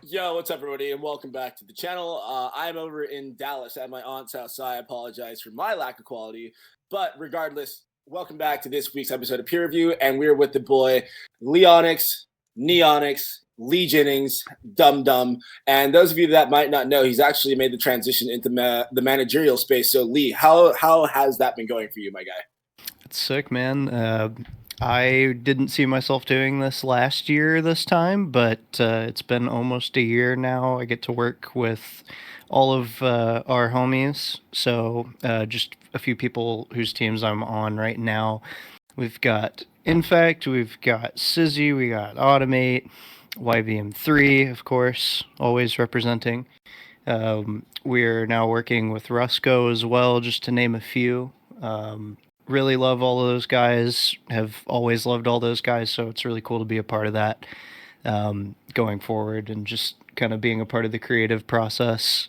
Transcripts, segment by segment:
Yo, what's up, everybody, and welcome back to the channel. I'm over in Dallas at my aunt's house, so I apologize for my lack of quality. But regardless, welcome back to this week's episode of Peer Review, and we're with the boy Leonix, Neonix, Lee Jennings, Dum Dum. And those of you that might not know, he's actually made the transition into the managerial space. So, Lee, how has that been going for you, my guy? It's sick, man. I didn't see myself doing this last year this time, but it's been almost a year now. I get to work with all of our homies. So just a few people whose teams I'm on right now. We've got Infect, we've got Sizzy, we got Automate, YVM3, of course, always representing. We're now working with Rusco as well, just to name a few. Really love all of those guys, have always loved all those guys, so it's really cool to be a part of that going forward and just kind of being a part of the creative process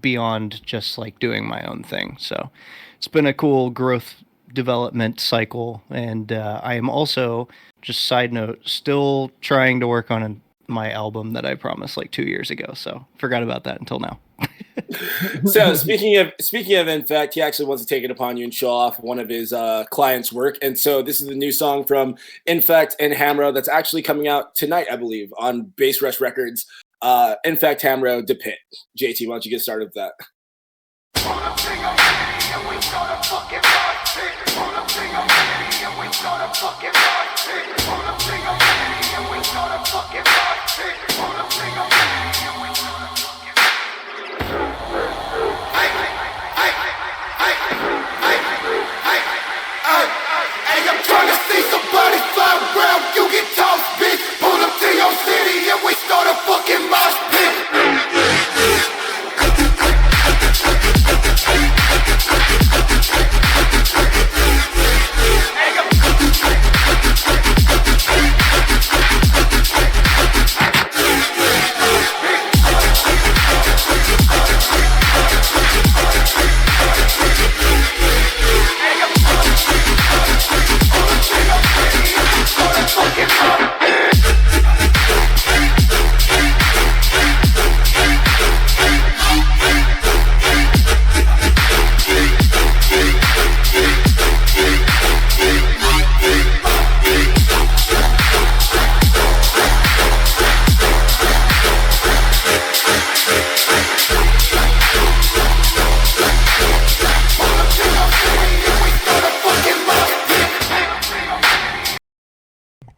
beyond just like doing my own thing. So it's been a cool growth development cycle, and I am also, just side note, still trying to work on my album that I promised like 2 years ago, so forgot about that until now. So speaking of Infect, he actually wants to take it upon you and show off one of his clients' work. And so this is the new song from Infect and Hamro that's actually coming out tonight, I believe, on Bass Rush Records. Infect, Hamro, Depit. JT, why don't you get started with that?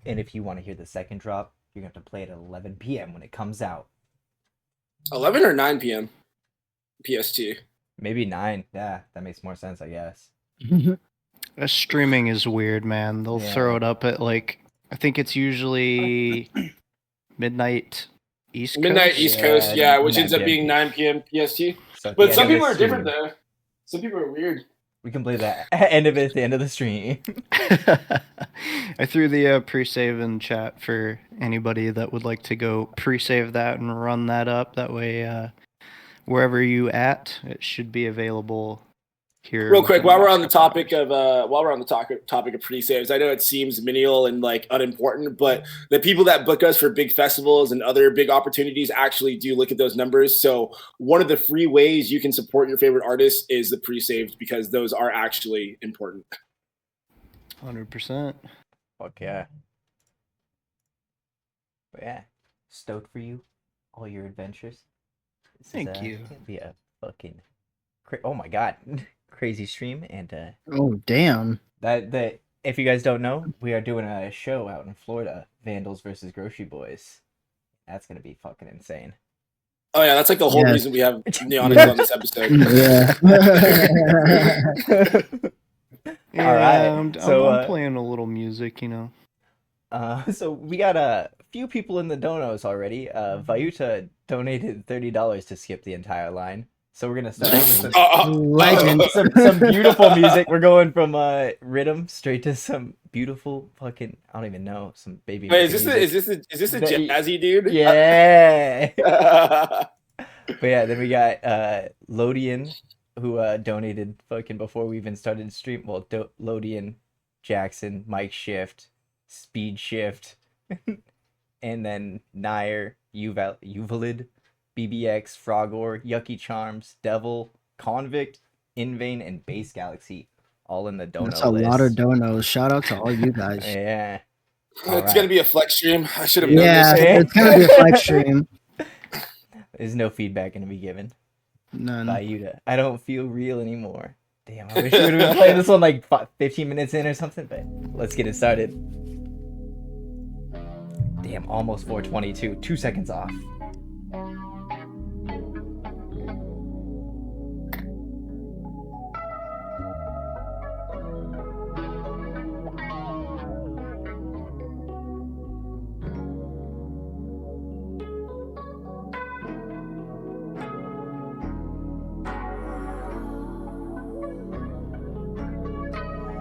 And if you want to hear the second drop, you're going to have to play it at 11 p.m. when it comes out. 11 or 9 p.m. PST? Maybe 9. Yeah, that makes more sense, I guess. Streaming is weird, man. They'll throw it up at like, I think it's usually midnight East Coast. Midnight East Coast, yeah, which ends up being 9 p.m. PST. So but some people are different, though. Some people are weird. We can play that end of it at the end of the stream. I threw the pre-save in chat for anybody that would like to go pre-save that and run that up. That way, wherever you at, it should be available here. Real quick, while we're on the topic of pre-saves, I know it seems menial and like unimportant, but the people that book us for big festivals and other big opportunities actually do look at those numbers. So one of the free ways you can support your favorite artists is the pre-saved, because those are actually important. 100%. Fuck yeah. But yeah, stoked for you, all your adventures. Thank you. It's gonna be a fucking oh my god. Crazy stream, and oh damn, that if you guys don't know, we are doing a show out in Florida, Vandals versus Grocery Boys. That's gonna be fucking insane. Oh yeah, that's like the whole reason we have Neonix on this episode. Yeah. All right, so I'm playing a little music, you know. So we got a few people in the donos already. Vayuta donated $30 to skip the entire line. So we're gonna start with some beautiful music. We're going from rhythm straight to some beautiful fucking, I don't even know, some baby. Wait, is this a jazzy dude? Yeah. But yeah, then we got Lodian, who donated fucking before we even started the stream. Well, Lodian, Jackson, Mike Shift, Speed Shift, and then Nair, Uvalid, BBX, Frogor, Yucky Charms, Devil, Convict, Invain, and Base Galaxy, all in the dono That's a list. lot of donos. Shout out to all you guys. Yeah. It's gonna be a flex stream. I should have known Yeah, this. it's gonna be a flex stream. There's no feedback gonna be given. None. By Yuta. I don't feel real anymore. Damn, I wish we would have been playing this one like 15 minutes in or something, but let's get it started. Damn, almost 422. 2 seconds off.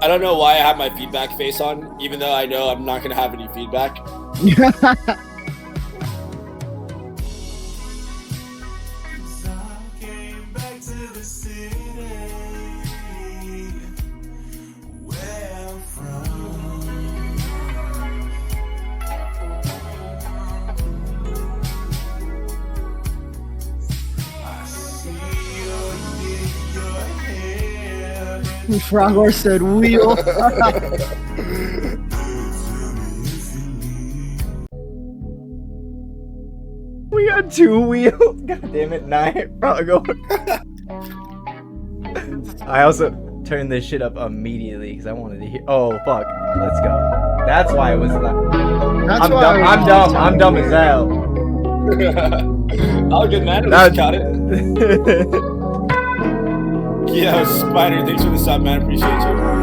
I don't know why I have my feedback face on, even though I know I'm not gonna have any feedback. Frogor said wheel. We got 2 wheels. God damn it, Night Frogor. I also turned this shit up immediately because I wanted to hear. Oh fuck, let's go. That's why it was. That's I'm dumb as hell. All good, man. That- Got it. Yeah, Spider, thanks for the sub, man. Appreciate you.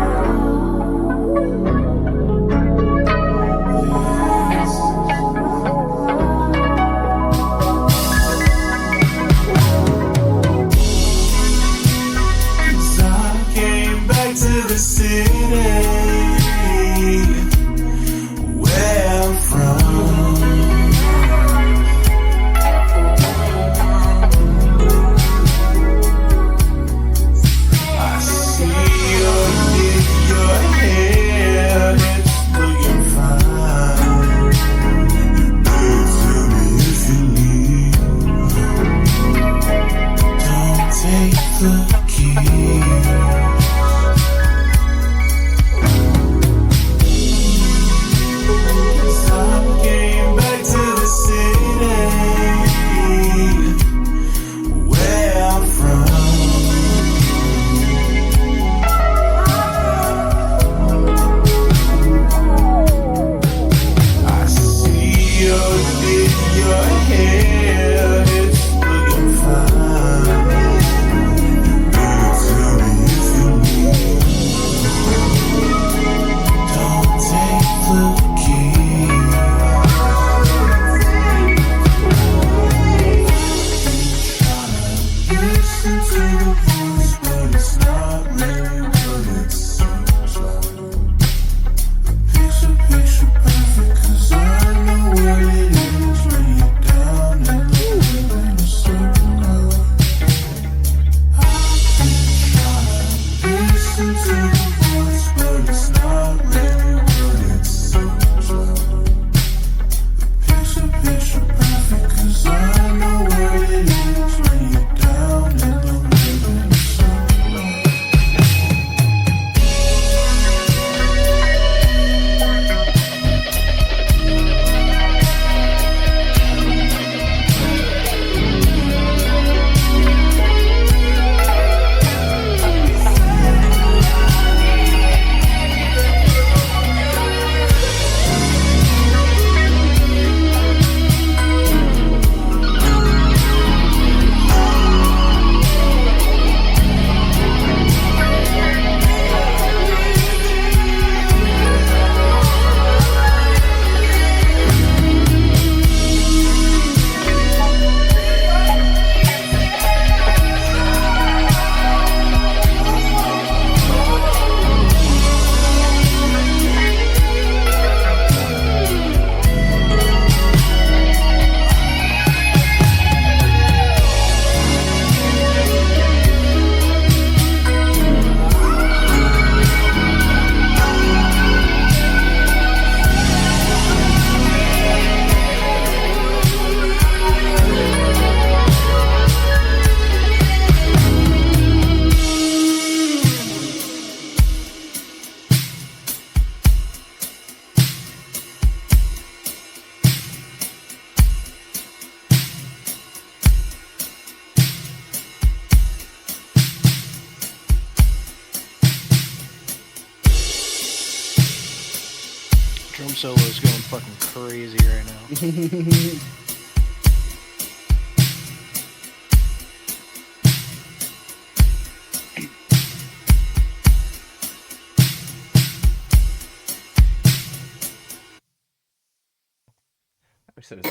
solo is going fucking crazy right now.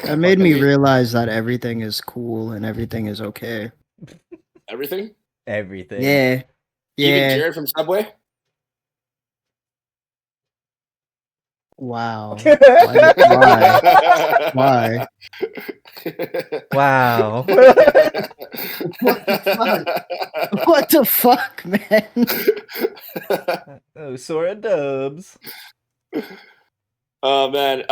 That made me realize that everything is cool and everything is okay. Everything? Everything. Yeah. Even Yeah. Jared from Subway? Wow. Why? Why? Wow. What the fuck? What the fuck, man? Oh, Sora Dubs. Oh man,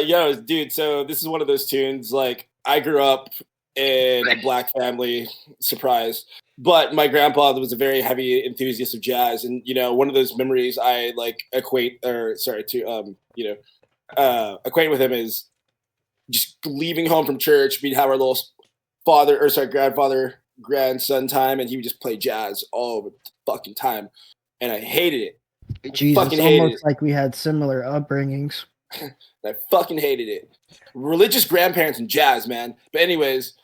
yo, dude. So this is one of those tunes. Like, I grew up in a black family, surprise. But my grandpa was a very heavy enthusiast of jazz, and you know, one of those memories I like equate with him is just leaving home from church. We'd have our little grandfather grandson time, and he would just play jazz all the fucking time, and I hated it. Jeez, fucking it's hated almost it. like we had similar upbringings. I fucking hated it. Religious grandparents and jazz, man. But anyways,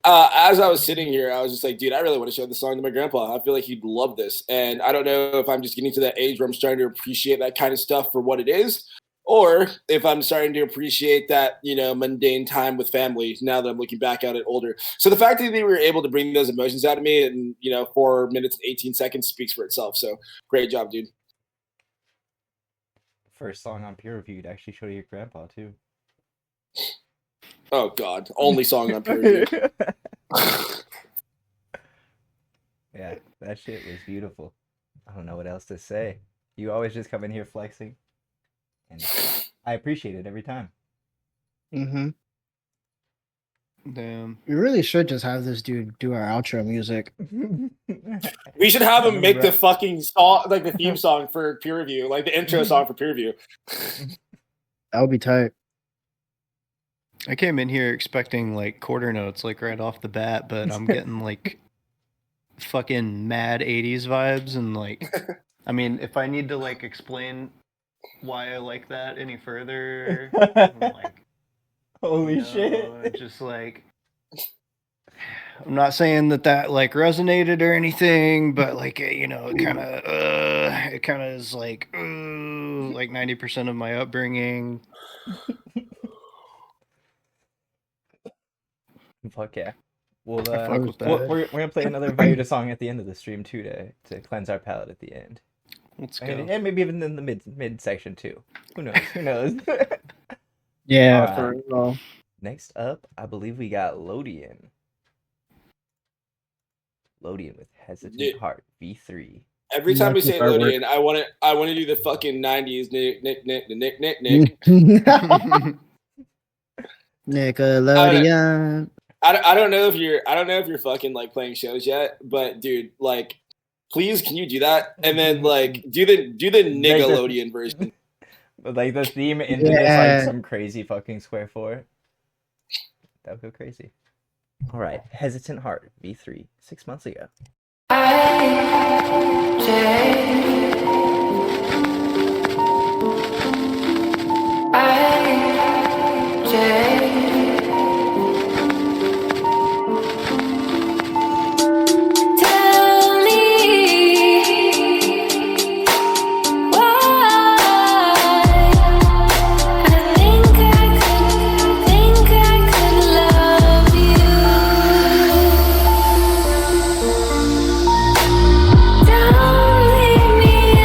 as I was sitting here, I was just like, dude, I really want to show this song to my grandpa. I feel like he'd love this. And I don't know if I'm just getting to that age where I'm starting to appreciate that kind of stuff for what it is, or if I'm starting to appreciate that, you know, mundane time with family now that I'm looking back at it older. So the fact that they were able to bring those emotions out of me in, you know, 4 minutes and 18 seconds speaks for itself. So great job, dude. First song on peer review to actually show your grandpa too. Oh God, only song on peer review. Yeah, that shit was beautiful. I don't know what else to say. You always just come in here flexing, and I appreciate it every time. Mm-hmm. Damn. We really should just have this dude do our outro music. We should have him make the fucking song, like the theme song for peer review, like the intro song for peer review. That would be tight. I came in here expecting like quarter notes like right off the bat, but I'm getting like fucking mad 80s vibes, and like, I mean, if I need to like explain why I like that any further, I'm like, holy shit. Just like, I'm not saying that like resonated or anything, but like, you know, it kind of is like 90% of my upbringing. Fuck yeah. Well, fuck with that. we're gonna play another Vayuta song at the end of the stream too to cleanse our palate at the end. Let's go. And maybe even in the mid section too. Who knows? Who knows? Yeah, for real. Next up, I believe we got Lodian. Lodian with Hesitant Heart V3. Every time we say Lodian, I want to do the fucking 90s Nick. Nickelodeon. I don't know if you're fucking like playing shows yet, but dude, like, please can you do that? And then like do the Nickelodeon version. Like the theme into this like some crazy fucking square 4. That would go crazy. All right, Hesitant Heart V3 6 months ago. Don't leave me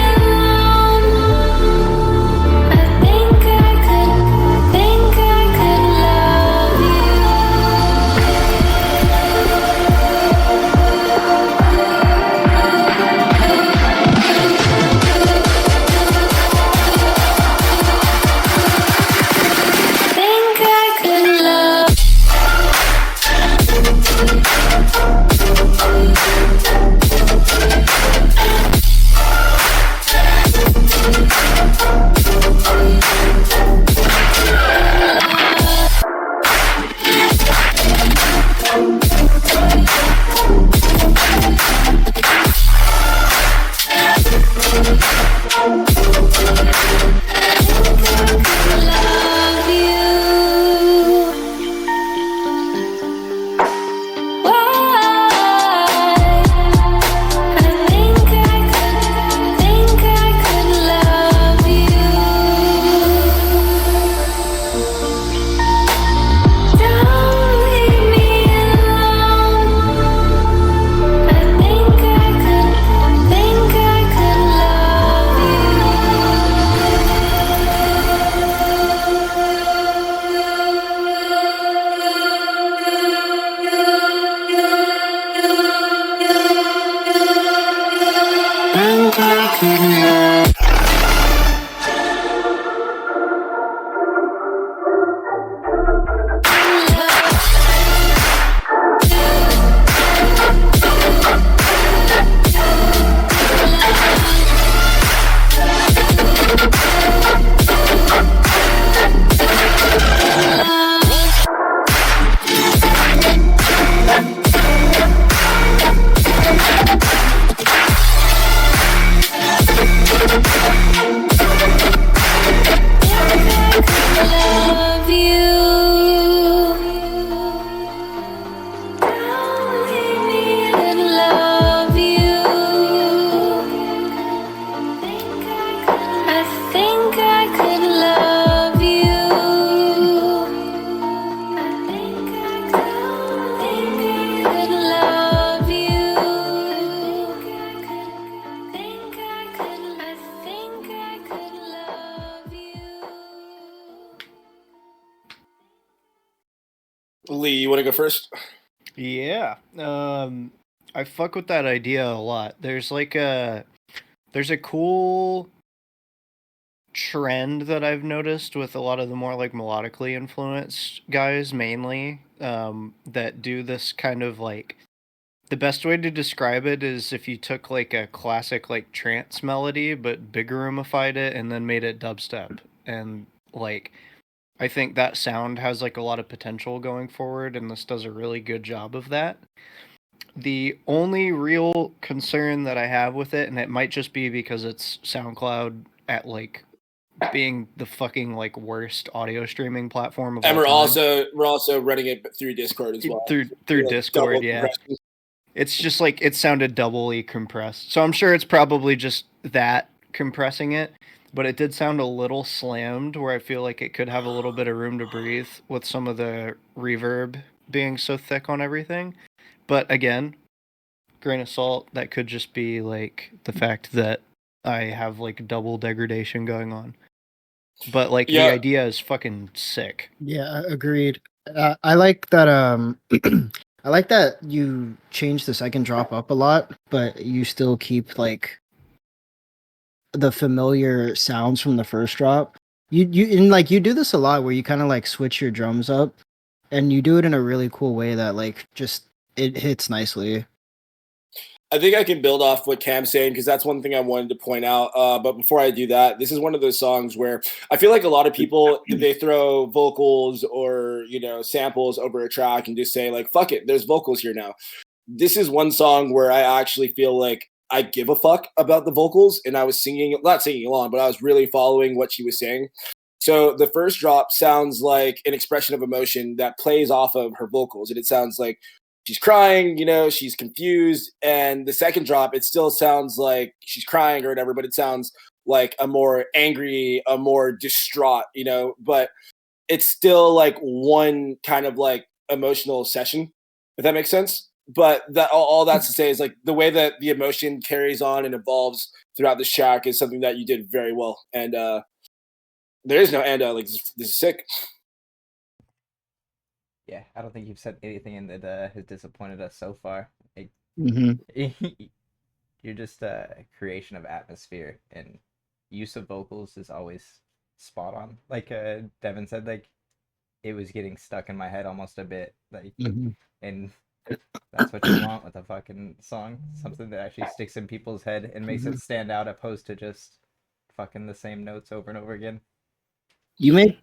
want to go first? Yeah. I fuck with that idea a lot. There's a cool trend that I've noticed with a lot of the more like melodically influenced guys mainly, that do this kind of like, the best way to describe it is if you took like a classic like trance melody but big roomified it and then made it dubstep. And like, I think that sound has like a lot of potential going forward, and this does a really good job of that. The only real concern that I have with it, and it might just be because it's SoundCloud at like being the fucking like worst audio streaming platform of And all time. we're also running it through Discord as well. Through Like, Discord, double yeah. compression. It's just like it sounded doubly compressed. So I'm sure it's probably just that compressing it, but it did sound a little slammed where I feel like it could have a little bit of room to breathe with some of the reverb being so thick on everything. But again, grain of salt, that could just be like the fact that I have like double degradation going on. But like the idea is fucking sick. Yeah, agreed. I like that. I like that you change the second drop up a lot, but you still keep like the familiar sounds from the first drop. You do this a lot where you kind of like switch your drums up, and you do it in a really cool way that like just it hits nicely. I think I can build off what Cam's saying because that's one thing I wanted to point out. But before I do that, this is one of those songs where I feel like a lot of people, they throw vocals or, samples over a track and just say like, fuck it, there's vocals here now. This is one song where I actually feel like I give a fuck about the vocals, and I was not singing along, but I was really following what she was saying. So the first drop sounds like an expression of emotion that plays off of her vocals, and it sounds like she's crying, she's confused. And the second drop, it still sounds like she's crying or whatever, but it sounds like a more angry, a more distraught, but it's still like one kind of like emotional session, if that makes sense. But that all that's to say is like the way that the emotion carries on and evolves throughout this track is something that you did very well. And there is no and like this is sick. Yeah, I don't think you've said anything in that has disappointed us so far. Like, you're just a creation of atmosphere, and use of vocals is always spot on. Like Devin said, like it was getting stuck in my head almost a bit, like, and that's what you want with a fucking song, something that actually sticks in people's head and makes it stand out, opposed to just fucking the same notes over and over again. You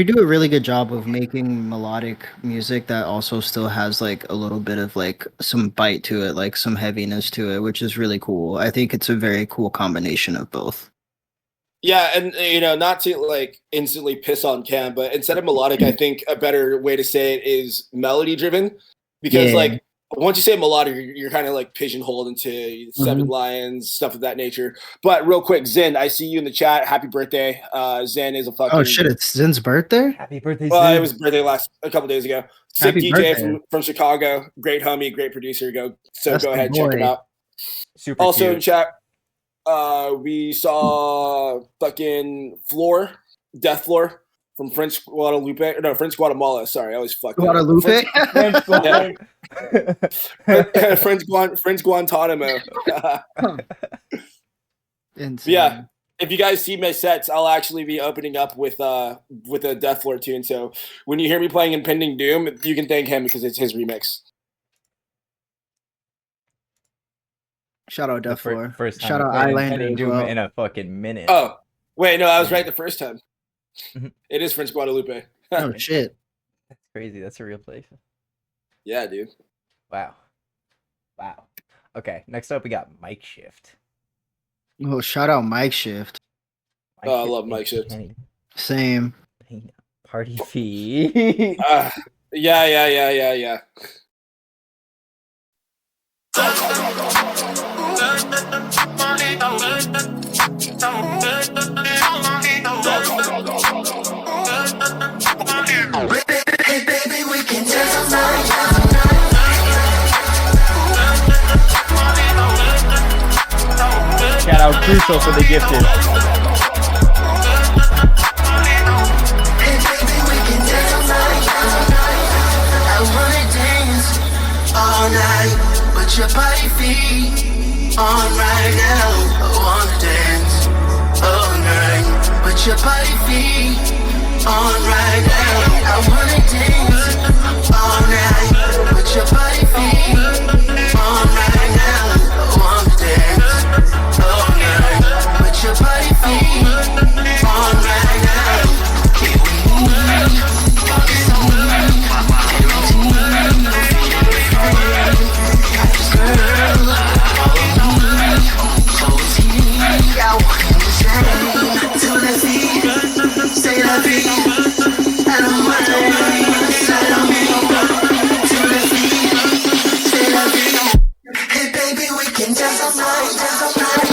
do a really good job of making melodic music that also still has like a little bit of like some bite to it, like some heaviness to it, which is really cool. I think it's a very cool combination of both. Yeah, and not to like instantly piss on Cam, but instead of melodic, I think a better way to say it is melody driven, because like once you say melodic, you're kind of like pigeonholed into Seven Lions, stuff of that nature. But real quick, Zen, I see you in the chat. Happy birthday. Zen is a fucking... Oh shit, it's Zen's birthday? Happy birthday, Zen. Well, it was birthday a couple days ago. Sick Happy DJ from Chicago. Great homie, great producer. Go ahead, check him out. Super also cute. In chat, we saw fucking Death Floor from French Guatemala. Sorry, I always fuck Guadalupe. French Guantanamo. Yeah, if you guys see my sets, I'll actually be opening up with a Death Floor tune. So when you hear me playing Impending Doom, you can thank him because it's his remix. Shout out Death Floor. First time shout out Islander as well. In a fucking minute. Oh wait, no, I was right the first time. It is French Guadalupe. Oh shit, that's crazy. That's a real place. Yeah, dude. Wow. Okay, next up we got Mic Shift. Oh, shout out Mic Shift. I love Mic Shift. Same. Party fee. Yeah. Hey baby, we can dance all night. Shout out Crucial for the gifted. Hey baby, we can dance all night. night, but your body feet on right now. I wanna dance all night, but your body feet on right now. I wanna dance all night, but your body feet on right now. I wanna dance all night, but your body feet on right now. Here we Hey baby, we can dance all night, dance all night.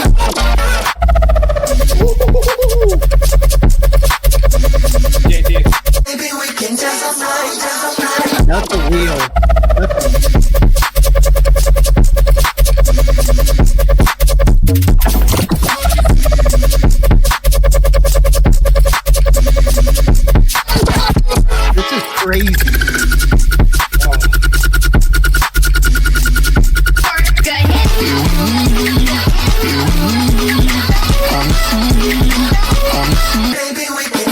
Baby, we can dance all night, dance all night. That's the wheel. This is crazy. Baby, we can.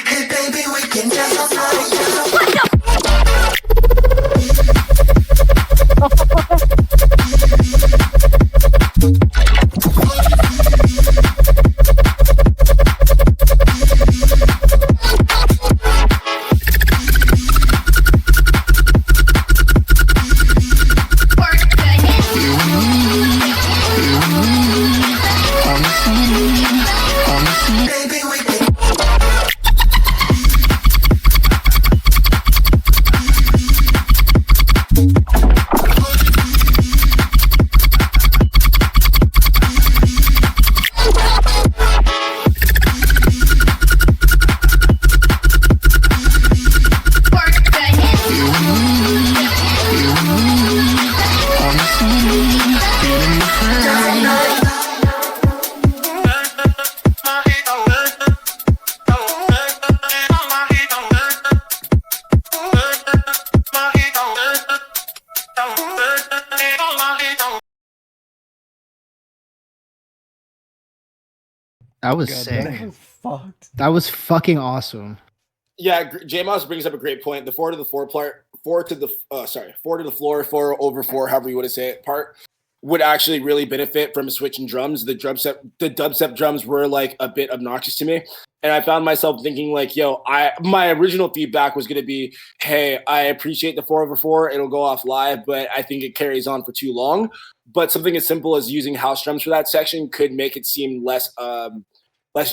Hey baby, we can dance all night, dance all night. Baby, we can. That was God sick. damn. That was fucked. That was fucking awesome. Yeah, J-Mouse brings up a great point. The four to the floor part, four to the floor, 4/4, however you want to say it, part would actually really benefit from a switch in drums. The dubstep drums were like a bit obnoxious to me. And I found myself thinking like, my original feedback was going to be, hey, I appreciate the 4/4. It'll go off live, but I think it carries on for too long. But something as simple as using house drums for that section could make it seem less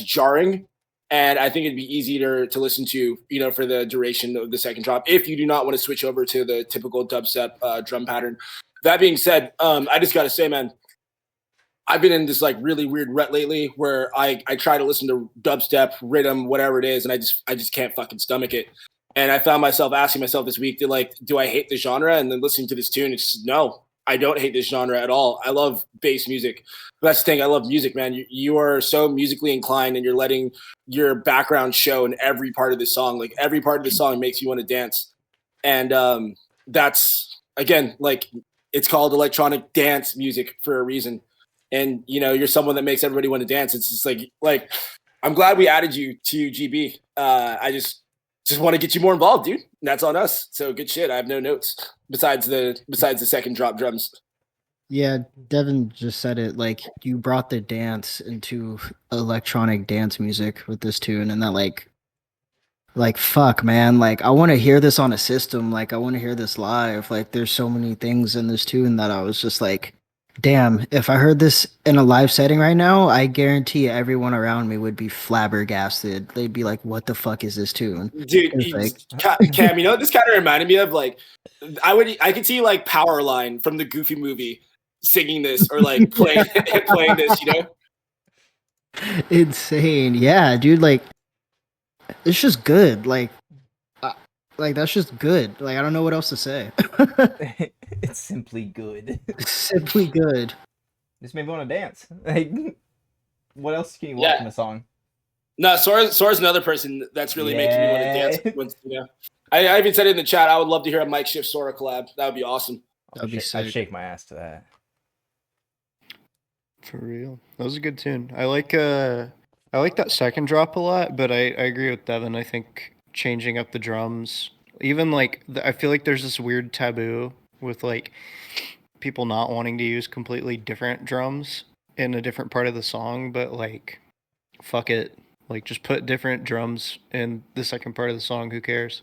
jarring. And I think it'd be easier to listen to, for the duration of the second drop, if you do not want to switch over to the typical dubstep drum pattern. That being said, I just got to say, man, I've been in this like really weird rut lately where I try to listen to dubstep, rhythm, whatever it is, and I just can't fucking stomach it. And I found myself asking myself this week, do I hate the genre? And then listening to this tune, it's just, no, I don't hate this genre at all. I love bass music. That's the thing. I love music, man. You are so musically inclined, and you're letting your background show in every part of the song. Like every part of the song makes you want to dance. And that's, again, like it's called electronic dance music for a reason. And, you're someone that makes everybody want to dance. It's just like I'm glad we added you to GB. just want to get you more involved, dude. And that's on us. So good shit. I have no notes besides the second drop drums. Yeah, Devin just said it. Like, you brought the dance into electronic dance music with this tune, and that like fuck, man. Like, I want to hear this on a system. Like, I want to hear this live. Like, there's so many things in this tune that I was just like, damn. If I heard this in a live setting right now, I guarantee everyone around me would be flabbergasted. They'd be like, "What the fuck is this tune?" Dude, It's Cam, you know what this kind of reminded me of? Like, I could see like Powerline from the Goofy movie singing this or like playing this, you know? insane. Yeah, dude. Like, it's just good. Like that's just good. Like, I don't know what else to say. It's simply good. Simply good. Just made me want to dance. Like, what else can you want from a song? No, Sora's another person that's really making me want to dance. Once, you know, I even said it in the chat. I would love to hear a Mike Shift Sora collab. That would be awesome. That'd be sick. I'd shake my ass to that. For real, that was a good tune. I like that second drop a lot, but I agree with Devin. I think changing up the drums, even like I feel like there's this weird taboo with like people not wanting to use completely different drums in a different part of the song, but like fuck it, like just put different drums in the second part of the song. Who cares?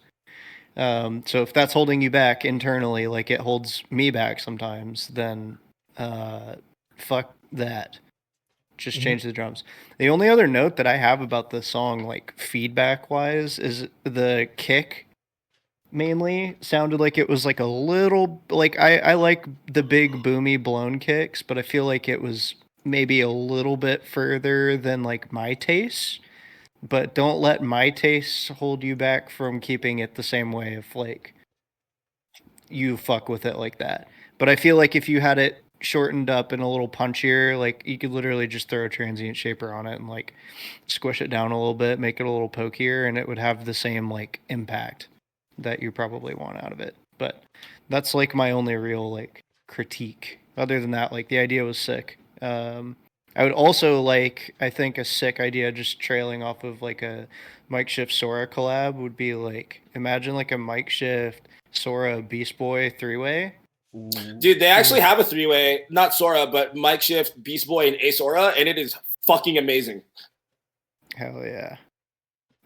So if that's holding you back internally, like it holds me back sometimes, then fuck that. Just change the drums. The only other note that I have about the song, like feedback wise, is the kick mainly sounded like it was like a little, like I like the big boomy blown kicks, but I feel like it was maybe a little bit further than like my taste. But don't let my taste hold you back from keeping it the same way if like you fuck with it like that. But I feel like if you had it shortened up and a little punchier, like you could literally just throw a transient shaper on it and like squish it down a little bit, make it a little pokier, and it would have the same like impact that you probably want out of it. But that's like my only real like critique. Other than that, like the idea was sick. I would also like, I think a sick idea just trailing off of like a Mike Shift Sora collab would be like, imagine like a Mike Shift Sora Beast Boy 3-way. Dude, they actually have a 3-way, not Sora, but Mike Shift, Beast Boy, and Ace Sora, and it is fucking amazing. Hell yeah.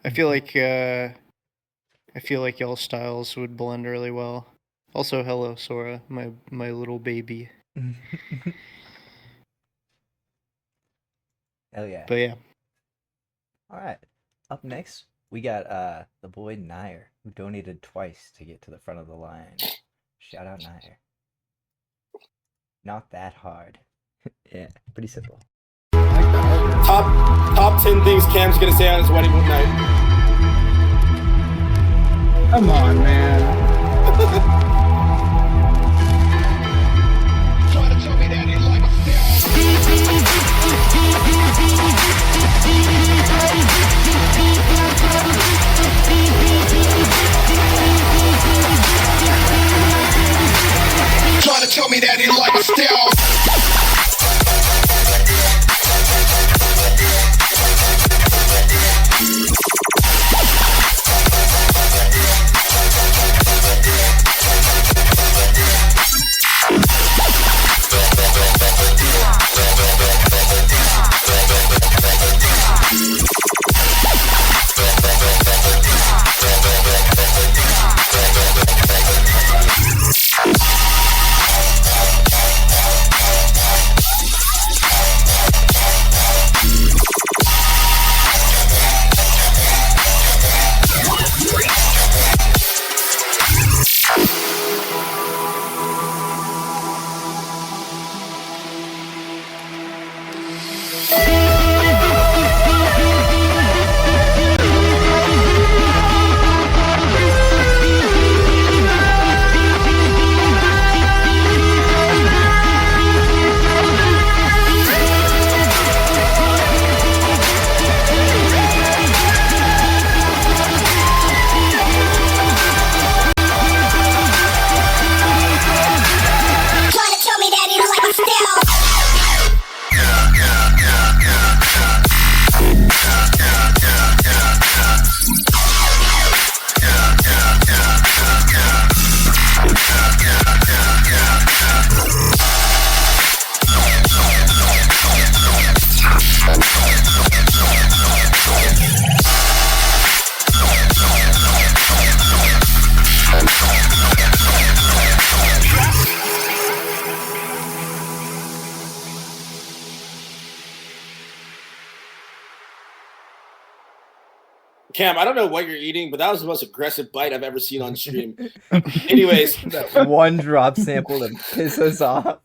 I feel like y'all styles would blend really well. Also, hello Sora, my little baby. Hell yeah. But yeah. Alright. Up next, we got the boy Nair, who donated twice to get to the front of the line. Shout out Nair. Not that hard. Yeah, pretty simple. Top 10 things Cam's gonna say on his wedding night. Come on, man. Trying to tell me that he like a stealth. Cam, I don't know what you're eating, but that was the most aggressive bite I've ever seen on stream. Anyways, That one drop sample to piss us off.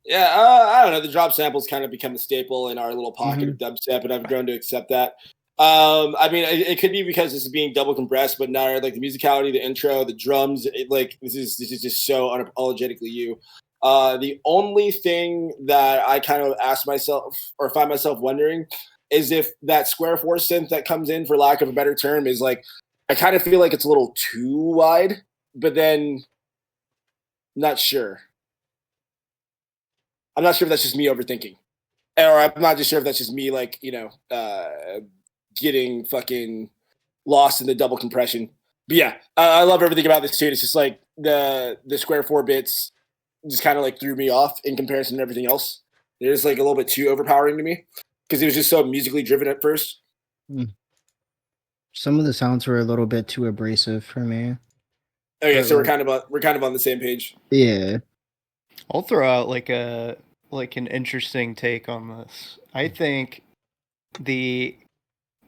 Yeah, I don't know. The drop samples kind of become a staple in our little pocket of dubstep, and I've grown to accept that. I mean, it could be because this is being double compressed, but not like the musicality, the intro, the drums. This is just so unapologetically you. The only thing that I kind of ask myself or find myself wondering is if that square 4 synth that comes in, for lack of a better term, is like, I kind of feel like it's a little too wide, but then not sure. I'm not sure if that's just me overthinking, or I'm not just sure if that's just me, like, getting fucking lost in the double compression. But yeah, I love everything about this tune. It's just like the square 4 bits just kind of like threw me off in comparison to everything else. It was like a little bit too overpowering to me because it was just so musically driven at first. Some of the sounds were a little bit too abrasive for me. Okay, so we're kind of on the same page. Yeah. I'll throw out like an interesting take on this. I think the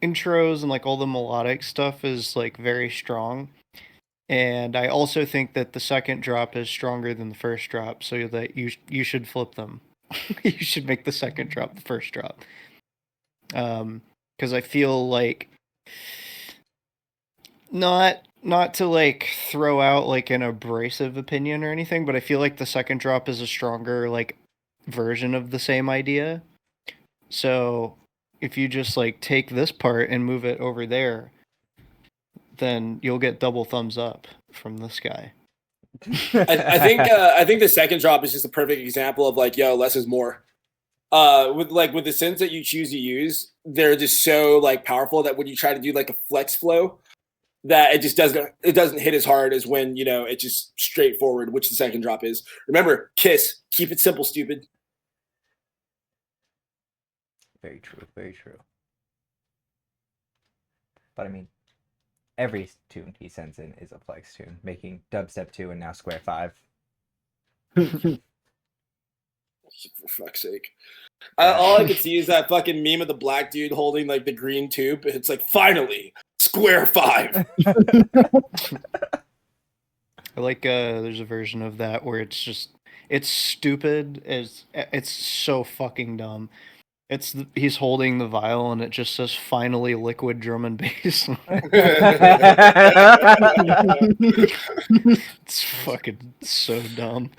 intros and like all the melodic stuff is like very strong. And I also think that the second drop is stronger than the first drop, so that you should flip them. You should make the second drop the first drop. Because I feel like not to like throw out like an abrasive opinion or anything, but I feel like the second drop is a stronger like version of the same idea. So if you just like take this part and move it over there, then you'll get double thumbs up from this guy. I think the second drop is just a perfect example of like, yo, less is more. With the synths that you choose to use, they're just so like powerful that when you try to do like a flex flow, that it just doesn't hit as hard as when, it's just straightforward, which the second drop is. Remember, Kiss, keep it simple, stupid. Very true, very true. But I mean, every tune he sends in is a flex tune, making Dubstep 2 and now Square 5. For fuck's sake. All I could see is that fucking meme of the black dude holding like the green tube. It's like, finally, Square 5. I like there's a version of that where it's stupid, it's so fucking dumb. He's holding the vial and it just says finally liquid drum and bass. It's fucking so dumb.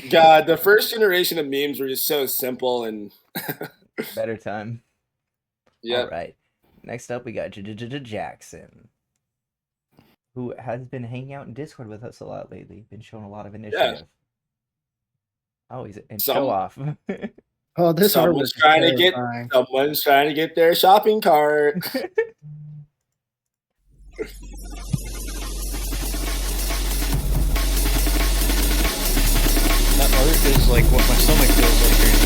God, the first generation of memes were just so simple and better time. Yeah. All right. Next up, we got Jackson, who has been hanging out in Discord with us a lot lately. Been showing a lot of initiative. Yeah. Oh, he's in show off. Oh, this someone's trying to get their shopping cart. That art is like what my stomach feels like right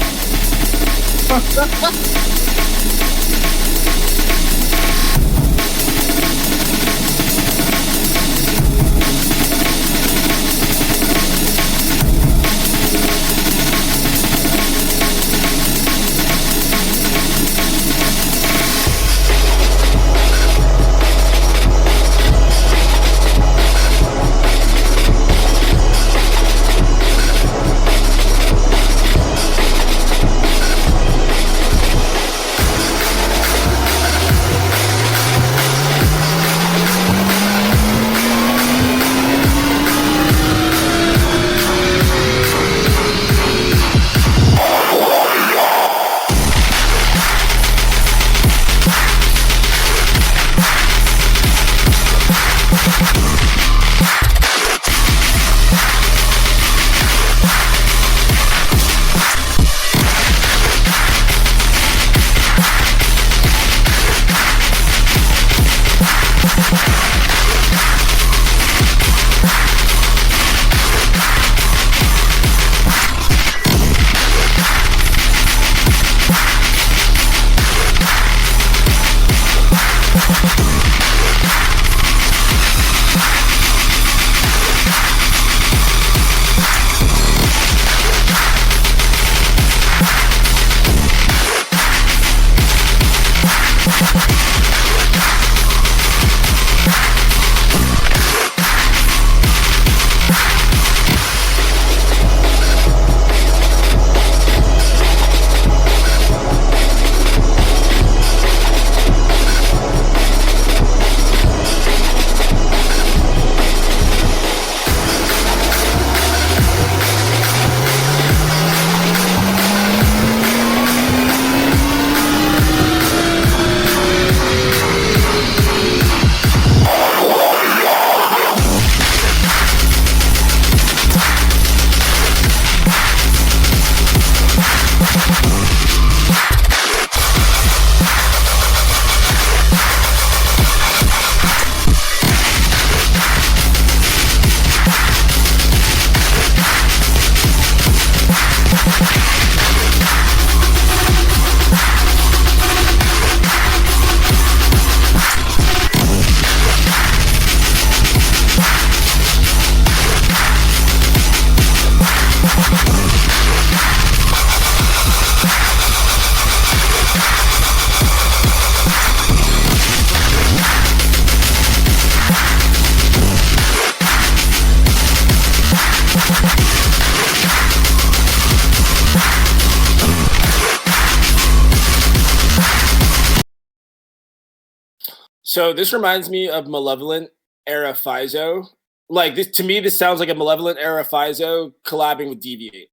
So this reminds me of Malevolent era Fizo. Like this to me, this sounds like a Malevolent era Fizo collabing with Deviate.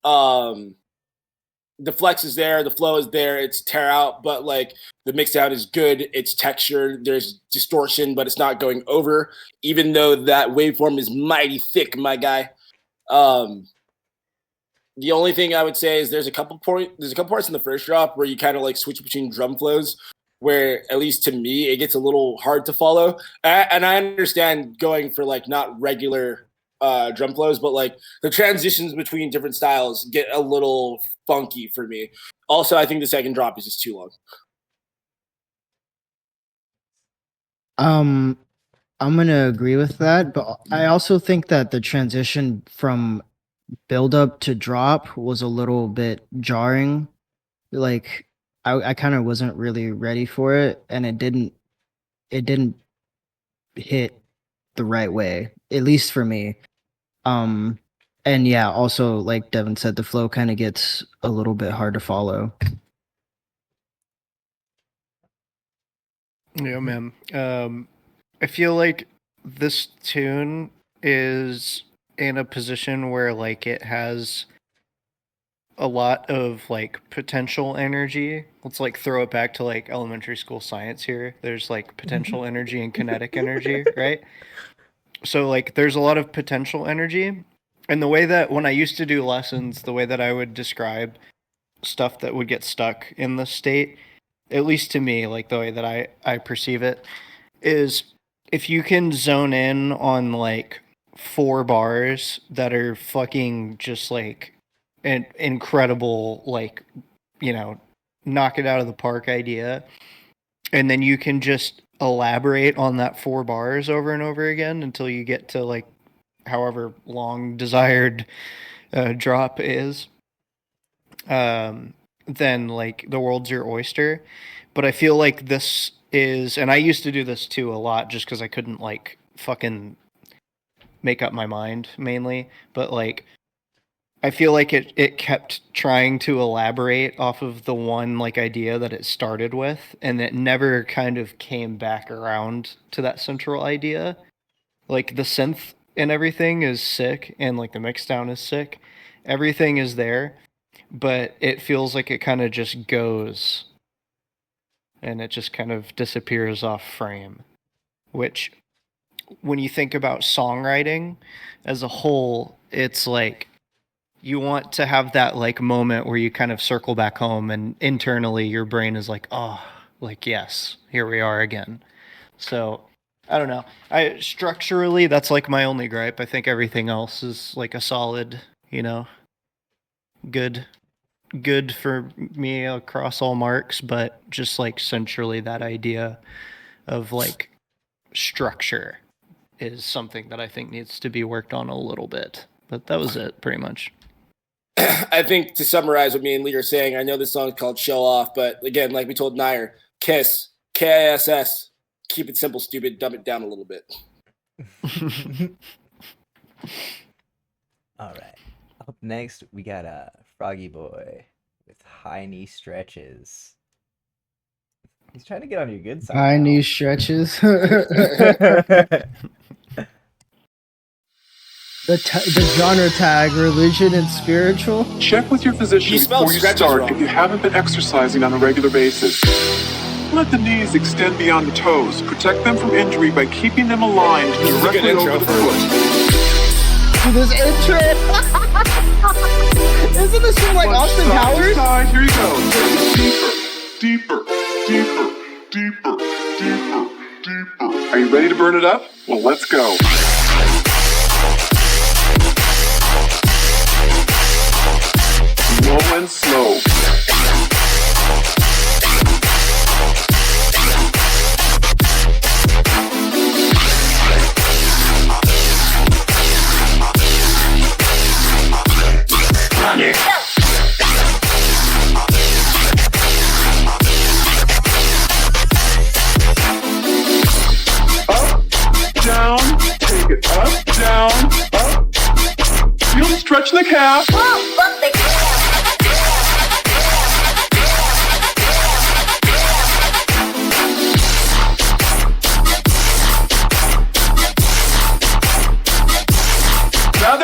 The flex is there, the flow is there, it's tear out, but like the mix out is good, it's textured, there's distortion, but it's not going over, even though that waveform is mighty thick, my guy. The only thing I would say is there's a couple parts in the first drop where you kind of like switch between drum flows, where at least to me it gets a little hard to follow. And I understand going for like not regular drum flows, but like the transitions between different styles get a little funky for me. Also, I think the second drop is just too long. I'm gonna agree with that, but I also think that the transition from build up to drop was a little bit jarring. Like I kind of wasn't really ready for it, and it didn't hit the right way, at least for me. And yeah, also like Devin said, the flow kind of gets a little bit hard to follow. Yeah, man. I feel like this tune is in a position where like it has a lot of like potential energy. Let's like throw it back to like elementary school science here. There's like potential energy and kinetic energy, right? So like there's a lot of potential energy. And the way that when I used to do lessons, the way that I would describe stuff that would get stuck in the state, at least to me, like the way that I perceive it, is if you can zone in on like 4 bars that are fucking just like an incredible, like, you know, knock it out of the park idea, and then you can just elaborate on that 4 bars over and over again until you get to like however long desired drop is, then like the world's your oyster. But I feel like this is, and I used to do this too a lot just because I couldn't like fucking make up my mind mainly, but like I feel like it kept trying to elaborate off of the one like idea that it started with, and it never kind of came back around to that central idea. Like the synth and everything is sick, and like the mixdown is sick. Everything is there, but it feels like it kind of just goes and it just kind of disappears off frame, which when you think about songwriting as a whole, it's like you want to have that like moment where you kind of circle back home and internally your brain is like, oh, like, yes, here we are again. So I don't know. Structurally, that's like my only gripe. I think everything else is like a solid, you know, good for me across all marks, but just like centrally that idea of like structure is something that I think needs to be worked on a little bit. But that was it, pretty much. I think to summarize what me and Lee are saying, I know this song is called Show Off, but again, like we told Nair, KISS, K-I-S-S, keep it simple, stupid, dumb it down a little bit. All right. Up next, we got a Froggy Boy with high knee stretches. He's trying to get on your good side. High knee stretches. The genre tag, religion and spiritual. Check with your physician before you start if you haven't been exercising on a regular basis. Let the knees extend beyond the toes. Protect them from injury by keeping them aligned directly over the foot. Dude, this intro. Isn't this from like Austin Powers? Side, here you go. Deeper, deeper, deeper, deeper, deeper. Are you ready to burn it up? Well, let's go. Low and slow. Up, down, take it up, down, up. Feel the stretch in the calf.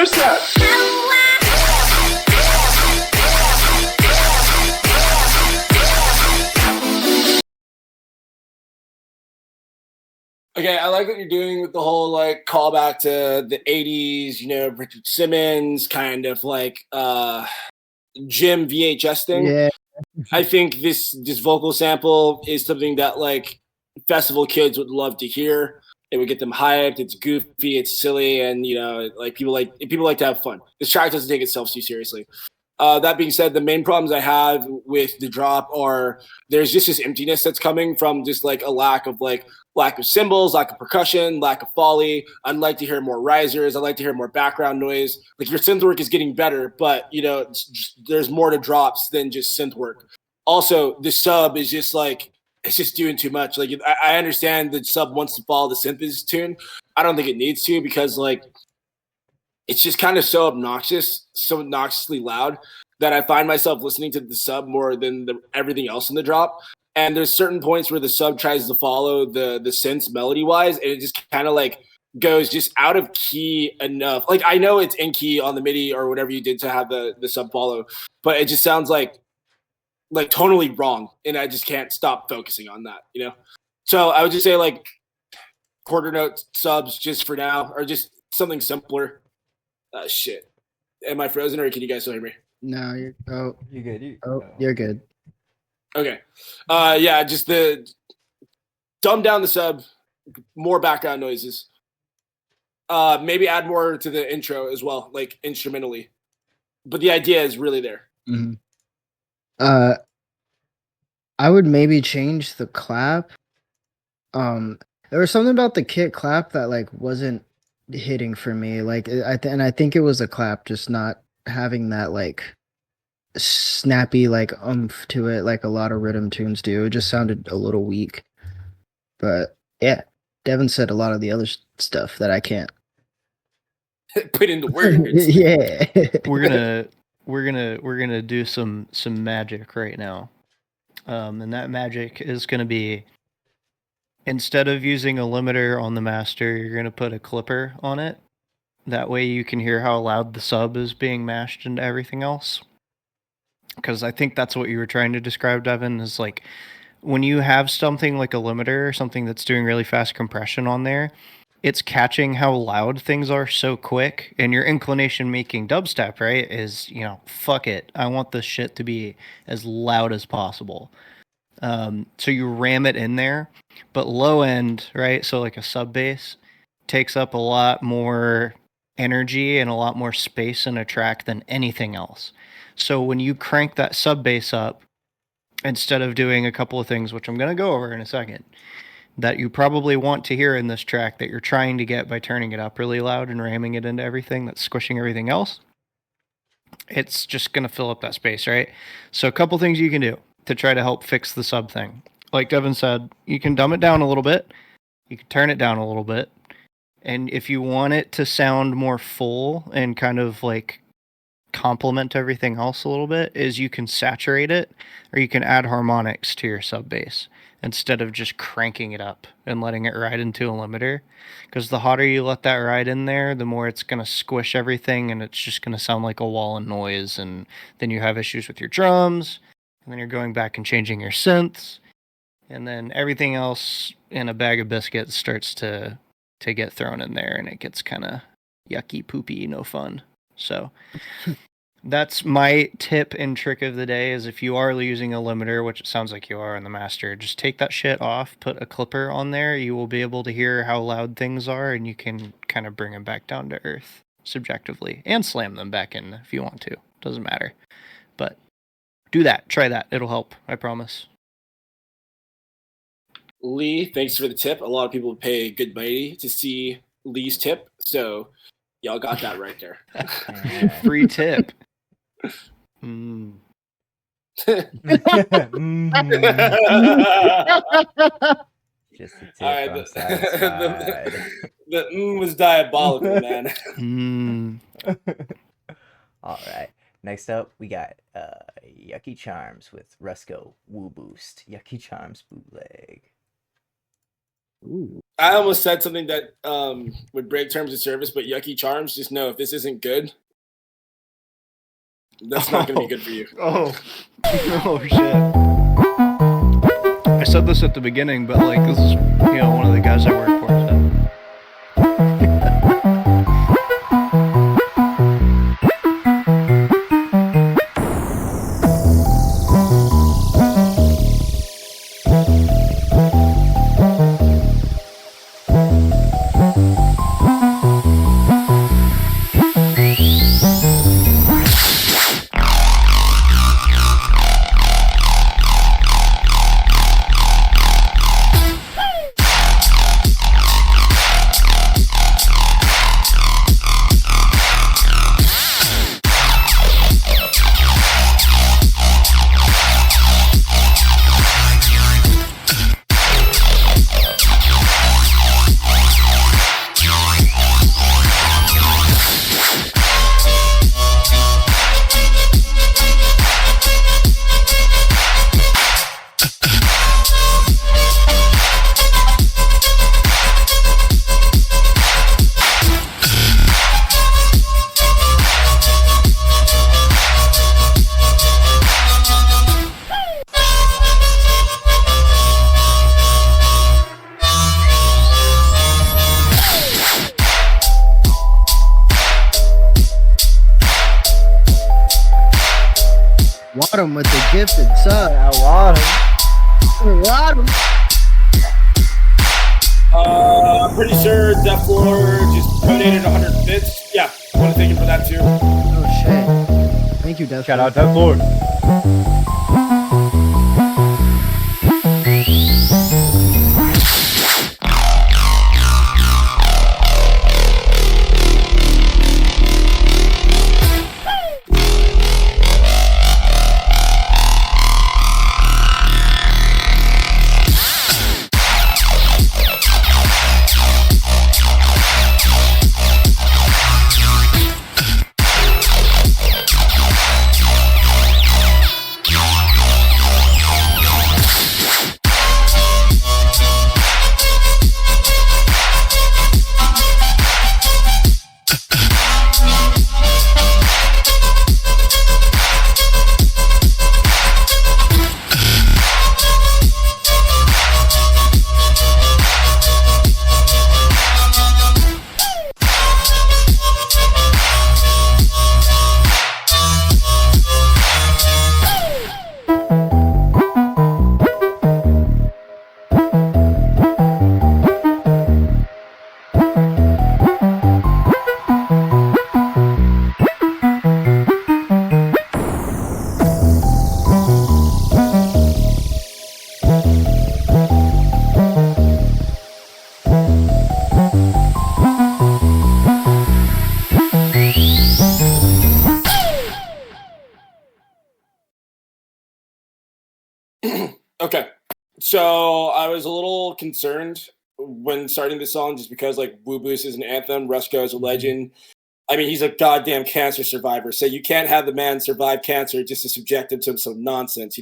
another set. Okay, I like what you're doing with the whole like callback to the '80s, you know, Richard Simmons kind of like Jim VHS thing. Yeah. I think this vocal sample is something that like festival kids would love to hear. It would get them hyped. It's goofy, it's silly, and you know, like people like to have fun. This track doesn't take itself too seriously. That being said, the main problems I have with the drop are there's just this emptiness that's coming from just like a lack of cymbals, lack of percussion, lack of foley. I'd like to hear more risers. I'd like to hear more background noise. Like your synth work is getting better, but you know there's more to drops than just synth work. Also, the sub is just like it's just doing too much. Like I understand the sub wants to follow the synth tune. I don't think it needs to because like it's just kind of so obnoxiously loud that I find myself listening to the sub more than everything else in the drop. And there's certain points where the sub tries to follow the synths melody wise, and it just kind of like goes just out of key enough. Like I know it's in key on the MIDI or whatever you did to have the sub follow, but it just sounds like tonally wrong, and I just can't stop focusing on that, you know? So I would just say like quarter note subs just for now, or just something simpler. Shit. Am I frozen or can you guys still hear me? No, you're. Oh, You're good. you're good. Okay. Yeah, just dumb down the sub, more background noises. Maybe add more to the intro as well, like instrumentally. But the idea is really there. Mm-hmm. I would maybe change the clap. There was something about the kit clap that like wasn't hitting for me. Like and I think it was a clap, just not having that like snappy like oomph to it like a lot of rhythm tunes do. It just sounded a little weak. But yeah, Devin said a lot of the other stuff that I can't put into words. Yeah. we're gonna do some magic right now. And that magic is gonna be, instead of using a limiter on the master, you're gonna put a clipper on it. That way you can hear how loud the sub is being mashed into everything else. Because I think that's what you were trying to describe, Devin, is like when you have something like a limiter or something that's doing really fast compression on there, it's catching how loud things are so quick. And your inclination making dubstep, right, is, you know, fuck it. I want this shit to be as loud as possible. So you ram it in there. But low end, right, so like a sub bass, takes up a lot more energy and a lot more space in a track than anything else. So when you crank that sub bass up, instead of doing a couple of things, which I'm going to go over in a second, that you probably want to hear in this track that you're trying to get by turning it up really loud and ramming it into everything that's squishing everything else, it's just going to fill up that space, right? So a couple things you can do to try to help fix the sub thing. Like Devin said, you can dumb it down a little bit. You can turn it down a little bit. And if you want it to sound more full and kind of like complement everything else a little bit, is you can saturate it, or you can add harmonics to your sub bass instead of just cranking it up and letting it ride into a limiter. Because the hotter you let that ride in there, the more it's going to squish everything, and it's just going to sound like a wall of noise. And then you have issues with your drums, and then you're going back and changing your synths, and then everything else in a bag of biscuits starts to get thrown in there, and it gets kind of yucky, poopy, no fun. So that's my tip and trick of the day, is if you are using a limiter, which it sounds like you are on the master, just take that shit off, put a clipper on there. You will be able to hear how loud things are, and you can kind of bring them back down to earth subjectively, and slam them back in if you want to. Doesn't matter. But do that. Try that. It'll help. I promise. Lee, thanks for the tip. A lot of people pay good money to see Lee's tip, so y'all got that right there. Free tip. Just a tip. All right, I'm satisfied. the was diabolical, man. All right. Next up, we got Yucky Charms with Rusco Woo Boost. Yucky Charms bootleg. Ooh. I almost said something that would break terms of service, but Yucky Charms, just know if this isn't good, that's not going to be good for you. Oh. Oh, shit. I said this at the beginning, but, like, this is, one of the guys I work for, so. Wadham with the gifted sub. Yeah, Wadham. I'm pretty sure Def Floor just donated 100 bits. Yeah, I want to thank you for that too. Oh shit! Thank you, Death. Shout out to Lord. Okay, so I was a little concerned when starting this song just because, like, Woo Boost is an anthem, Rusko is a legend. I mean, he's a goddamn cancer survivor, so you can't have the man survive cancer just to subject him to some nonsense,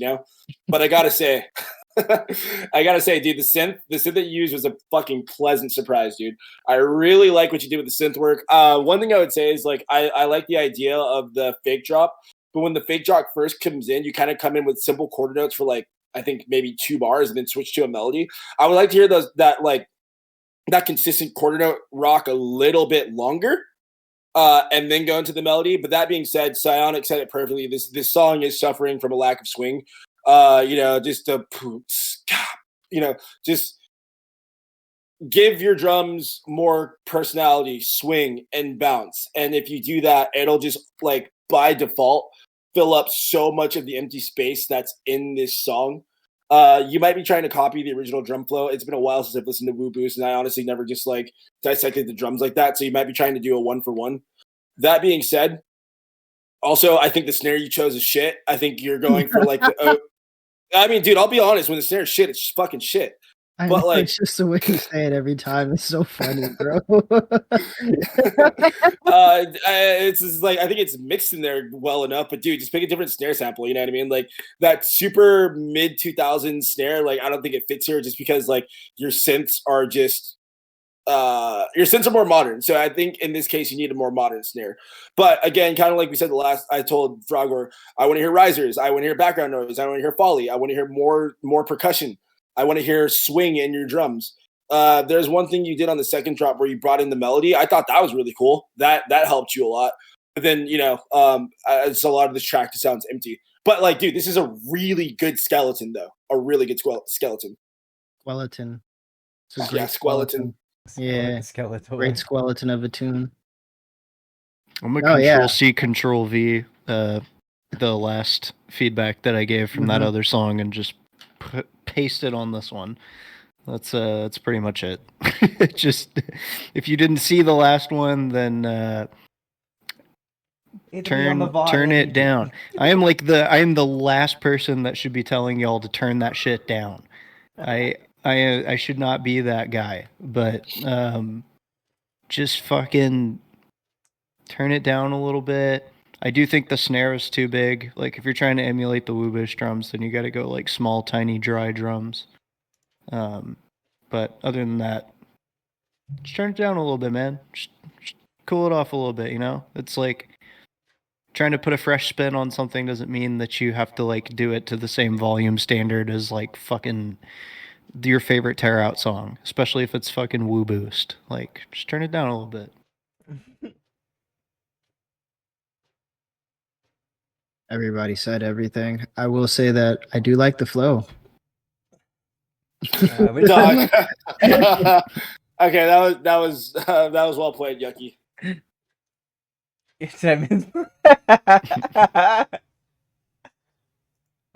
But I gotta say, dude, the synth that you used was a fucking pleasant surprise, dude. I really like what you did with the synth work. One thing I would say is, like, I like the idea of the fake drop, but when the fake drop first comes in, you kind of come in with simple quarter notes for, like, I think maybe 2 bars and then switch to a melody. I would like to hear that consistent quarter note rock a little bit longer. And then go into the melody. But that being said, Psionic said it perfectly. This song is suffering from a lack of swing. Just just give your drums more personality, swing, and bounce. And if you do that, it'll just, like, by default fill up so much of the empty space that's in this song. You might be trying to copy the original drum flow. It's been a while since I've listened to Woo Boost, and I honestly never just, like, dissected the drums like that. So you might be trying to do a 1-for-1. That being said, also, I think the snare you chose is shit. I think you're going for, like, I mean, dude, I'll be honest. When the snare is shit, it's fucking shit. I But know, like, it's just the way you say it every time. It's so funny, bro. it's just like I think it's mixed in there well enough. But dude, just pick a different snare sample. You know what I mean? Like that super mid 2000s snare. Like I don't think it fits here just because like your synths are just your synths are more modern. So I think in this case you need a more modern snare. But again, kind of like we said I told Frogor, I want to hear risers, I want to hear background noise, I want to hear foley, I want to hear more percussion, I want to hear swing in your drums. There's one thing you did on the second drop where you brought in the melody. I thought that was really cool. That helped you a lot. But then it's a lot of this track just sounds empty. But like, dude, this is a really good skeleton though. A really good skeleton. Skeleton. It's a Yeah, skeleton. Yeah, Skeletal. great skeleton of a tune. I'm gonna Control C, Control V the last feedback that I gave from that other song and just paste it on this one. That's pretty much it. Just if you didn't see the last one, then turn it down. I am the last person that should be telling y'all to turn that shit down. I should not be that guy, but just fucking turn it down a little bit. I do think the snare is too big. Like if you're trying to emulate the Woobish drums, then you got to go like small, tiny, dry drums. But other than that, just turn it down a little bit, man. Just cool it off a little bit, you know? It's like trying to put a fresh spin on something doesn't mean that you have to like do it to the same volume standard as like fucking your favorite tear out song, especially if it's fucking Woo Boost. Like, just turn it down a little bit. Everybody said everything. I will say that I do like the flow. Dog. Okay, that was well played, Yucky. I'm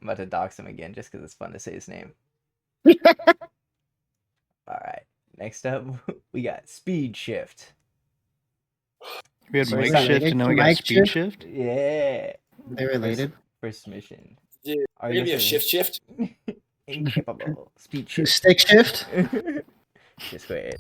about to dox him again just because it's fun to say his name. Alright, next up, we got Speed Shift. We had mic shift and now we got speed shift? Yeah. They related? First mission. Dude, are you gonna be a shift? Incapable. Speed shift. Stick shift? Just go ahead.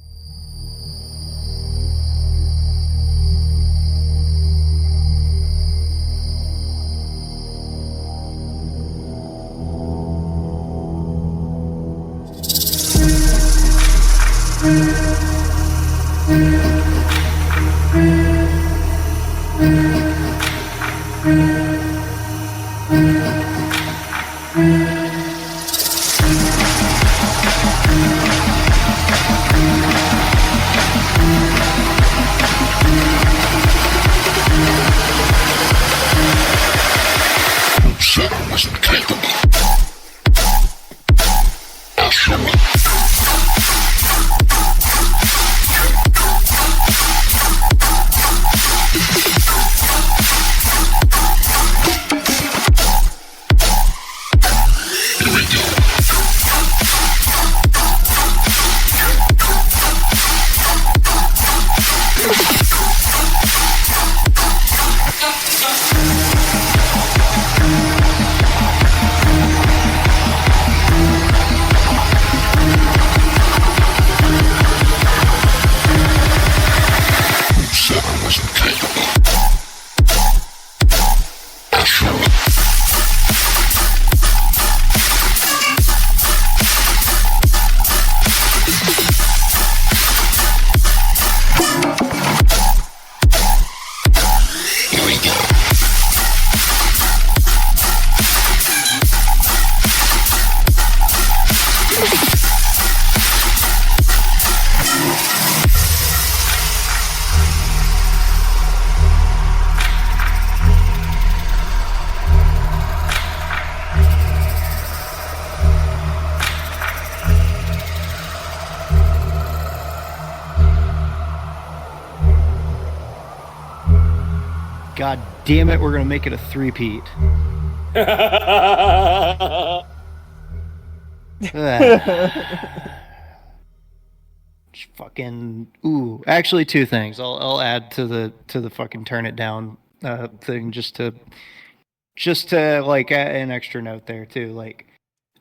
God damn it, we're gonna make it a three-peat. Fucking ooh. Actually, two things. I'll add to the fucking turn it down thing just to like an extra note there too. Like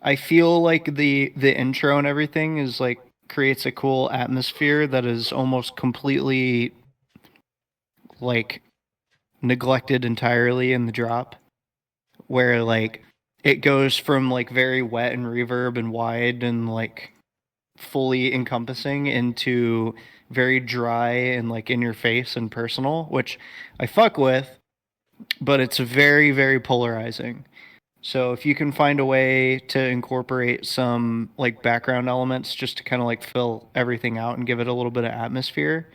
I feel like the intro and everything is like creates a cool atmosphere that is almost completely like neglected entirely in the drop, where like it goes from like very wet and reverb and wide and like fully encompassing into very dry and like in your face and personal, which I fuck with, but it's very, very polarizing. So if you can find a way to incorporate some like background elements just to kind of like fill everything out and give it a little bit of atmosphere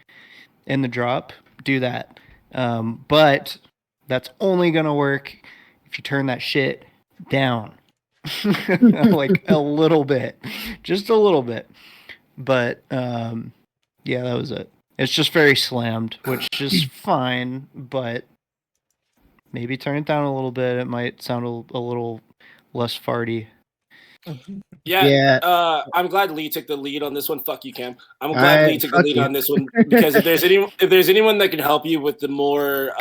in the drop, do that. But that's only gonna work if you turn that shit down. Like a little bit. Just a little bit. But yeah, that was it. It's just very slammed, which is fine, but maybe turn it down a little bit. It might sound a little less farty. Yeah. I'm glad Lee took the lead on this one. Fuck you, Cam. I'm glad Lee took the lead on this one because if there's anyone that can help you with the more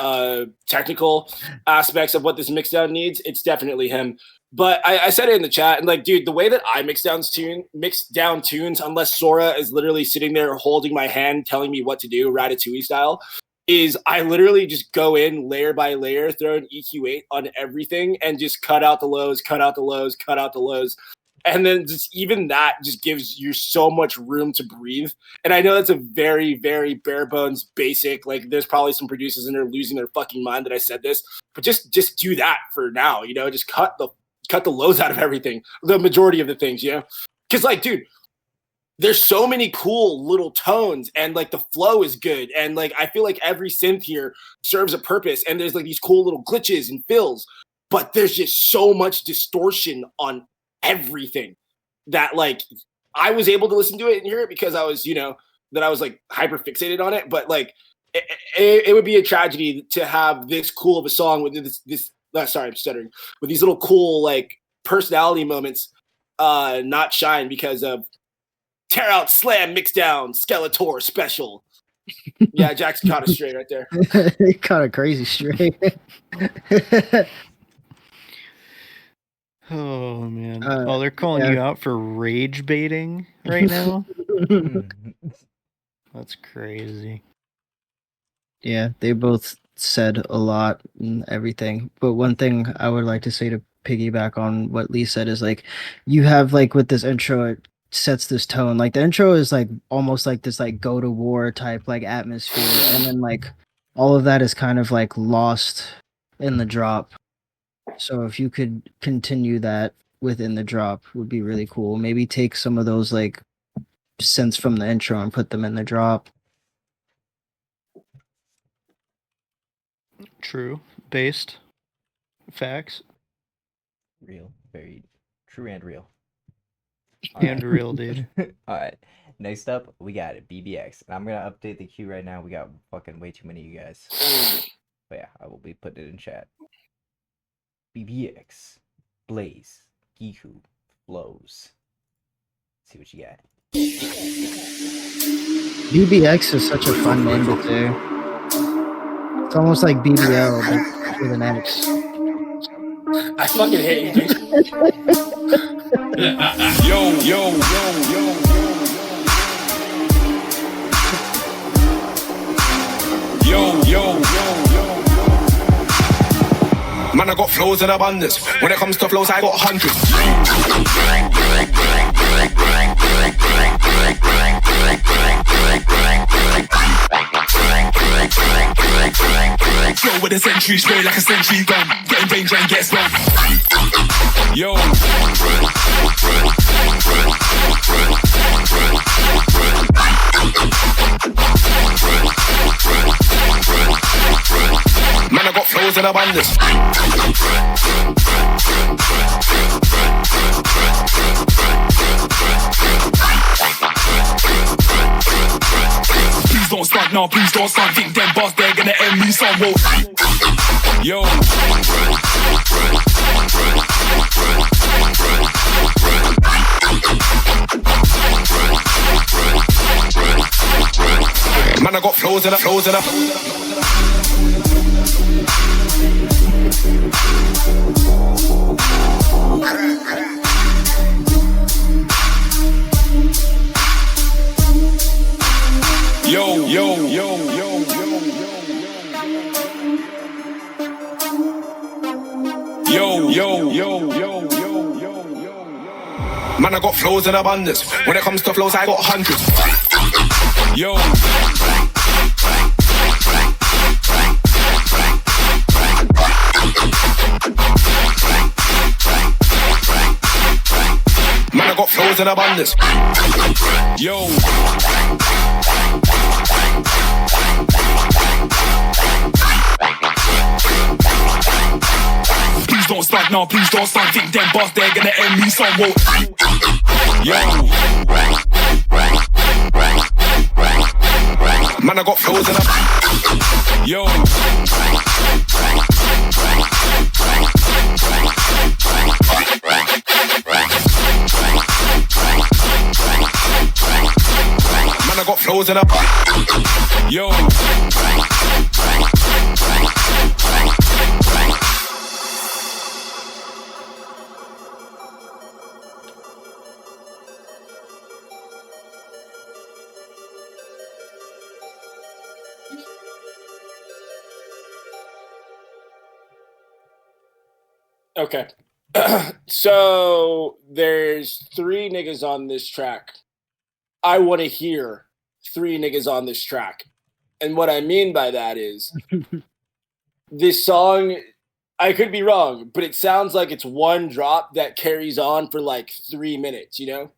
technical aspects of what this mixdown needs, it's definitely him. But I said it in the chat, and like, dude, the way that I mix down tunes, unless Sora is literally sitting there holding my hand, telling me what to do, Ratatouille style, is I literally just go in layer by layer, throw an EQ8 on everything, and just cut out the lows, cut out the lows, cut out the lows. And then just even that just gives you so much room to breathe. And I know that's a very, very bare bones basic. Like there's probably some producers in there losing their fucking mind that I said this, but just do that for now. You know, just cut the lows out of everything, the majority of the things. You know, because like, dude, there's so many cool little tones, and like the flow is good, and like I feel like every synth here serves a purpose, and there's like these cool little glitches and fills, but there's just so much distortion on everything that like I was able to listen to it and hear it because I was, you know, that I was like hyper fixated on it. But like it would be a tragedy to have this cool of a song with this sorry, I'm stuttering, with these little cool like personality moments not shine because of Tear Out Slam Mixdown Skeletor Special. Yeah, Jackson caught it straight right there. He caught it crazy straight. Oh man! They're calling you out for rage baiting right now. That's crazy. Yeah, they both said a lot and everything. But one thing I would like to say to piggyback on what Lee said is like, you have like with this intro, it sets this tone. Like the intro is like almost like this like go to war type like atmosphere, and then like all of that is kind of like lost in the drop. So if you could continue that within the drop, would be really cool. Maybe take some of those like synths from the intro and put them in the drop. True. Based. Facts. Real. Very true and real. And real, dude. Alright. Next up, we got BBX. And I'm going to update the queue right now. We got fucking way too many of you guys. But yeah, I will be putting it in chat. BBX, Boiz, Giku, Flows. Let's see what you got. BBX is such a fun name to do. It's almost like BBL, but with an X. I fucking hate you, dude. Yo. Man, I got flows in abundance. When it comes to flows, I got hundreds. Flow with a century, spray like a century gun. Getting danger and get spun. Yo. Man, I got flows in abundance. Please don't stunt, no, please don't stunt. Think them boss, they're gonna end me some wolf. Yo. Man, I got flows in a. Man, I got flows in abundance. When it comes to flows, I got hundreds. Yo. Man, I got flows in abundance. Yo. Please don't start now, please don't start. Think them boss, they're gonna end me somewhat. Yo. Man, I got flows in a. Yo. Man, I got flows in a. Yo. Okay. So there's 3 niggas on this track. I want to hear 3 niggas on this track. And what I mean by that is this song, I could be wrong, but it sounds like it's one drop that carries on for like 3 minutes, you know?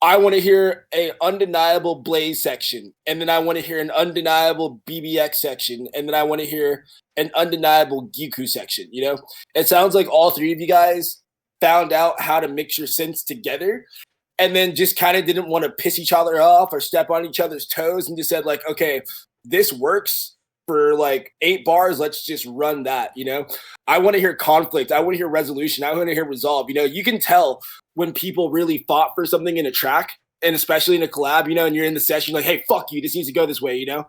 I want to hear an undeniable Blaze section, and then I want to hear an undeniable BBX section, and then I want to hear an undeniable Giku section, you know? It sounds like all 3 of you guys found out how to mix your synths together and then just kind of didn't want to piss each other off or step on each other's toes and just said like, okay, this works for like 8 bars. Let's just run that, you know? I want to hear conflict. I want to hear resolution. I want to hear resolve. You know, you can tell when people really fought for something in a track, and especially in a collab, you know, and you're in the session, like, hey, fuck you, this needs to go this way, you know?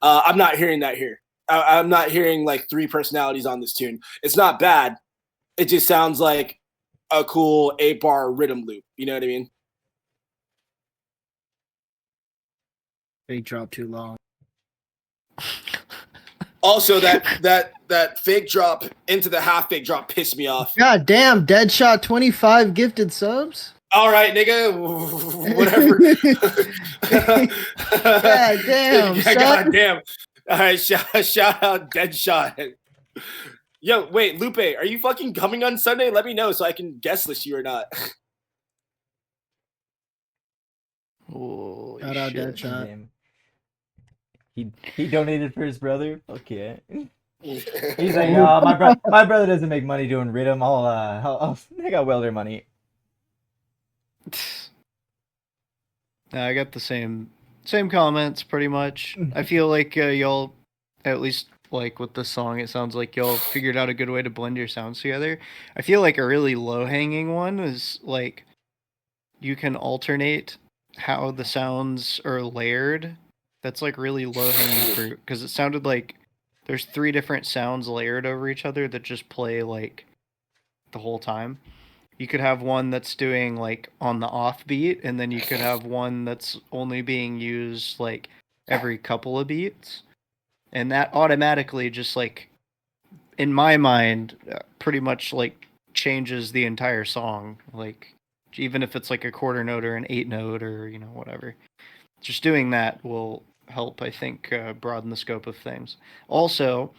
I'm not hearing that here. I'm not hearing like 3 personalities on this tune. It's not bad. It just sounds like a cool 8-bar rhythm loop. You know what I mean? Big drop too long. Also, that fake drop into the half fake drop pissed me off. God damn, Deadshot 25 gifted subs. All right, nigga. Whatever. God damn. Yeah, God damn. All right, shout out Deadshot. Yo, wait, Lupe, are you fucking coming on Sunday? Let me know so I can guest list you or not. Holy Shout out shit. Deadshot. He donated for his brother. Okay. He's like, oh, my brother doesn't make money doing rhythm. I'll I got welder money. I got the same comments pretty much. I feel like y'all, at least like with this song, it sounds like y'all figured out a good way to blend your sounds together. I feel like a really low hanging one is like you can alternate how the sounds are layered. That's like really low hanging fruit because it sounded like there's 3 different sounds layered over each other that just play like the whole time. You could have one that's doing like on the off beat, and then you could have one that's only being used like every couple of beats. And that automatically just like, in my mind, pretty much like changes the entire song. Like, even if it's like a quarter note or an 8 note or, you know, whatever. Just doing that will help, I think, broaden the scope of things. Also,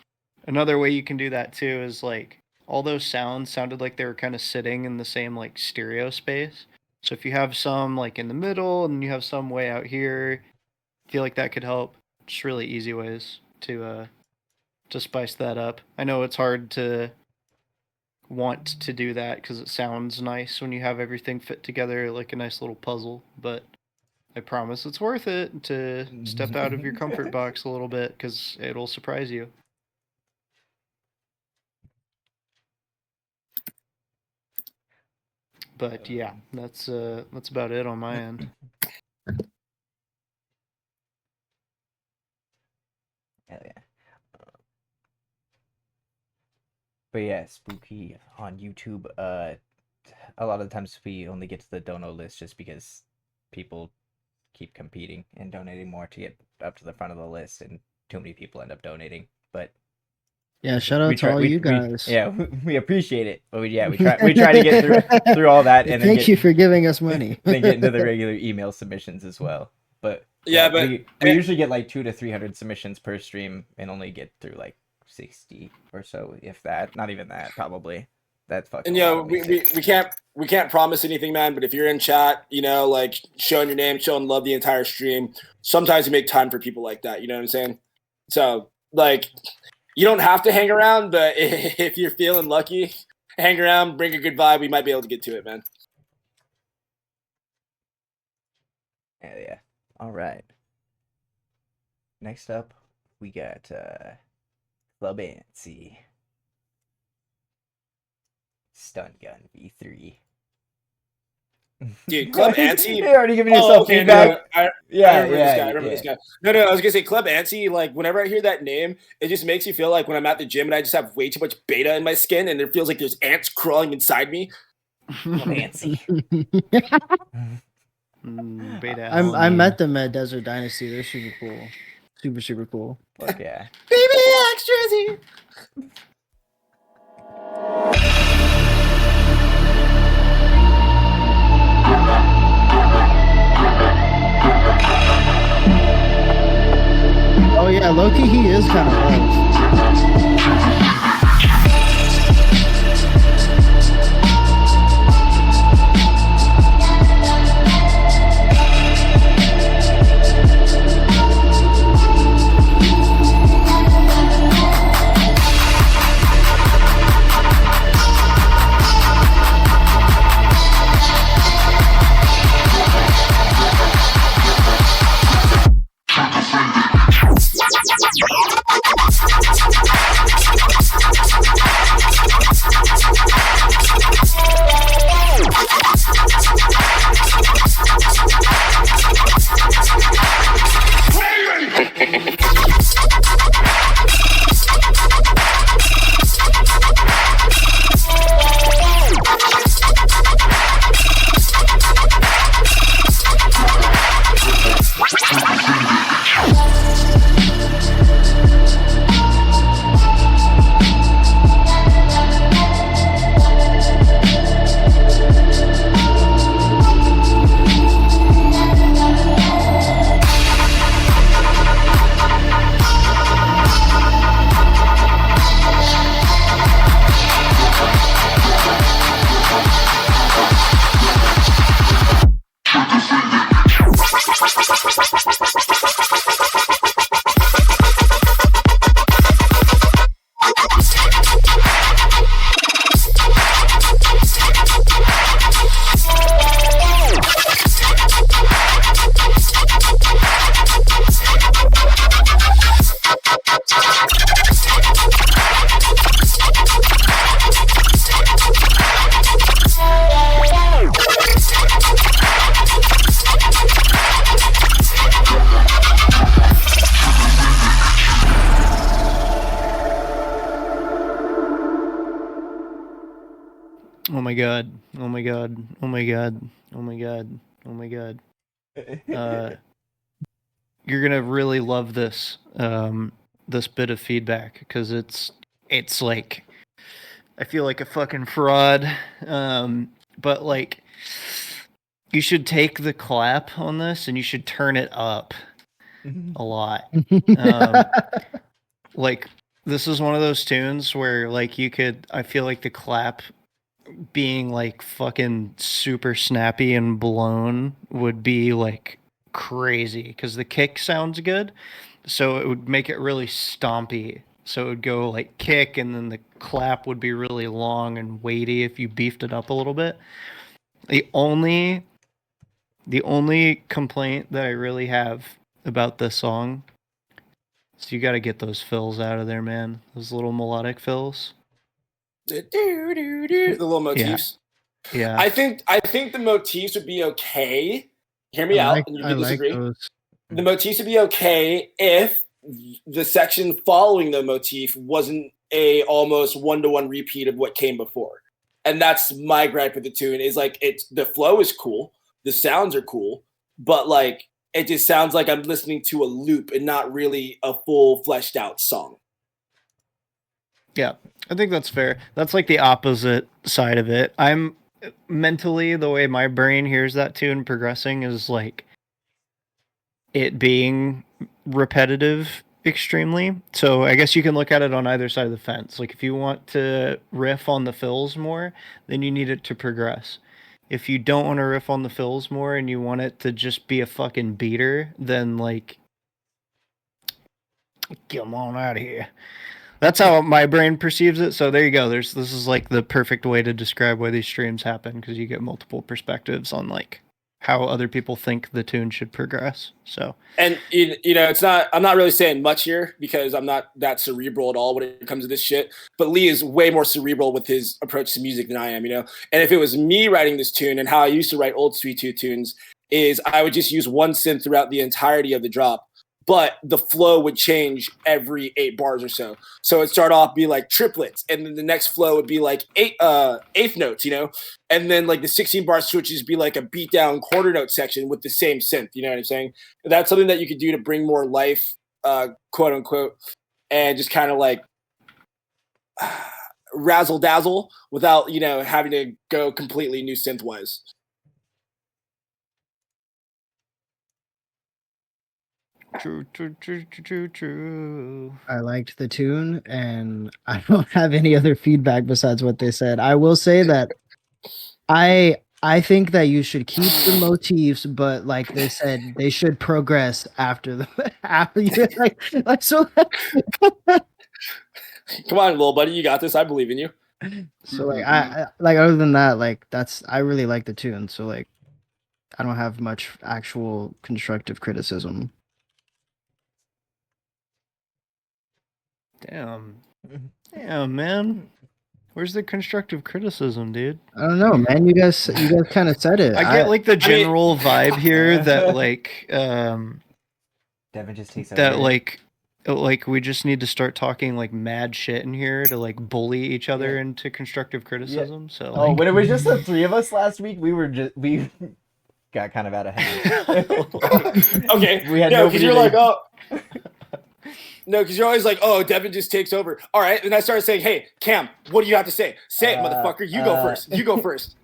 another way you can do that too is like, all those sounds sounded like they were kind of sitting in the same like stereo space. So if you have some like in the middle and you have some way out here, I feel like that could help. Just really easy ways to spice that up. I know it's hard to want to do that because it sounds nice when you have everything fit together like a nice little puzzle, but I promise it's worth it to step out of your comfort box a little bit because it'll surprise you. But yeah, that's about it on my end. Hell yeah. But yeah, Spooky on YouTube. A lot of times we only get to the dono list just because people keep competing and donating more to get up to the front of the list, and too many people end up donating. But Yeah, shout out to all you guys. We appreciate it. But we try to get through all that and thank you for giving us money. then get into the regular email submissions as well. But we usually get like 200 to 300 submissions per stream and only get through like 60 or so, if that. Not even that, probably. That's fucking. And we can't promise anything, man. But if you're in chat, like showing your name, showing love the entire stream, sometimes you make time for people like that. You know what I'm saying? So like, you don't have to hang around, but if you're feeling lucky, hang around, bring a good vibe. We might be able to get to it, man. Yeah. All right. Next up, we got Club Antsy. Stun Gun V3. Dude, Club Antsy. You're already giving yourself feedback. I remember this guy. No, I was gonna say Club Antsy. Like whenever I hear that name, it just makes me feel like when I'm at the gym and I just have way too much beta in my skin, and it feels like there's ants crawling inside me. Club Antsy. Beta. I met them at Desert Dynasty. They're super cool. Super cool. Fuck yeah. Baby extras. Oh yeah, Loki, he is kind of old. Oh my god. Oh my god. Oh my god. Oh my god. Oh my god. You're gonna really love this this bit of feedback because it's like I feel like a fucking fraud. But like you should take the clap on this and you should turn it up a lot. Like this is one of those tunes where like I feel like the clap being like fucking super snappy and blown would be like crazy because the kick sounds good, so it would make it really stompy. So it would go like kick and then the clap would be really long and weighty if you beefed it up a little bit. The only complaint that I really have about this song is you got to get those fills out of there, man. Those little melodic fills. The little motifs. Yeah. I think the motifs would be okay. Hear me out, and you can disagree. The motifs would be okay if the section following the motif wasn't a almost 1-to-1 repeat of what came before. And that's my gripe with the tune is like the flow is cool, the sounds are cool, but like it just sounds like I'm listening to a loop and not really a full fleshed out song. Yeah, I think that's fair. That's like the opposite side of it. I'm mentally, the way my brain hears that tune progressing is like it being repetitive extremely. So I guess you can look at it on either side of the fence. Like if you want to riff on the fills more, then you need it to progress. If you don't want to riff on the fills more and you want it to just be a fucking beater, then like come on out of here. That's how my brain perceives it. So there you go. This is like the perfect way to describe why these streams happen, because you get multiple perspectives on like how other people think the tune should progress. So, and it's not, I'm not really saying much here because I'm not that cerebral at all when it comes to this shit, but Lee is way more cerebral with his approach to music than I am, and if it was me writing this tune and how I used to write old Sweet Tooth tunes is I would just use one synth throughout the entirety of the drop, but the flow would change every 8 bars or so. So it'd start off be like triplets, and then the next flow would be like eighth notes, and then like the 16 bar switches be like a beat down quarter note section with the same synth. You know what I'm saying? That's something that you could do to bring more life, quote unquote, and just kind of like razzle dazzle without having to go completely new synth wise. True. I liked the tune, and I don't have any other feedback besides what they said. I will say that I think that you should keep the motifs, but like they said, they should progress after the after you like so. Come on, little buddy, you got this. I believe in you. So like I like other than that, like I really like the tune. So like I don't have much actual constructive criticism. Damn, man. Where's the constructive criticism, dude? I don't know, man. You guys kind of said it. I get like the general vibe here that like Devin just takes that over. like we just need to start talking like mad shit in here to like bully each other into constructive criticism. So like... when it was just the 3 of us last week, we got kind of out of hand. Okay, we had because you're like, oh. No, because you're always like, oh, Devin just takes over. All right. And I started saying, hey, Cam, what do you have to say? Say it, motherfucker. You go first. You go first.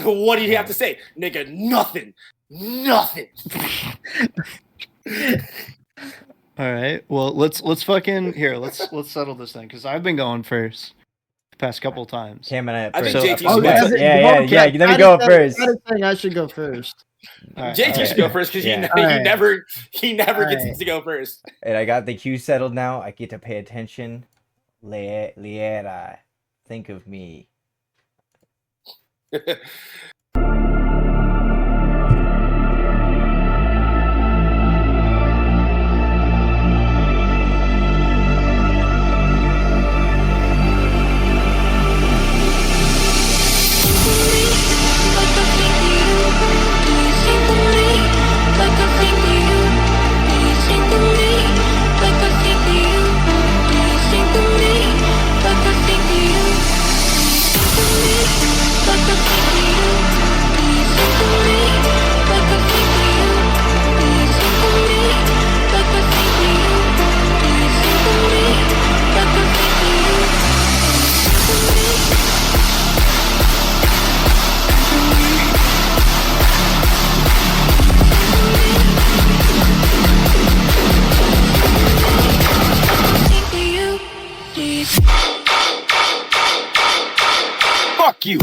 What do you have to say? Nigga, nothing. Nothing. All right. Well, let's fucking here. Let's settle this thing because I've been going first the past couple times. Cam and I think first. JT Yeah. Let me go first. I should go first. Right, JT should go first because he never gets to go first. And I got the cue settled now. I get to pay attention. Liera, think of me. Fuck you.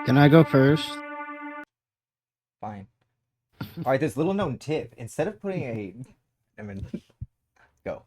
Can I go first? Fine. All right, this little known tip. Instead of putting go.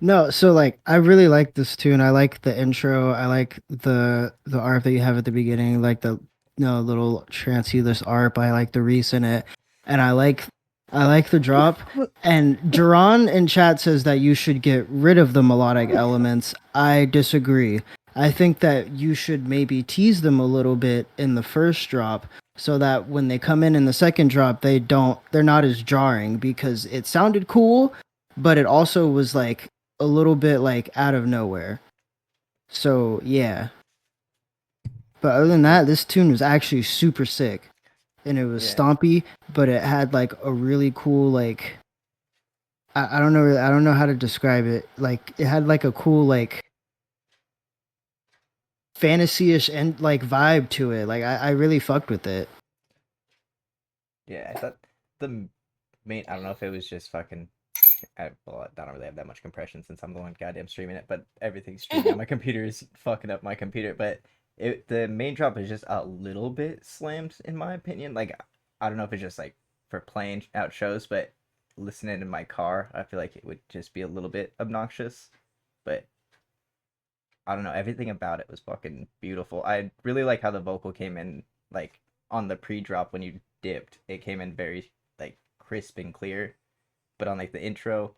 No, so like I really like this tune. I like the intro. I like the art that you have at the beginning, like the little trancy ARP. I like the Reese in it. And I like the drop. And Duran in chat says that you should get rid of the melodic elements. I disagree. I think that you should maybe tease them a little bit in the first drop so that when they come in the second drop they're not as jarring, because it sounded cool, but it also was like a little bit like out of nowhere. So yeah. But other than that, this tune was actually super sick. And it was stompy, but it had like a really cool like I don't know how to describe it. Like it had like a cool like fantasy-ish and like vibe to it. Like I really fucked with it. Yeah, I thought the main. I don't know if it was just fucking. I don't really have that much compression since I'm the one goddamn streaming it, but everything's streaming on my computer is fucking up my computer. But the main drop is just a little bit slammed in my opinion. Like I don't know if it's just like for playing out shows, but listening in my car, I feel like it would just be a little bit obnoxious. But I don't know, everything about it was fucking beautiful. I really like how the vocal came in, like on the pre-drop when you dipped, it came in very like crisp and clear. But on like the intro,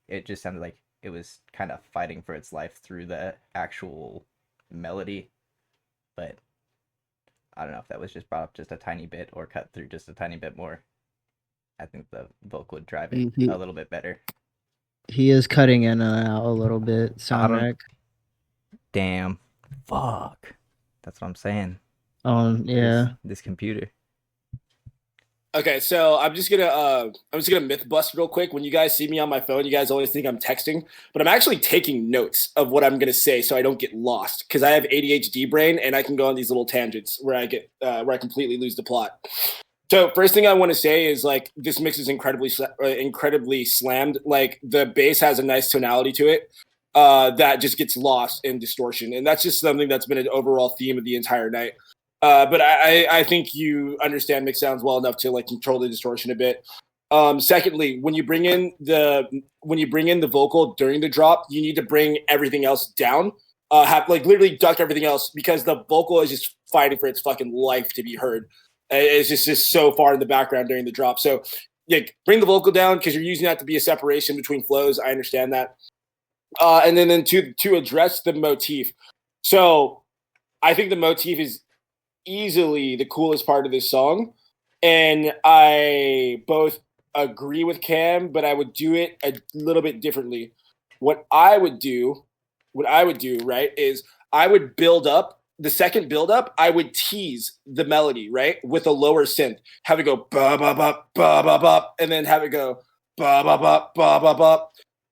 it just sounded like it was kind of fighting for its life through the actual melody. But I don't know if that was just brought up just a tiny bit or cut through just a tiny bit more. I think the vocal would drive it a little bit better. He is cutting in and out a little bit. Sound Damn. Fuck. That's what I'm saying. Yeah. This computer. Okay, so I'm just gonna myth bust real quick. When you guys see me on my phone, you guys always think I'm texting, but I'm actually taking notes of what I'm gonna say so I don't get lost, because I have ADHD brain and I can go on these little tangents where I completely lose the plot. So first thing I want to say is like this mix is incredibly slammed. Like the bass has a nice tonality to it that just gets lost in distortion, and that's just something that's been an overall theme of the entire night. But I think you understand mix sounds well enough to like control the distortion a bit. Secondly, when you bring in the vocal during the drop, you need to bring everything else down. Have like literally duck everything else, because the vocal is just fighting for its fucking life to be heard. It's just so far in the background during the drop. So like bring the vocal down, because you're using that to be a separation between flows. I understand that. And then to address the motif. So I think the motif is easily the coolest part of this song, and I both agree with Cam, but I would do it a little bit differently. What I would do, right, is I would build up the second build up. I would tease the melody, right, with a lower synth, have it go ba ba ba ba ba ba, and then have it go ba ba ba ba ba ba.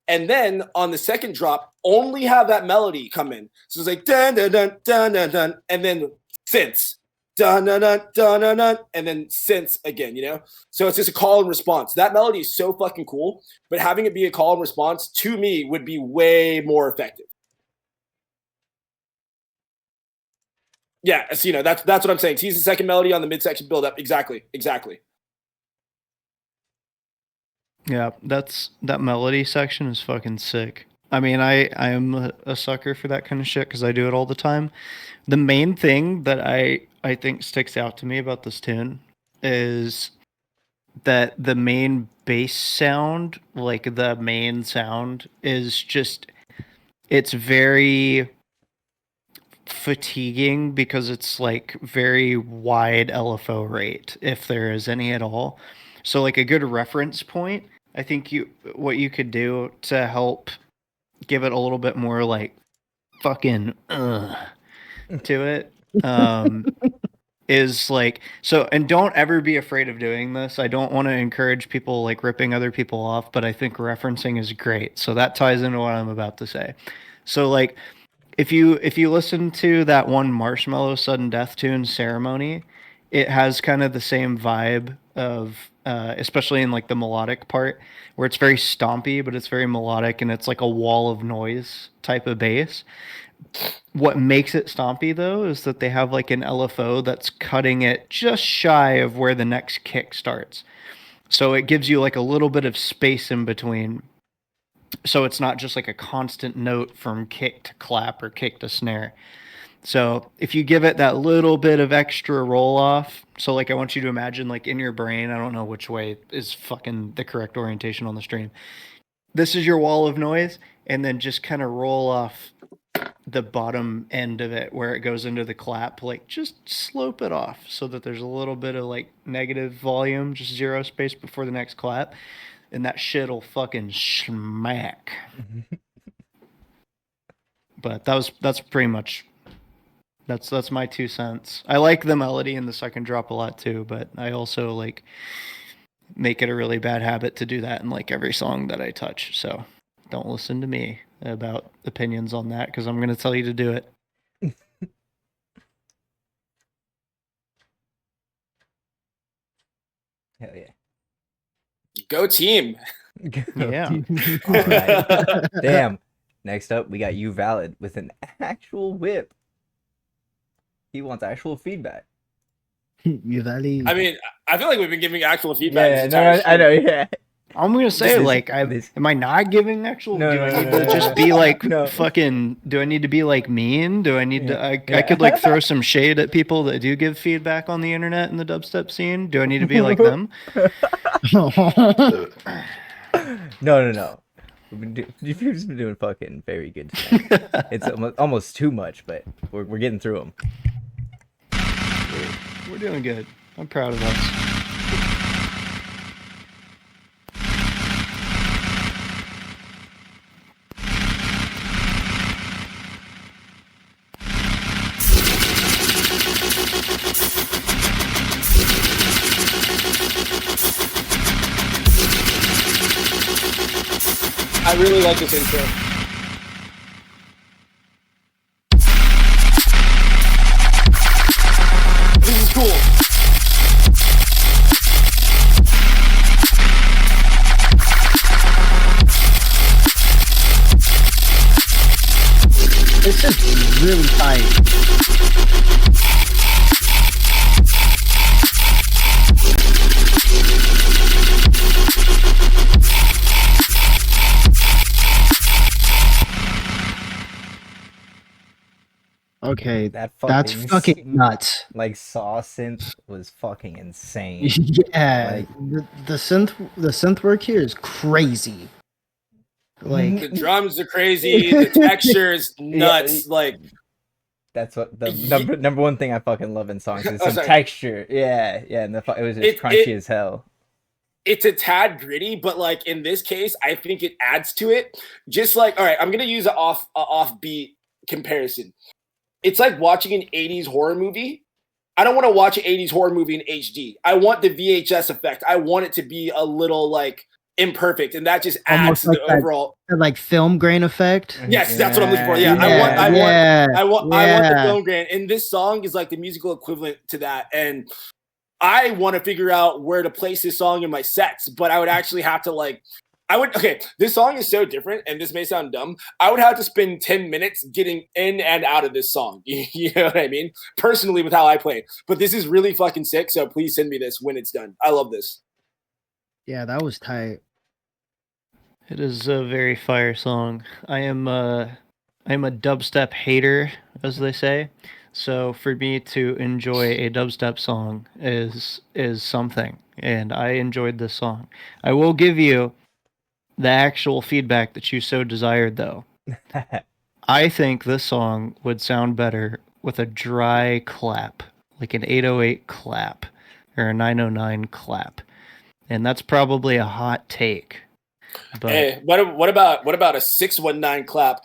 And then on the second drop, only have that melody come in. So it's like dun dun dun dun dun dun, and then synths. Dun dun dun dun dun dun, and then synths again, you know? So it's just a call and response. That melody is so fucking cool, but having it be a call and response to me would be way more effective. Yeah, so, you know, that's what I'm saying. Tease the second melody on the midsection build up. Exactly. Yeah, that melody section is fucking sick. I mean, I am a sucker for that kind of shit because I do it all the time. The main thing that I think sticks out to me about this tune is that the main bass sound, like the main sound, is just, it's very fatiguing because it's like very wide LFO rate, if there is any at all. So like a good reference point, I think what you could do to help give it a little bit more like fucking to it is like, so, and don't ever be afraid of doing this. I don't want to encourage people like ripping other people off, but I think referencing is great. So that ties into what I'm about to say. So like if you listen to that one Marshmello Sudden Death tune, Ceremony, it has kind of the same vibe of especially in like the melodic part, where it's very stompy, but it's very melodic, and it's like a wall of noise type of bass. What makes it stompy though is that they have like an LFO that's cutting it just shy of where the next kick starts. So it gives you like a little bit of space in between. So it's not just like a constant note from kick to clap or kick to snare. So if you give it that little bit of extra roll off, so like I want you to imagine like in your brain, I don't know which way is fucking the correct orientation on the stream. This is your wall of noise, and then just kind of roll off the bottom end of it where it goes into the clap, like just slope it off so that there's a little bit of like negative volume, just zero space before the next clap, and that shit'll fucking smack. But that's pretty much that's my 2 cents. I like the melody in the second drop a lot too, but I also like make it a really bad habit to do that in like every song that I touch. So don't listen to me about opinions on that, because I'm going to tell you to do it. Hell yeah. Go team. Yeah. All right. Damn. Next up, we got You Valid with an actual whip. He wants actual feedback. You value. I mean, I feel like we've been giving actual feedback. Yeah, this no, entire I know, yeah. I'm gonna say, This- like, this- am I not giving actual? No, do no, I no, need no, to no, just no. be like No. fucking? Do I need to be like mean? Do I need to? I Yeah. could like throw some shade at people that do give feedback on the internet in the dubstep scene. Do I need to be like them? No. You've just been doing fucking very good tonight. It's almost too much, but we're getting through them. We're doing good. I'm proud of us. I really like this intro. This is cool. This is really tight. Okay, That that's fucking nuts. Like Saw synth was fucking insane. Yeah, the synth work here is crazy. Like The drums are crazy. The texture is nuts. Yeah. Like That's what the Ye- number one thing I fucking love in songs is Oh, some sorry. texture. Yeah, and it was just crunchy as hell. it's a tad gritty, but like in this case, I think it adds to it. Just like, all right, I'm gonna use an offbeat comparison. It's like watching an 80s horror movie. I don't want to watch an 80s horror movie in HD. I want the VHS effect. I want it to be a little like imperfect, and that just adds Almost to like the that- overall. like film grain effect. Yes, that's what I'm looking for. Yeah, Yeah, I want the yeah. film grain, and this song is like the musical equivalent to that. And I want to figure out where to place this song in my sets, but I would actually have to this song is so different, and this may sound dumb. I would have to spend 10 minutes getting in and out of this song. You know what I mean? Personally, with how I play. But this is really fucking sick, so please send me this when it's done. I love this. Yeah, that was tight. It is a very fire song. I'm a dubstep hater, as they say. So for me to enjoy a dubstep song is something, and I enjoyed this song. I will give you the actual feedback that you so desired, though. I think this song would sound better with a dry clap, like an 808 clap or a 909 clap, and that's probably a hot take. But Hey, what about a 619 clap?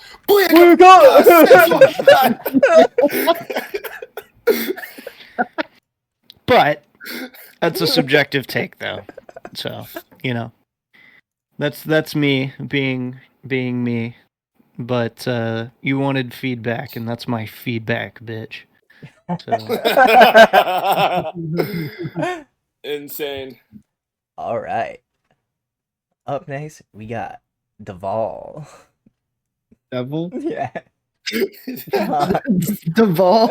But that's a subjective take, though. So that's me being me. But you wanted feedback, and that's my feedback, bitch. So, Insane. All right. Up next, we got Duvall. Devil. Yeah. Duvall.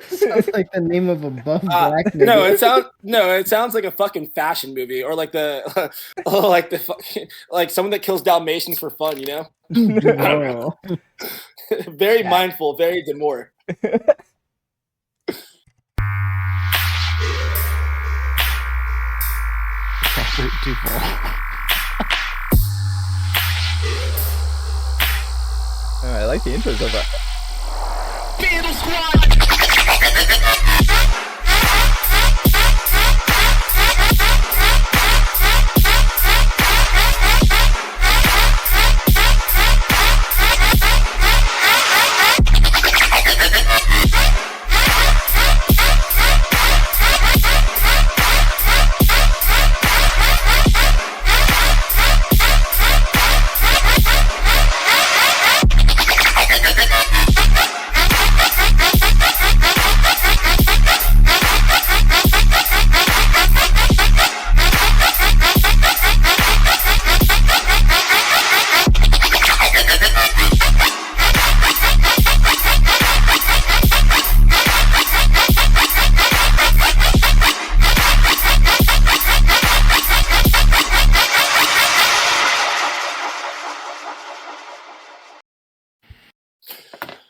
Sounds like the name of a buff black nigga. It sounds like a fucking fashion movie, or like the like the fucking like someone that kills Dalmatians for fun, you know? Duvall. Very mindful, very demure. Robert Duvall. Oh, I like the intro so far. Beetle Squad!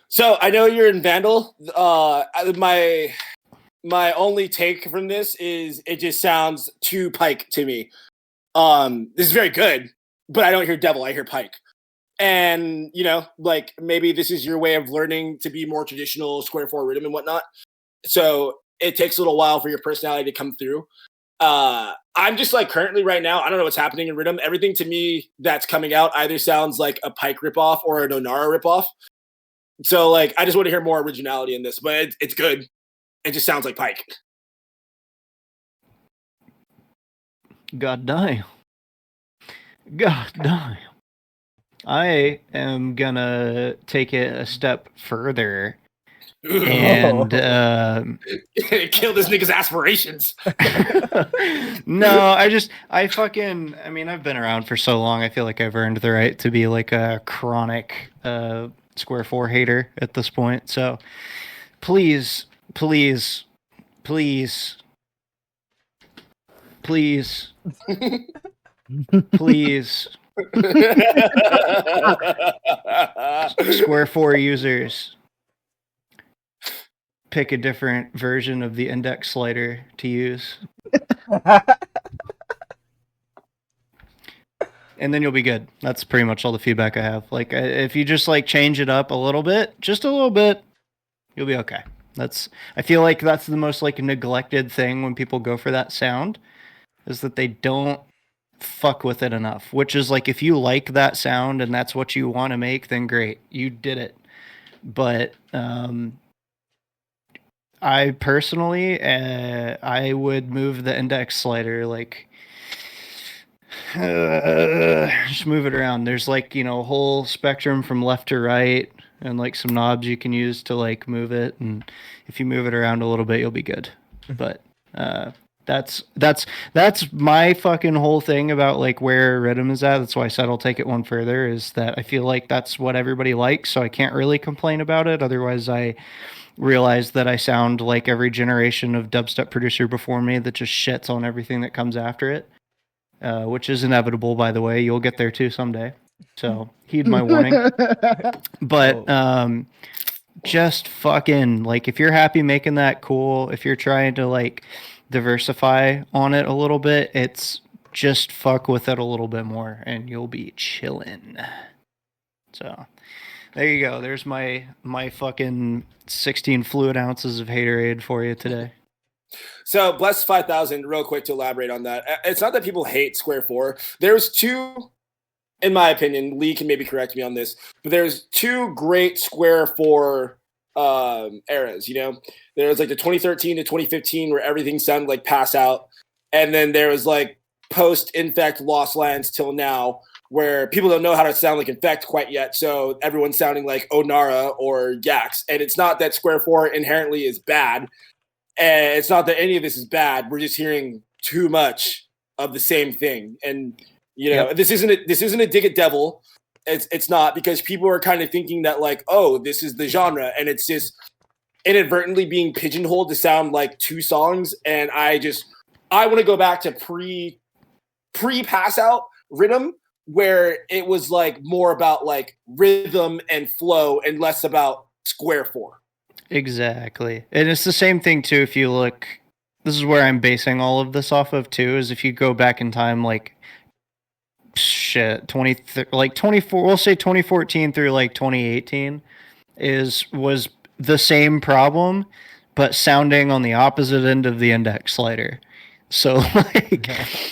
So I know you're in Vandal. My only take from this is it just sounds too Pike to me. This is very good, but I don't hear Devil. I hear Pike. And, you know, like maybe this is your way of learning to be more traditional square 4 rhythm and whatnot. So it takes a little while for your personality to come through. I'm just like currently right now, I don't know what's happening in rhythm. Everything to me that's coming out either sounds like a Pike ripoff or an Onara ripoff. So like I just want to hear more originality in this, but it's good. It just sounds like Pike. God damn. God damn. I am gonna take it a step further and kill this nigga's aspirations. No, I mean, I've been around for so long, I feel like I've earned the right to be like a chronic square 4 hater at this point. So please please please please please square 4 users, pick a different version of the index slider to use. And then you'll be good. That's pretty much all the feedback I have. Like, if you just like change it up a little bit, just a little bit, you'll be okay. I feel like that's the most like neglected thing when people go for that sound, is that they don't fuck with it enough. Which is like, if you like that sound and that's what you want to make, then great, you did it. But I personally, I would move the index slider like. Just move it around. There's like, you know, a whole spectrum from left to right, and like some knobs you can use to like move it, and if you move it around a little bit, you'll be good. But that's my fucking whole thing about like where rhythm is at. That's why I said I'll take it one further, is that I feel like that's what everybody likes, so I can't really complain about it. Otherwise, I realize that I sound like every generation of dubstep producer before me that just shits on everything that comes after it. Which is inevitable, by the way. You'll get there too someday. So heed my warning. But just fucking, like, if you're happy making that, cool. If you're trying to like diversify on it a little bit, it's just fuck with it a little bit more and you'll be chilling. So there you go. There's my fucking 16 fluid ounces of haterade for you today. So Blessed 5000, real quick to elaborate on that. It's not that people hate square 4. There's two, in my opinion, Lee can maybe correct me on this, but there's two great square 4 eras, you know? There was like the 2013 to 2015 where everything sounded like Pass Out. And then there was like post-Infect Lost Lands till now, where people don't know how to sound like Infect quite yet. So everyone's sounding like Onara or Yax. And it's not that square 4 inherently is bad. And it's not that any of this is bad. We're just hearing too much of the same thing. And this isn't a dig at Devil. It's not, because people are kind of thinking that like, oh, this is the genre, and it's just inadvertently being pigeonholed to sound like two songs. And I want to go back to pre Pass Out Rhythm, where it was like more about like rhythm and flow and less about square four. Exactly. And it's the same thing too. If you look, this is where I'm basing all of this off of too, is if you go back in time, like 24, we'll say 2014 through like 2018 was the same problem, but sounding on the opposite end of the index slider. So like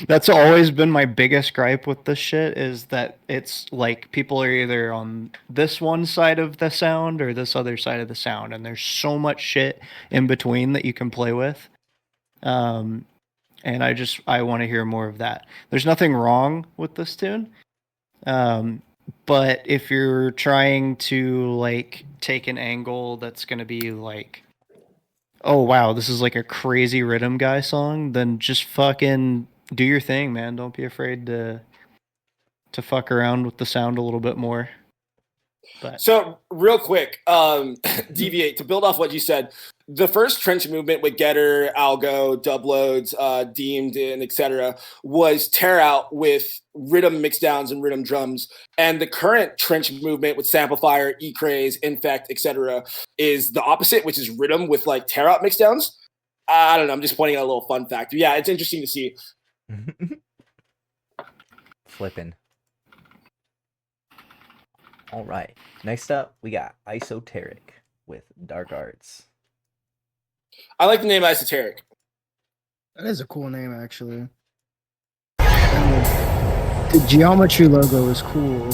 that's always been my biggest gripe with this shit, is that it's like people are either on this one side of the sound or this other side of the sound, and there's so much shit in between that you can play with. And I want to hear more of that. There's nothing wrong with this tune. But if you're trying to like take an angle that's going to be like, oh wow, this is like a crazy rhythm guy song, then just fucking do your thing, man. Don't be afraid to fuck around with the sound a little bit more. But so real quick, deviate to build off what you said. The first trench movement with Getter, Algo, Dubloads, Deemed, and etc. was tear out with rhythm mixdowns and rhythm drums. And the current trench movement with Samplifier, E-Craze, Infect, etc. is the opposite, which is rhythm with like tear out mixdowns. I don't know. I'm just pointing out a little fun fact. Yeah, it's interesting to see. Flipping. All right. Next up, we got Esoteric with Dark Arts. I like the name Esoteric. That is a cool name, actually. And the geometry logo is cool.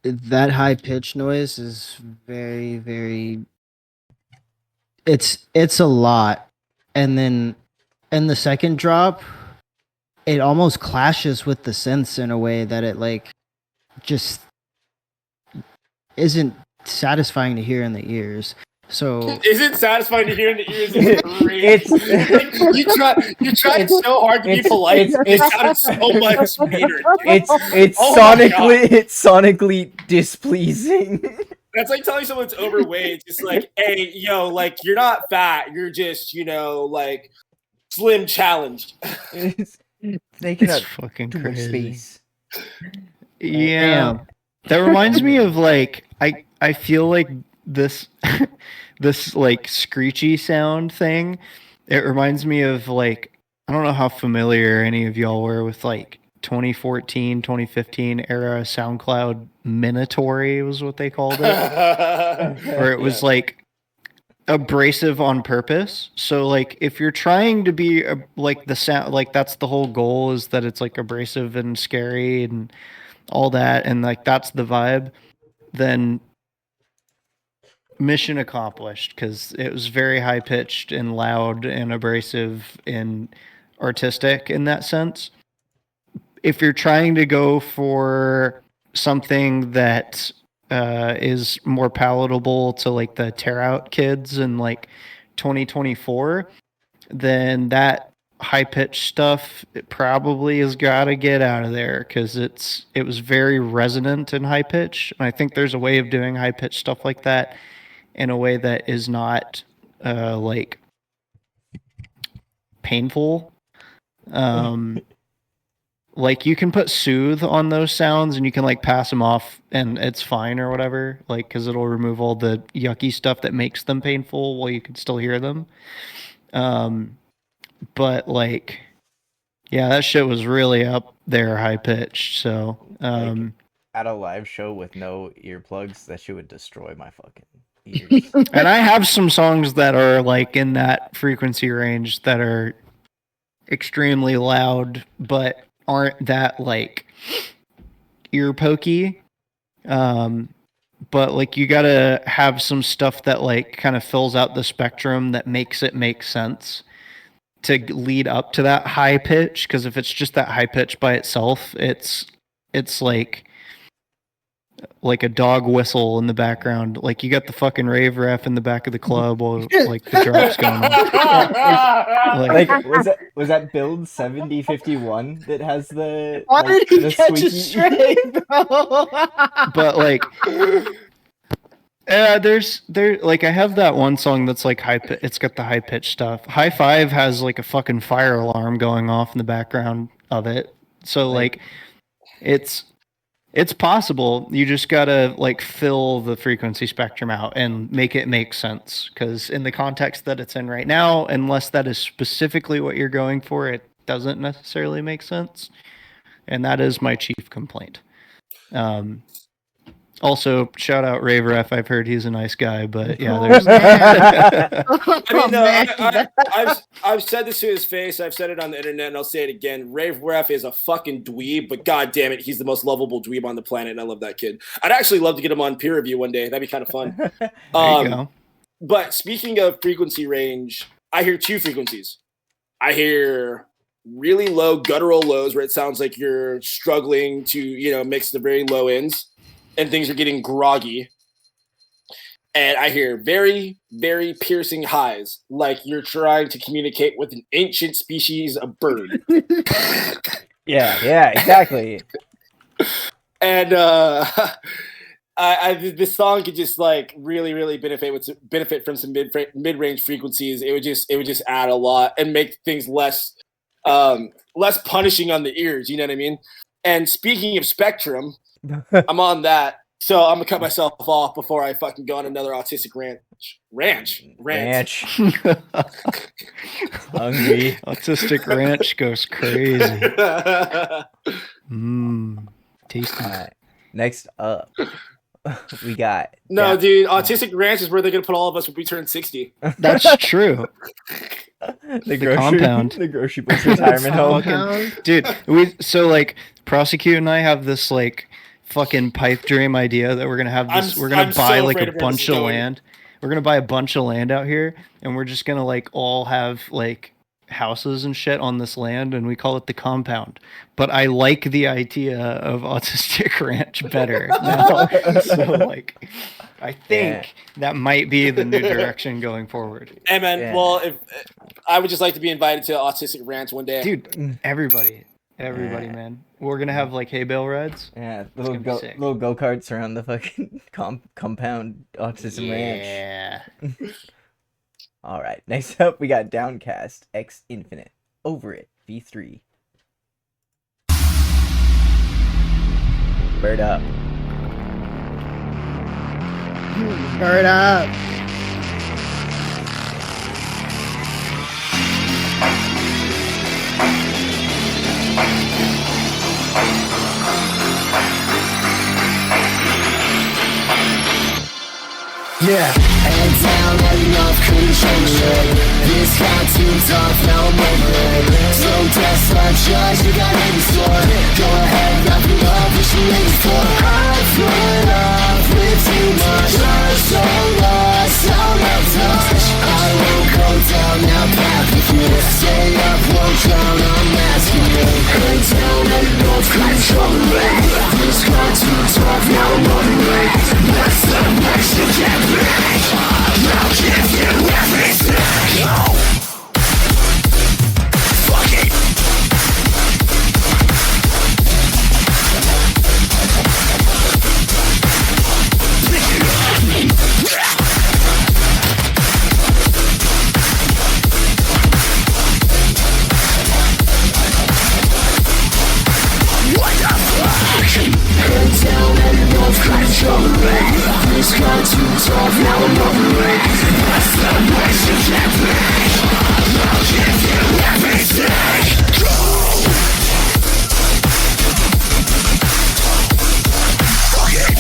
That high pitch noise is very, very. It's a lot, and then in the second drop, it almost clashes with the synths in a way that it like just isn't satisfying to hear in the ears. So isn't satisfying to hear in the ears. It's you tried so hard to be polite. It sounded so much sweeter. It's sonically displeasing. That's like telling someone it's overweight. It's just like, hey, yo, like you're not fat. You're just, like slim challenged. Taking up fucking too much crazy. space. Yeah, that reminds me of like I feel like this this like screechy sound thing. It reminds me of like, I don't know how familiar any of y'all were with like 2014, 2015 era SoundCloud Minatory was what they called it. Where it was like abrasive on purpose. So like if you're trying to be like the sound, like that's the whole goal, is that it's like abrasive and scary and all that, and like that's the vibe, then mission accomplished, because it was very high pitched and loud and abrasive and artistic in that sense. If you're trying to go for something that is more palatable to like the tear out kids in like 2024, then that high pitched stuff it probably has got to get out of there because it was very resonant and high pitch. And I think there's a way of doing high pitched stuff like that in a way that is not like painful. Like you can put soothe on those sounds and you can like pass them off and it's fine or whatever, like because it'll remove all the yucky stuff that makes them painful while you can still hear them. But like, yeah, that shit was really up there high pitched. So like, at a live show with no earplugs, that shit would destroy my fucking ears. And I have some songs that are like in that frequency range that are extremely loud, but aren't that like ear pokey. But like you gotta have some stuff that like kind of fills out the spectrum that makes it make sense to lead up to that high pitch. Because if it's just that high pitch by itself, it's like a dog whistle in the background. Like you got the fucking rave ref in the back of the club while like the drop's going on. Like was that build 7051 that has the Why like, did he the catch it squeaky? straight, bro? But like there like I have that one song that's like it's got the high pitch stuff. High Five has like a fucking fire alarm going off in the background of it. So like it's possible. You just gotta like fill the frequency spectrum out and make it make sense. Because in the context that it's in right now, unless that is specifically what you're going for, it doesn't necessarily make sense. And that is my chief complaint. Also, shout out Rave Ref. I've heard he's a nice guy, but yeah, there's. I mean, I've said this to his face. I've said it on the internet, and I'll say it again. Rave Ref is a fucking dweeb, but god damn it, he's the most lovable dweeb on the planet, and I love that kid. I'd actually love to get him on peer review one day. That'd be kind of fun. There you go. But speaking of frequency range, I hear two frequencies. I hear really low guttural lows where it sounds like you're struggling to, mix the very low ends. And things are getting groggy. And I hear very, very piercing highs, like you're trying to communicate with an ancient species of bird. Yeah, exactly. And this song could just like really, really benefit from some mid-range frequencies. It would just add a lot and make things less punishing on the ears. You know what I mean? And speaking of spectrum. I'm on that, so I'm gonna cut myself off before I fucking go on another autistic rant. Hungry. Autistic ranch goes crazy. Tasty. Right. Next up, we got. Dude. Autistic ranch is where they're gonna put all of us when we turn 60. That's true. the compound. The grocery book retirement home. Dude, Prosecute and I have this like fucking pipe dream idea that we're gonna have this. We're gonna buy like a bunch of land. We're gonna buy a bunch of land out here, and we're just gonna like all have like houses and shit on this land, and we call it the compound. But I like the idea of Autistic Ranch better now. So like, I think that might be the new direction going forward. Hey man, well, if I would just like to be invited to Autistic Ranch one day, dude. Everybody, man. We're gonna have like hay bale rides. Yeah, little go-karts around the fucking compound autism ranch. Yeah. All right, next up we got Downcast X Infinite. Over it, V3. Bird up. Bird up. Yeah, head down, let enough control it. This got too tough, now I'm over it. Slow death, like judge, you got in the store. Go ahead, wrap it up, what you waiting for? I put up with too much. I'm so lost, I'll not touch. I won't go down, now back with you. Stay up, won't drown, I'm asking you. Head down, let enough control it. This got too tough, now I'm over it. This got too tough, now I'm over it. What's the worst you can be? I'll give you everything. Fuck it.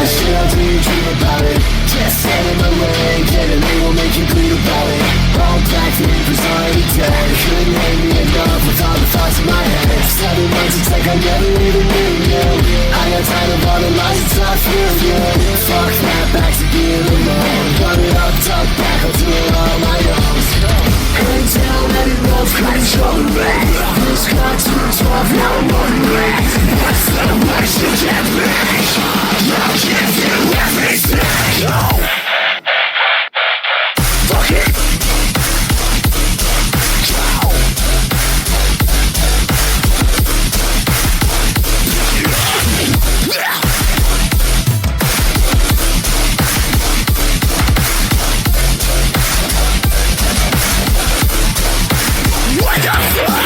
Shit, I'll do you dream about it. Just stand in my way, get it, they will make you bleed about it. All black papers already dead. Couldn't hate me enough with all the thoughts in my head. 7 months, it's like I never even knew you. I got tired of all the lies until I feel you. Fuck that, back to being alone. Run it up, talk back, I'll do it all on my own. Until everyone's controlling me. This got too tough, now I'm over it. What's the worst you can be? I'll give you everything. Fuck it. What the fuck?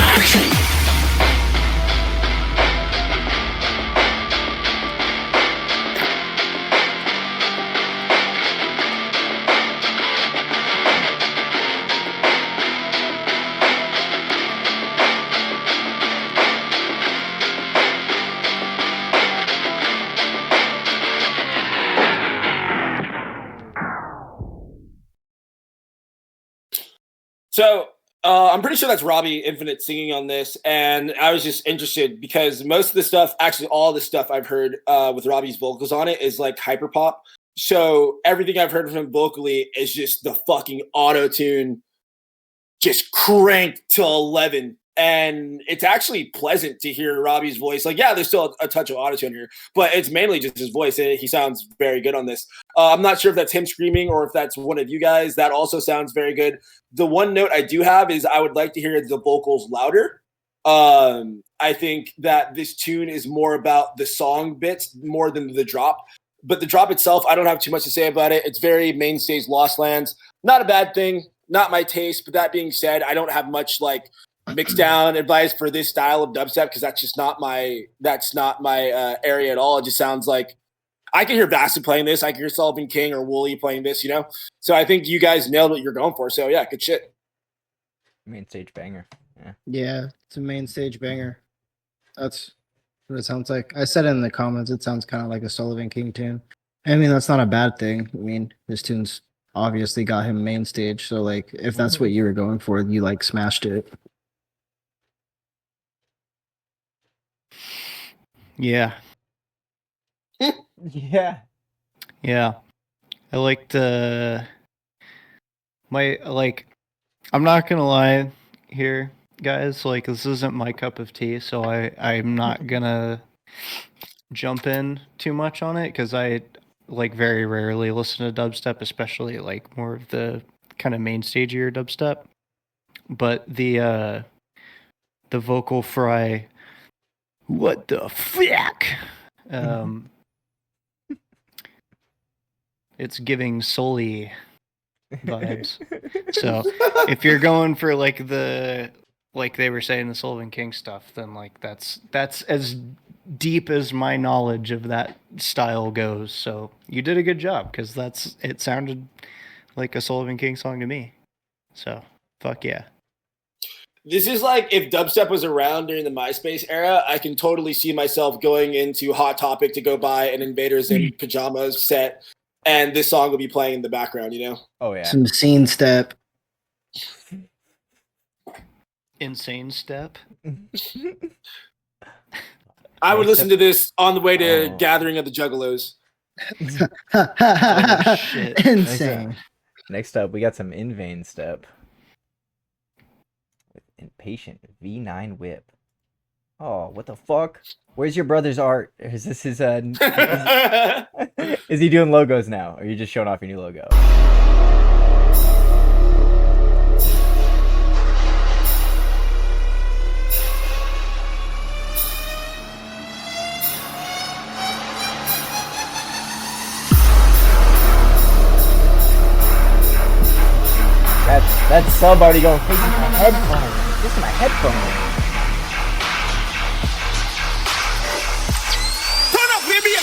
So I'm pretty sure that's Robbie Infinite singing on this, and I was just interested because most of the stuff, actually all the stuff I've heard with Robbie's vocals on it is like hyperpop. So everything I've heard from him vocally is just the fucking auto-tune just cranked to 11. And it's actually pleasant to hear Robbie's voice. Like, yeah, there's still a touch of auto-tune here, but it's mainly just his voice. He sounds very good on this. I'm not sure if that's him screaming or if that's one of you guys. That also sounds very good. The one note I do have is I would like to hear the vocals louder. I think that this tune is more about the song bits more than the drop. But the drop itself, I don't have too much to say about it. It's very main stage Lost Lands. Not a bad thing. Not my taste. But that being said, I don't have much like mix down advice for this style of dubstep because that's just not my area at all. It just sounds like I can hear Bastard playing this. I can hear Sullivan King or Wooly playing this, you know? So I think you guys nailed what you're going for. So yeah, good shit. Main stage banger. Yeah, it's a main stage banger. That's what it sounds like. I said it in the comments, it sounds kind of like a Sullivan King tune. I mean, that's not a bad thing. I mean, this tune's obviously got him main stage. So like, if that's what you were going for, you like smashed it. Yeah. Yeah. Yeah. I liked I'm not gonna lie here, guys, like this isn't my cup of tea, so I'm not gonna jump in too much on it because I like very rarely listen to dubstep, especially like more of the kind of main stagier dubstep. But the vocal fry, what the fuck? It's giving Sully vibes. So if you're going for like the like they were saying the Sullivan King stuff, then like that's as deep as my knowledge of that style goes. So you did a good job because it sounded like a Sullivan King song to me. So fuck yeah. This is like if dubstep was around during the MySpace era, I can totally see myself going into Hot Topic to go buy an Invaders in Pajamas set, and this song will be playing in the background, you know? Oh, yeah. Some scene step. Insane step. I would listen to this on the way to Gathering of the Juggalos. Oh, shit. Insane. Next up, we got some In Vain Step. Impatient V9 Whip. Oh, what the fuck? Where's your brother's art? Is this his is he doing logos now? Or are you just showing off your new logo? That sub already going crazy. My headphone. This is my headphone. Turn up, baby.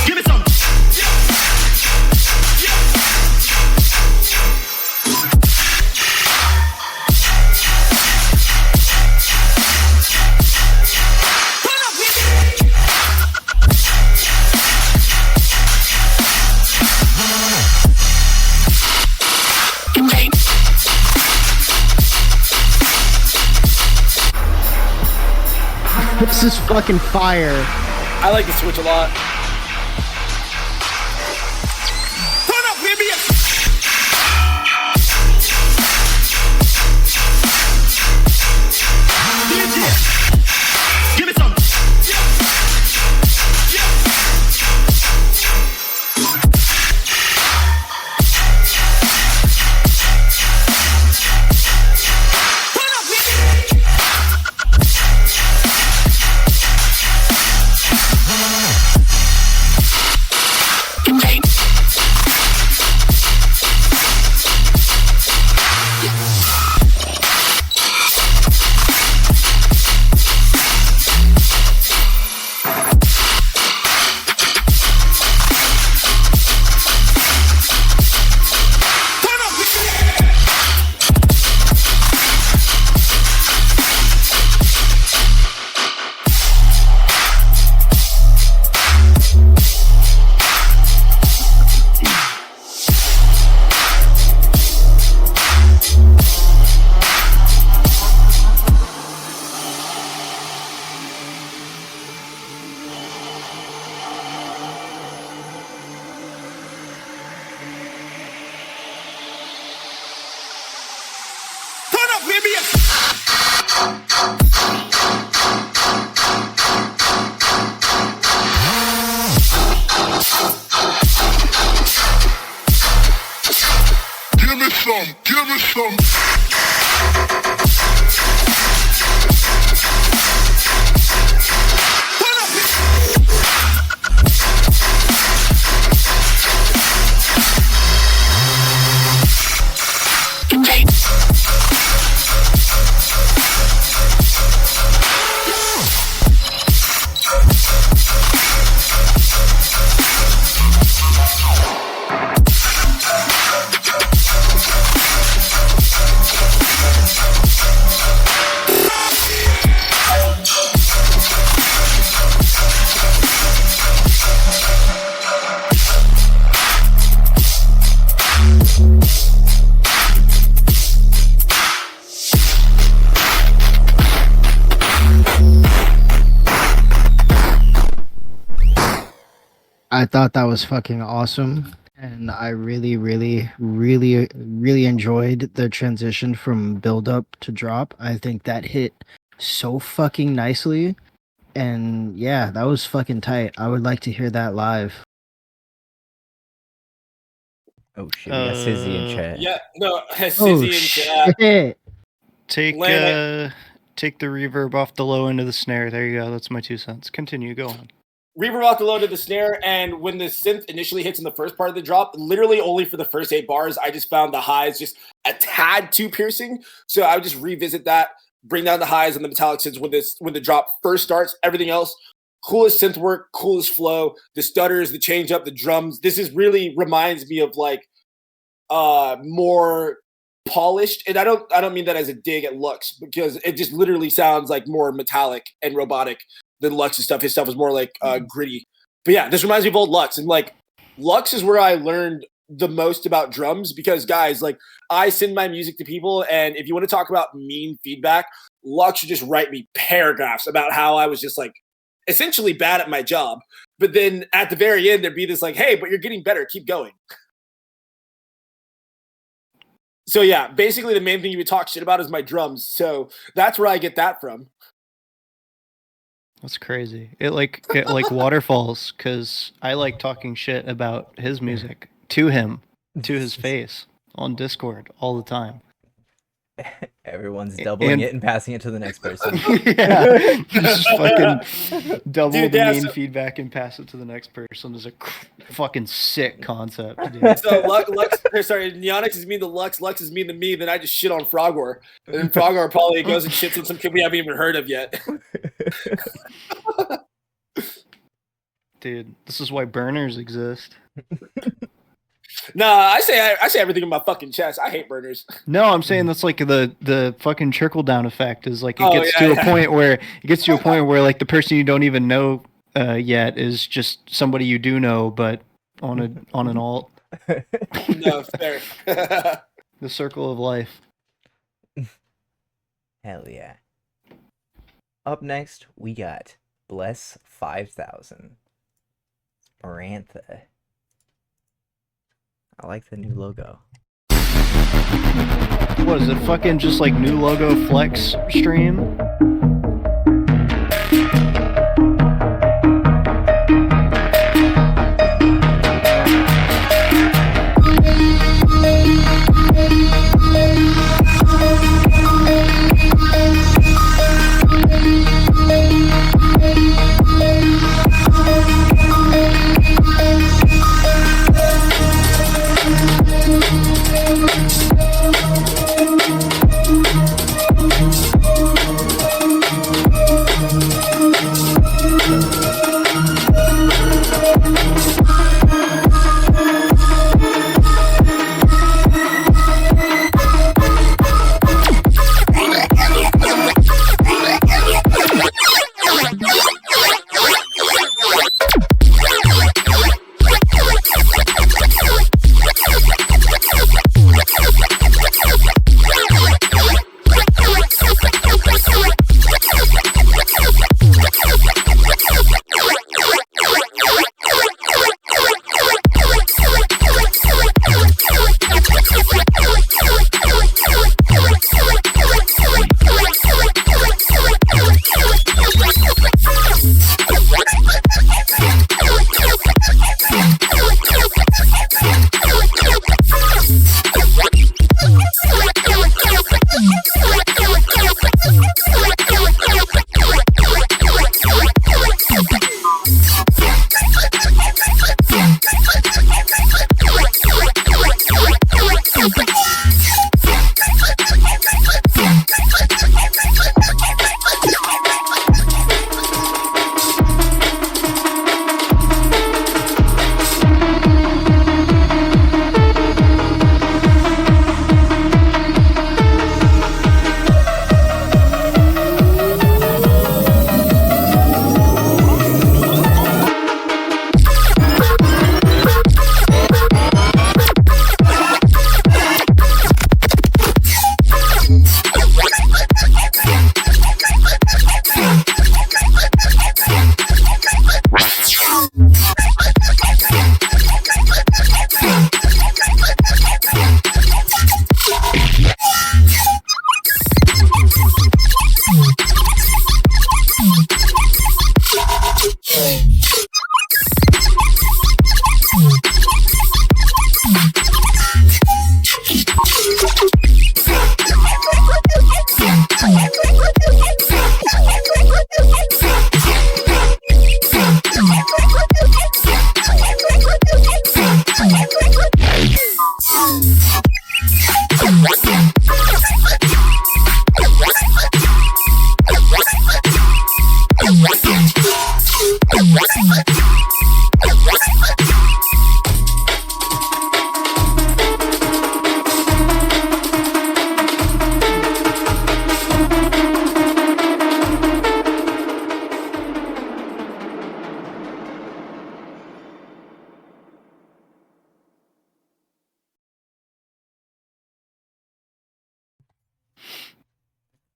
Give me some. This is fucking fire. I like the Switch a lot. Turn up, baby. Give me some. Give me some. I thought that was fucking awesome. And I really enjoyed the transition from build up to drop. I think that hit so fucking nicely. And yeah, that was fucking tight. I would like to hear that live. Oh shit, we got Sizzy in chat. Yeah, no, Oh Sizzy in chat. shit. Take the reverb off the low end of the snare. There you go. That's my 2 cents. Continue. Go on. Reverb off the low to the snare, and when the synth initially hits in the first part of the drop, literally only for the first 8 bars, I just found the highs just a tad too piercing. So I would just revisit that, bring down the highs and the metallic synths when the drop first starts. Everything else, coolest synth work, coolest flow, the stutters, the change up, the drums. This is really reminds me of like more polished, and I don't mean that as a dig at Lux, because it just literally sounds like more metallic and robotic than Lux's stuff. His stuff is more like gritty. But yeah, this reminds me of old Lux, and like Lux is where I learned the most about drums, because guys, like I send my music to people, and if you want to talk about mean feedback, Lux would just write me paragraphs about how I was just like essentially bad at my job. But then at the very end, there'd be this like, hey, but you're getting better, keep going. So yeah, basically the main thing you would talk shit about is my drums. So that's where I get that from. That's crazy. It like waterfalls, because I like talking shit about his music to him, to his face on Discord all the time. Everyone's doubling it and passing it to the next person. Yeah, just fucking double Dude, the yeah, main so- feedback and pass it to the next person is a fucking sick concept, dude. So Neonix is mean to Lux is mean to me, then I just shit on Frogor. And then Frogor probably goes and shits on some kid we haven't even heard of yet. Dude, this is why burners exist. Nah, I say everything in my fucking chest. I hate burners. No, I'm saying that's like the fucking trickle down effect is like it Oh, gets yeah, to yeah. a point where like the person you don't even know yet is just somebody you do know, but on an alt. No, fair. The circle of life. Hell yeah. Up next, we got Bless 5000. Marantha. I like the new logo. What is it? Fucking just like new logo flex stream?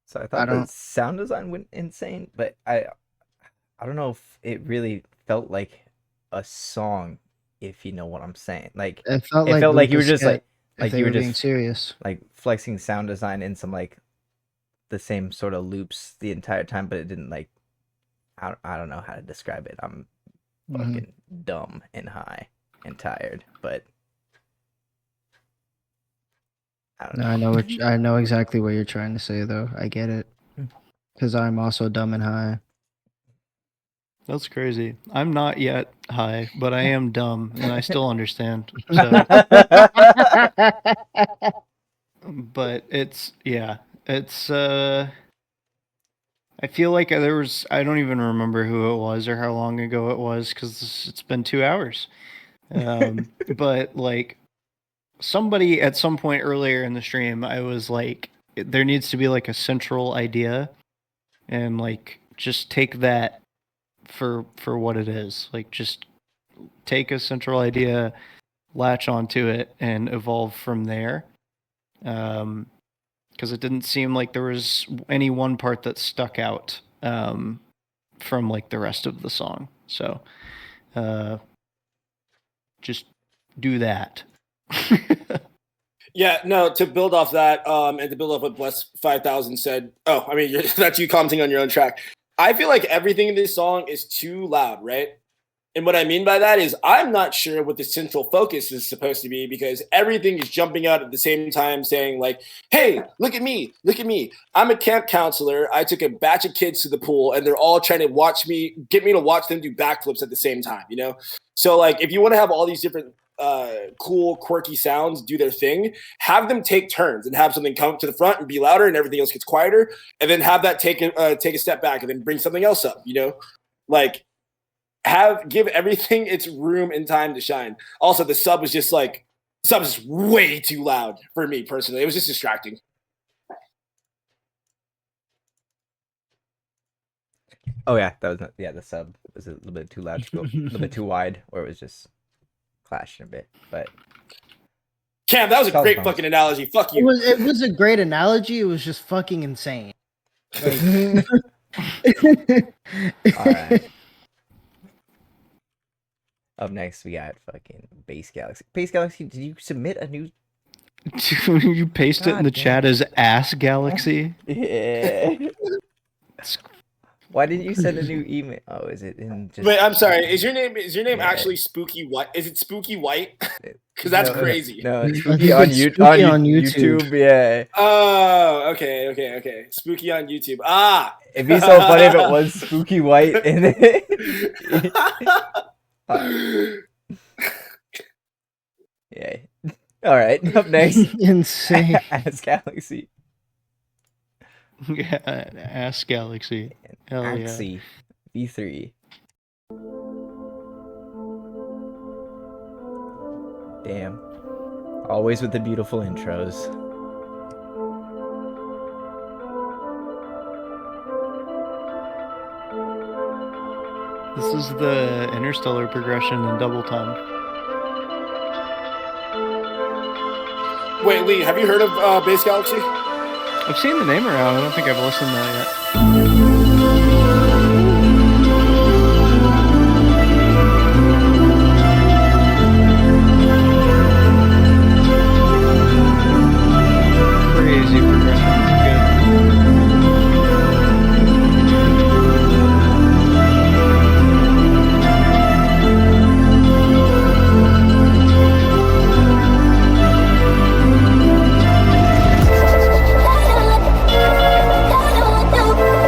So I thought the sound design went insane, but I don't know if it really felt like a song, if you know what I'm saying. Like It felt like you were just Lucas like they you were were being just serious. like flexing sound design in some like the same sort of loops the entire time, but it didn't like I don't know how to describe it. I'm fucking dumb and high and tired, but don't No, know. I know exactly what you're trying to say, though. I get it. Because I'm also dumb and high. That's crazy. I'm not yet high, but I am dumb, and I still understand. So, but it's I feel like I don't even remember who it was or how long ago it was because it's been 2 hours. But like somebody at some point earlier in the stream, I was like, there needs to be like a central idea, and like just take that for what it is. Like just take a central idea, latch onto it, and evolve from there. Because it didn't seem like there was any one part that stuck out from like the rest of the song. So just do that. Yeah, no, to build off that, and to build off what Bless 5000 said, I mean, that's you commenting on your own track. I feel like everything in this song is too loud, right? And what I mean by that is I'm not sure what the central focus is supposed to be because everything is jumping out at the same time saying like, hey, look at me. I'm a camp counselor. I took a batch of kids to the pool and they're all trying to get me to watch them do backflips at the same time, you know? So like if you want to have all these different cool, quirky sounds do their thing, have them take turns and have something come to the front and be louder and everything else gets quieter, and then have that take a step back and then bring something else up, you know? Like give everything its room and time to shine. Also, the sub was just way too loud for me personally. It was just distracting. Oh yeah, the sub was a little bit too loud, a little bit too wide, or it was just clashing a bit. But Cam, that was a great fucking analogy. Fuck you. It was a great analogy. It was just fucking insane. Like... All right. Up next, we got fucking Base Galaxy. Base Galaxy, did you submit a new? You paste it in the chat as Ass Galaxy. Yeah. Why didn't you send a new email? Oh, is it in? Just... Wait, I'm sorry. Is your name actually Spooky White? Is it Spooky White? Because that's crazy. No, it's Spooky on YouTube. Yeah. Oh, okay. Spooky on YouTube. Ah. It'd be so funny if it was Spooky White in it. Yeah. All right. Up next, insane. Ass Galaxy. Yeah, Ass Galaxy. Hell Axie V3. Damn. Always with the beautiful intros. This is the interstellar progression in double time. Wait, Lee, have you heard of Base Galaxy? I've seen the name around. I don't think I've listened to that yet. Crazy progression. Good.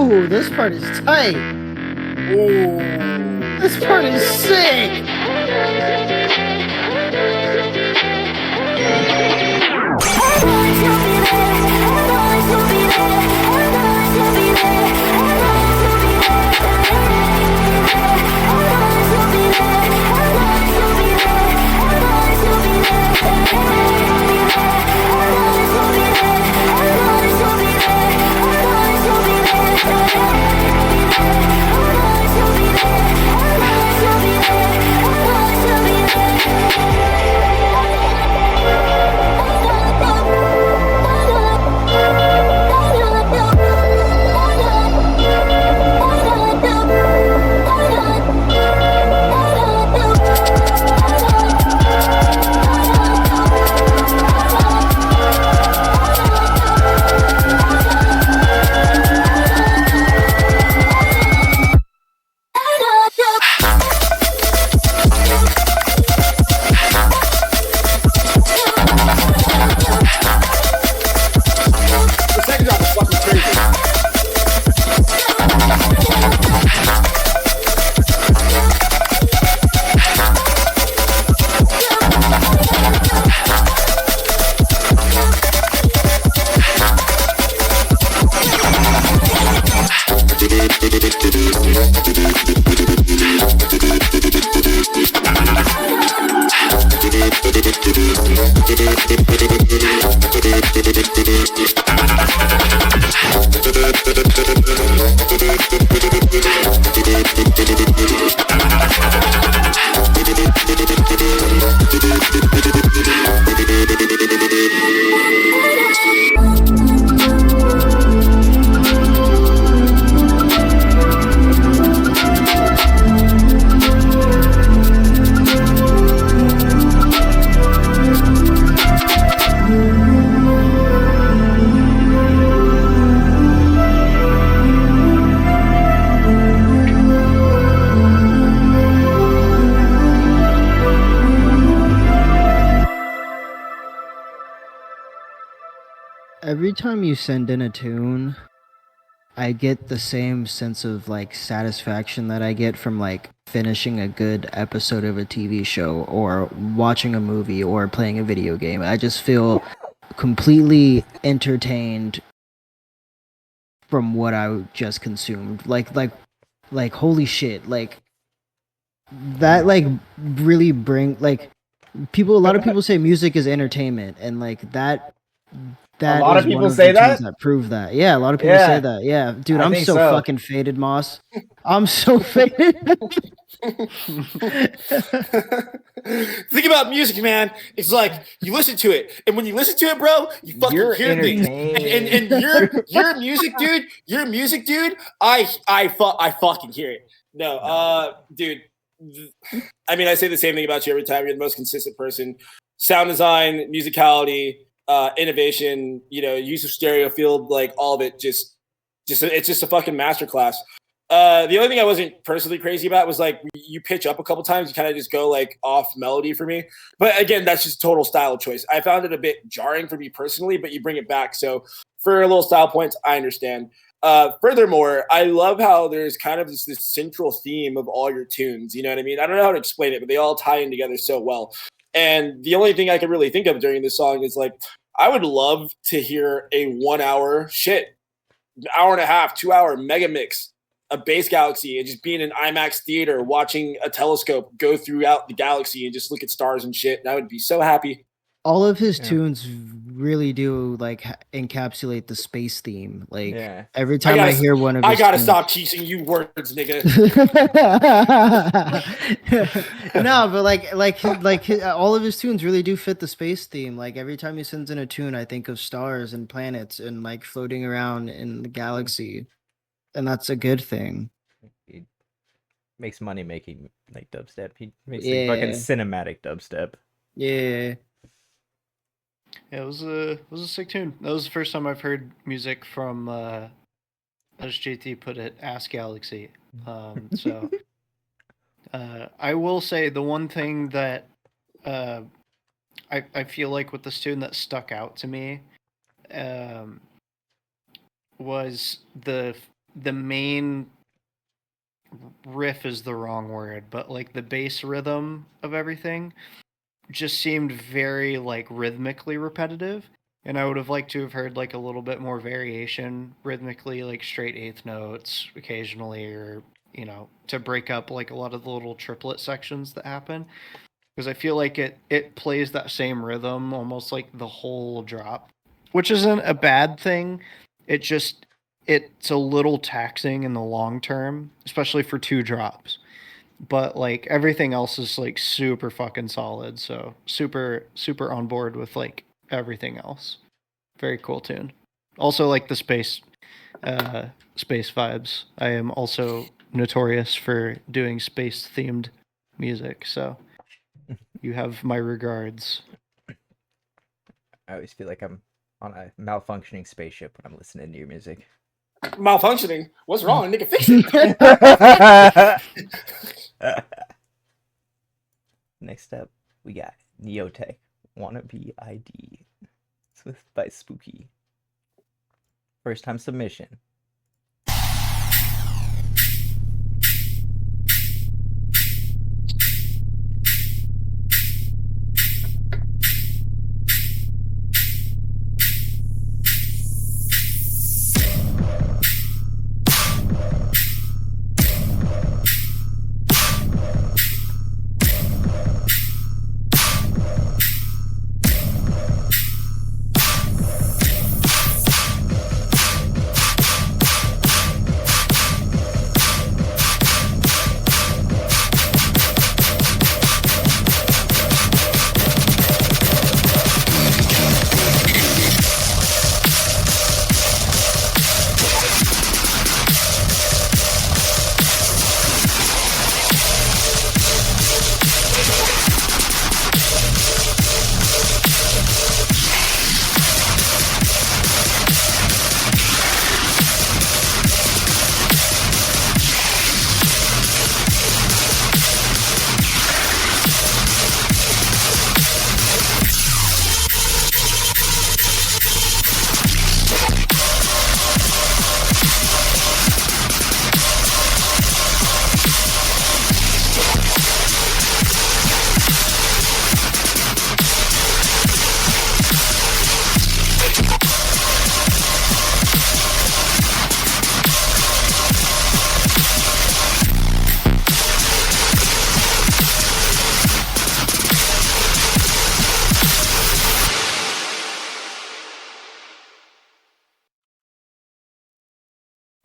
Ooh, this part is tight. Ooh. This part is sick. Every time you send in a tune, I get the same sense of like satisfaction that I get from like finishing a good episode of a TV show or watching a movie or playing a video game. I just feel completely entertained from what I just consumed. Like holy shit, like that like really bring like people a lot of people say music is entertainment and like that a lot of people say that? Prove that. Yeah, a lot of people say that. Yeah, dude, I'm so fucking faded, Moss. I'm so faded. Think about music, man. It's like you listen to it, and when you listen to it, bro, you fucking hear things. And your music, dude. Your music, dude. I fucking hear it. No, dude. I mean, I say the same thing about you every time. You're the most consistent person. Sound design, musicality. Innovation, use of stereo field, like all of it, just it's just a fucking masterclass. The only thing I wasn't personally crazy about was like you pitch up a couple times, you kind of just go like off melody for me. But again, that's just total style choice. I found it a bit jarring for me personally, but you bring it back. So for a little style points, I understand. Furthermore, I love how there's kind of this central theme of all your tunes. You know what I mean? I don't know how to explain it, but they all tie in together so well. And the only thing I can really think of during this song is like, I would love to hear a 1 hour hour and a half, 2 hour mega mix of Bass Galaxy and just be in an IMAX theater watching a telescope go throughout the galaxy and just look at stars and shit. And I would be so happy. All of his tunes really do like encapsulate the space theme. Like every time I hear one of his gotta stop teaching you words, nigga. No, but like all of his tunes really do fit the space theme. Like every time he sends in a tune, I think of stars and planets and like floating around in the galaxy, and that's a good thing. He makes money making like dubstep. He makes like fucking cinematic dubstep. Yeah. Yeah, it was a sick tune. That was the first time I've heard music from, as JT put it, Ass Galaxy. So I will say the one thing that I feel like with this tune that stuck out to me was the the main riff is the wrong word, but like the bass rhythm of everything just seemed very like rhythmically repetitive. And I would have liked to have heard like a little bit more variation rhythmically, like straight eighth notes occasionally, or, you know, to break up like a lot of the little triplet sections that happen. Because I feel like it plays that same rhythm almost like the whole drop, which isn't a bad thing. It's a little taxing in the long term, especially for 2 drops. But like everything else is like super fucking solid, so super on board with like everything else. Very cool tune. Also like the space vibes. I am also notorious for doing space themed music, so you have my regards. I always feel like I'm on a malfunctioning spaceship when I'm listening to your music. Malfunctioning? What's wrong? Nigga, fix it. Next up, we got Neotech, Wannabe ID. It's by Spooky. First time submission.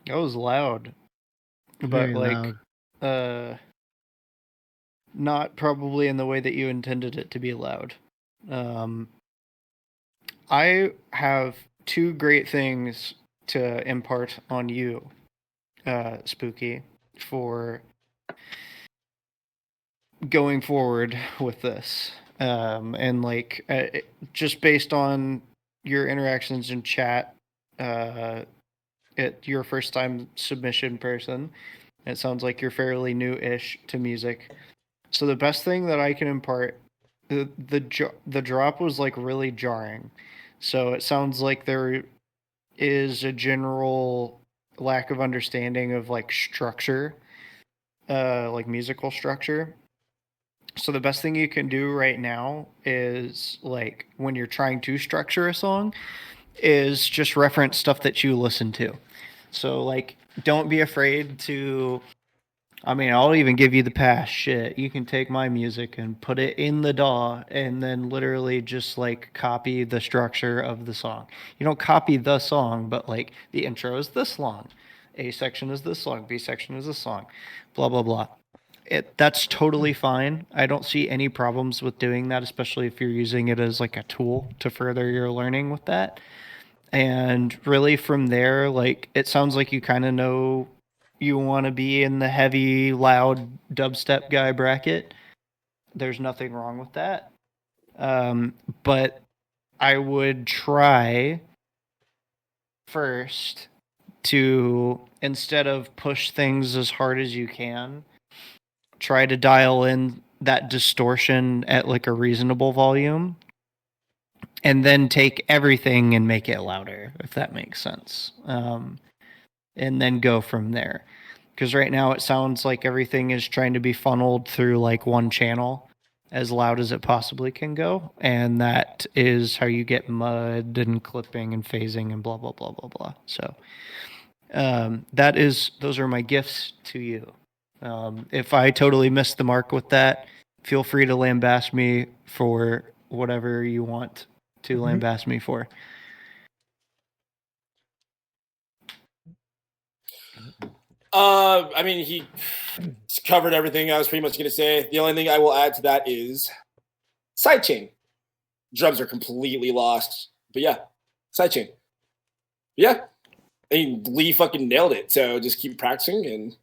That was loud. Very But like loud. not probably in the way that you intended it to be loud. I have 2 great things to impart on you, Spooky, for going forward with this. And like just based on your interactions in chat, your first time submission person, it sounds like you're fairly new-ish to music. So the best thing that I can impart, the drop was like really jarring. So it sounds like there is a general lack of understanding of like structure, like musical structure. So the best thing you can do right now is like when you're trying to structure a song is just reference stuff that you listen to. So like don't be afraid to, I mean, I'll even give you the pass. Shit, you can take my music and put it in the DAW and then literally just like copy the structure of the song. You don't copy the song, but like the intro is this long, A section is this long, B section is this long, blah blah blah. That's totally fine. I don't see any problems with doing that, especially if you're using it as like a tool to further your learning with that. And really from there, like it sounds like you kind of know you want to be in the heavy, loud dubstep guy bracket. There's nothing wrong with that. But I would try first to, instead of push things as hard as you can, try to dial in that distortion at like a reasonable volume, and then take everything and make it louder, if that makes sense. and then go from there. Because right now it sounds like everything is trying to be funneled through like one channel as loud as it possibly can go. And that is how you get mud and clipping and phasing and blah, blah, blah, blah, blah. So those are my gifts to you. If I totally missed the mark with that, feel free to lambaste me for whatever you want to lambaste me for. I mean, he's covered everything I was pretty much going to say. The only thing I will add to that is sidechain. Drums are completely lost. But yeah, sidechain. Yeah. I mean, Lee fucking nailed it. So just keep practicing and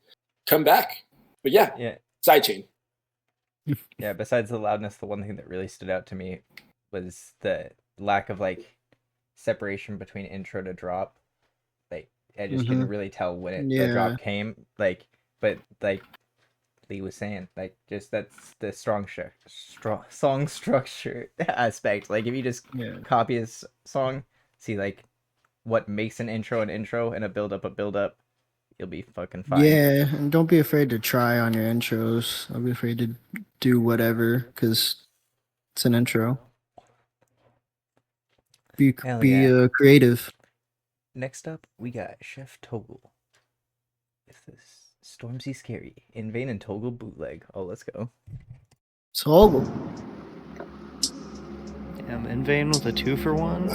come back. But yeah. Sidechain. Yeah, besides the loudness, the one thing that really stood out to me was the lack of like separation between intro to drop. Like I just couldn't really tell when the drop came. Like, but like Lee was saying, like just that's the strong song structure aspect. Like if you just copy his song, see like what makes an intro and a build up, you'll be fucking fine. Yeah, and don't be afraid to try on your intros. Don't be afraid to do whatever, because it's an intro. Be creative. Next up, we got Chef Toggle with this Stormzy Scary, In Vain and Toggle bootleg. Oh, let's go. Toggle. Damn, In Vain with a 2-for-1.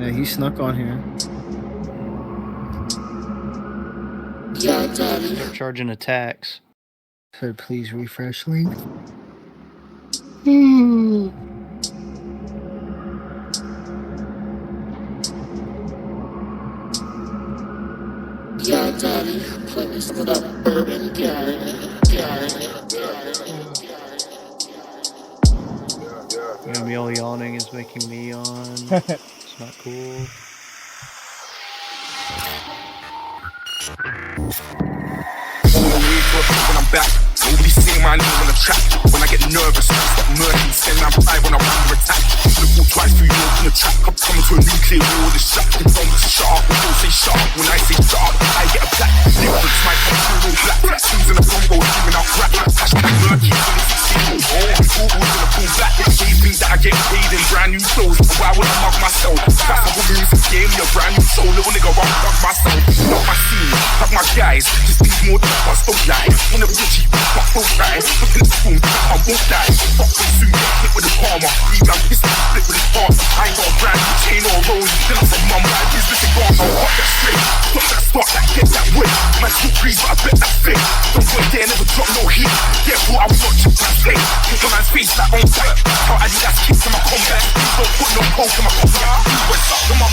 Yeah, he snuck on here. Start charging a tax. Said please refresh link. Yeah, daddy, please put up bourbon, Me all yawning is making me yawn. It's not cool. When I'm back, nobody say my name on the track. When I get nervous, I stop murdering, send out 5 when I'm under attack. Should've fought twice through York on the track. I'm coming to a nuclear war, the shot. They don't shut up, we don't say shut up. When I say shut up, I get a black. Lyrics might come through all black. Tattoos in the Congo, screaming out rap. Hashtag murky, 2016. Photos in the full black. It's amazing that I get paid in brand new clothes. But why would I mug myself? That's the music game, me a brand new soul. Little nigga, I'll mug myself. Not my scene, hug my guys. Just need more than a bust, don't lie. In a bitchy, fuck, don't try. Look in the spoon, I won't die. Fuck them soon, get hit with a palmer. Even I'm pissed, split with his partner. I ain't got a brand new chain or a rose. Then I said, mum, my business is gone. I'll fuck that straight. Stop that spot, that get that way. Man, 2 trees, but I bet that fake. Don't wait there, never drop no heat. Therefore, I will not chip that play. Kick a man's face like on sight. How I do that kick to my combat. Don't put no coke in my combat. What's up? Come on.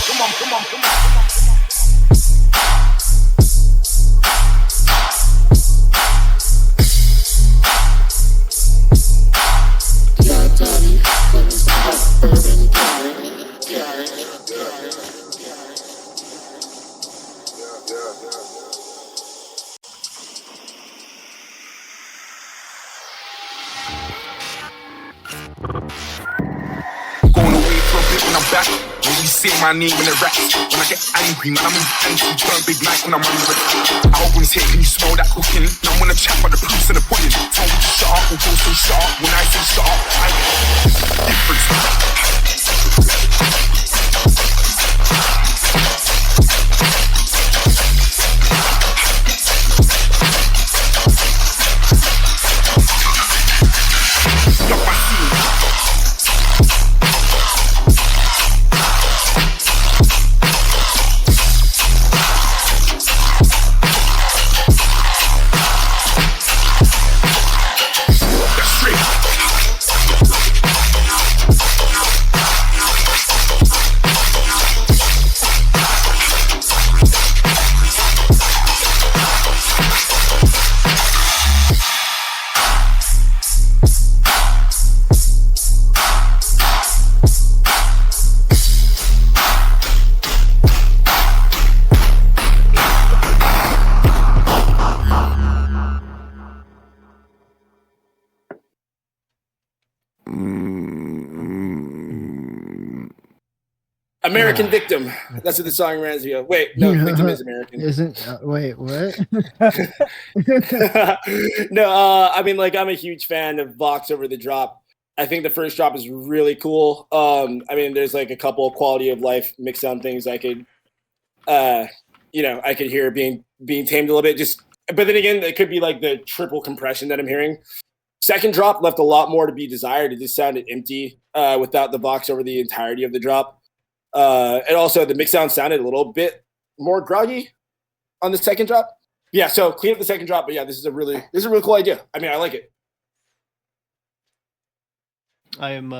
Going away for a bit when I'm back. Nobody say my name in the rap. When I get angry, man, I move anti. Turn big night when I'm on the I hope when it's here, can you smell that cooking? Now I'm gonna chat about the proofs in the pudding. Tell me to shut up, or go so shut up. When I say shut up, I get difference. American Victim. That's what the song reminds me of. Wait, no, Victim is American. Isn't wait, what? No, I mean, like, I'm a huge fan of Vox over the drop. I think the first drop is really cool. I mean, there's like a couple of quality of life mixed down things I could, I could hear being tamed a little bit. But then again, it could be like the triple compression that I'm hearing. Second drop left a lot more to be desired. It just sounded empty without the Vox over the entirety of the drop. And also the mix sound sounded a little bit more groggy on the second drop. Yeah, so clean up the second drop, but yeah, this is a really cool idea. I mean, I like it. I'm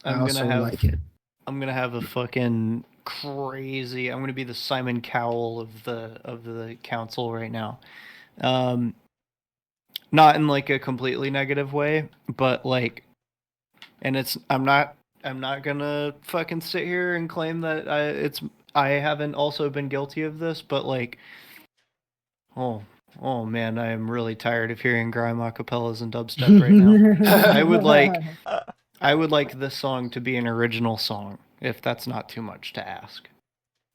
also like it. I'm gonna have a fucking crazy. I'm gonna be the Simon Cowell of the council right now. Not in like a completely negative way, but like, and I'm not gonna fucking sit here and claim that I haven't also been guilty of this, but like, oh man, I am really tired of hearing grime acapellas and dubstep right now. I would like this song to be an original song, if that's not too much to ask.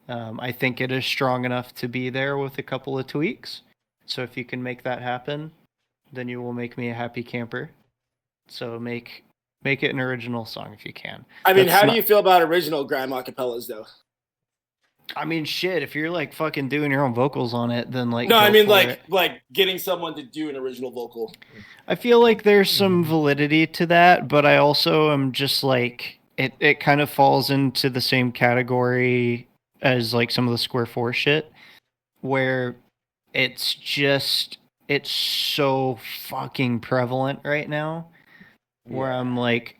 I think it is strong enough to be there with a couple of tweaks. So if you can make that happen, then you will make me a happy camper. So make it an original song if you can. I mean, how do you feel about original grime acapellas, though? I mean, shit, if you're like fucking doing your own vocals on it, then like no, I mean like getting someone to do an original vocal. I feel like there's some validity to that, but I also am just like it kind of falls into the same category as like some of the Square 4 shit, where it's so fucking prevalent right now. Where I'm like,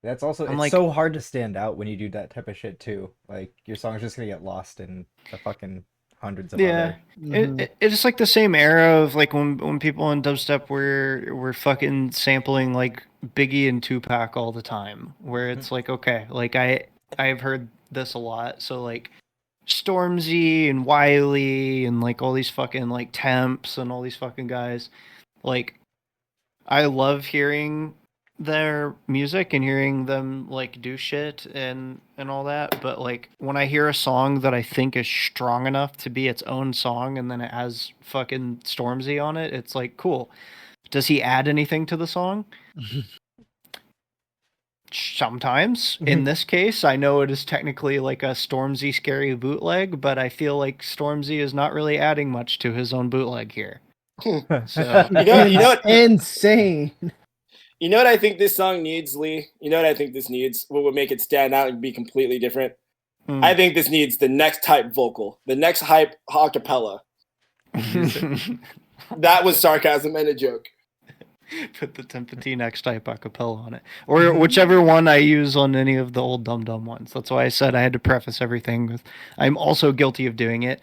that's also it's so hard to stand out when you do that type of shit too. Like your song's just gonna get lost in the fucking hundreds of other. It's like the same era of like when people in dubstep were fucking sampling like Biggie and Tupac all the time. Where it's like, okay, like I've heard this a lot, so like Stormzy and Wiley and like all these fucking like Temps and all these fucking guys, like I love hearing their music and hearing them like do shit and all that, but like when I hear a song that I think is strong enough to be its own song and then it has fucking Stormzy on it, it's like, cool. Does he add anything to the song? Sometimes. In this case, I know it is technically like a Stormzy scary bootleg, but I feel like Stormzy is not really adding much to his own bootleg here. So you know what? Insane. You know what I think this song needs, Lee? You know what I think this needs? What would make it stand out and be completely different? I think this needs the next type vocal, the next hype acapella. That was sarcasm and a joke. Put the Tempati next type acapella on it. Or whichever one I use on any of the old Dum Dum ones. That's why I said I had to preface everything with, I'm also guilty of doing it.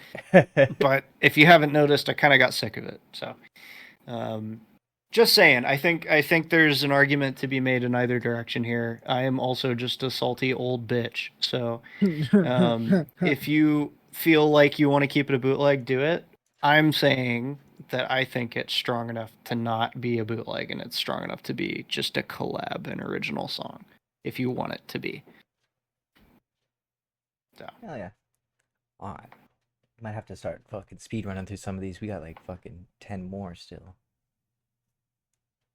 But if you haven't noticed, I kind of got sick of it. So, just saying, I think there's an argument to be made in either direction here. I am also just a salty old bitch. So, if you feel like you want to keep it a bootleg, do it. I'm saying that I think it's strong enough to not be a bootleg, and it's strong enough to be just a collab, an original song, if you want it to be. So. Hell yeah. Alright. Might have to start fucking speed running through some of these. We got like fucking 10 more still.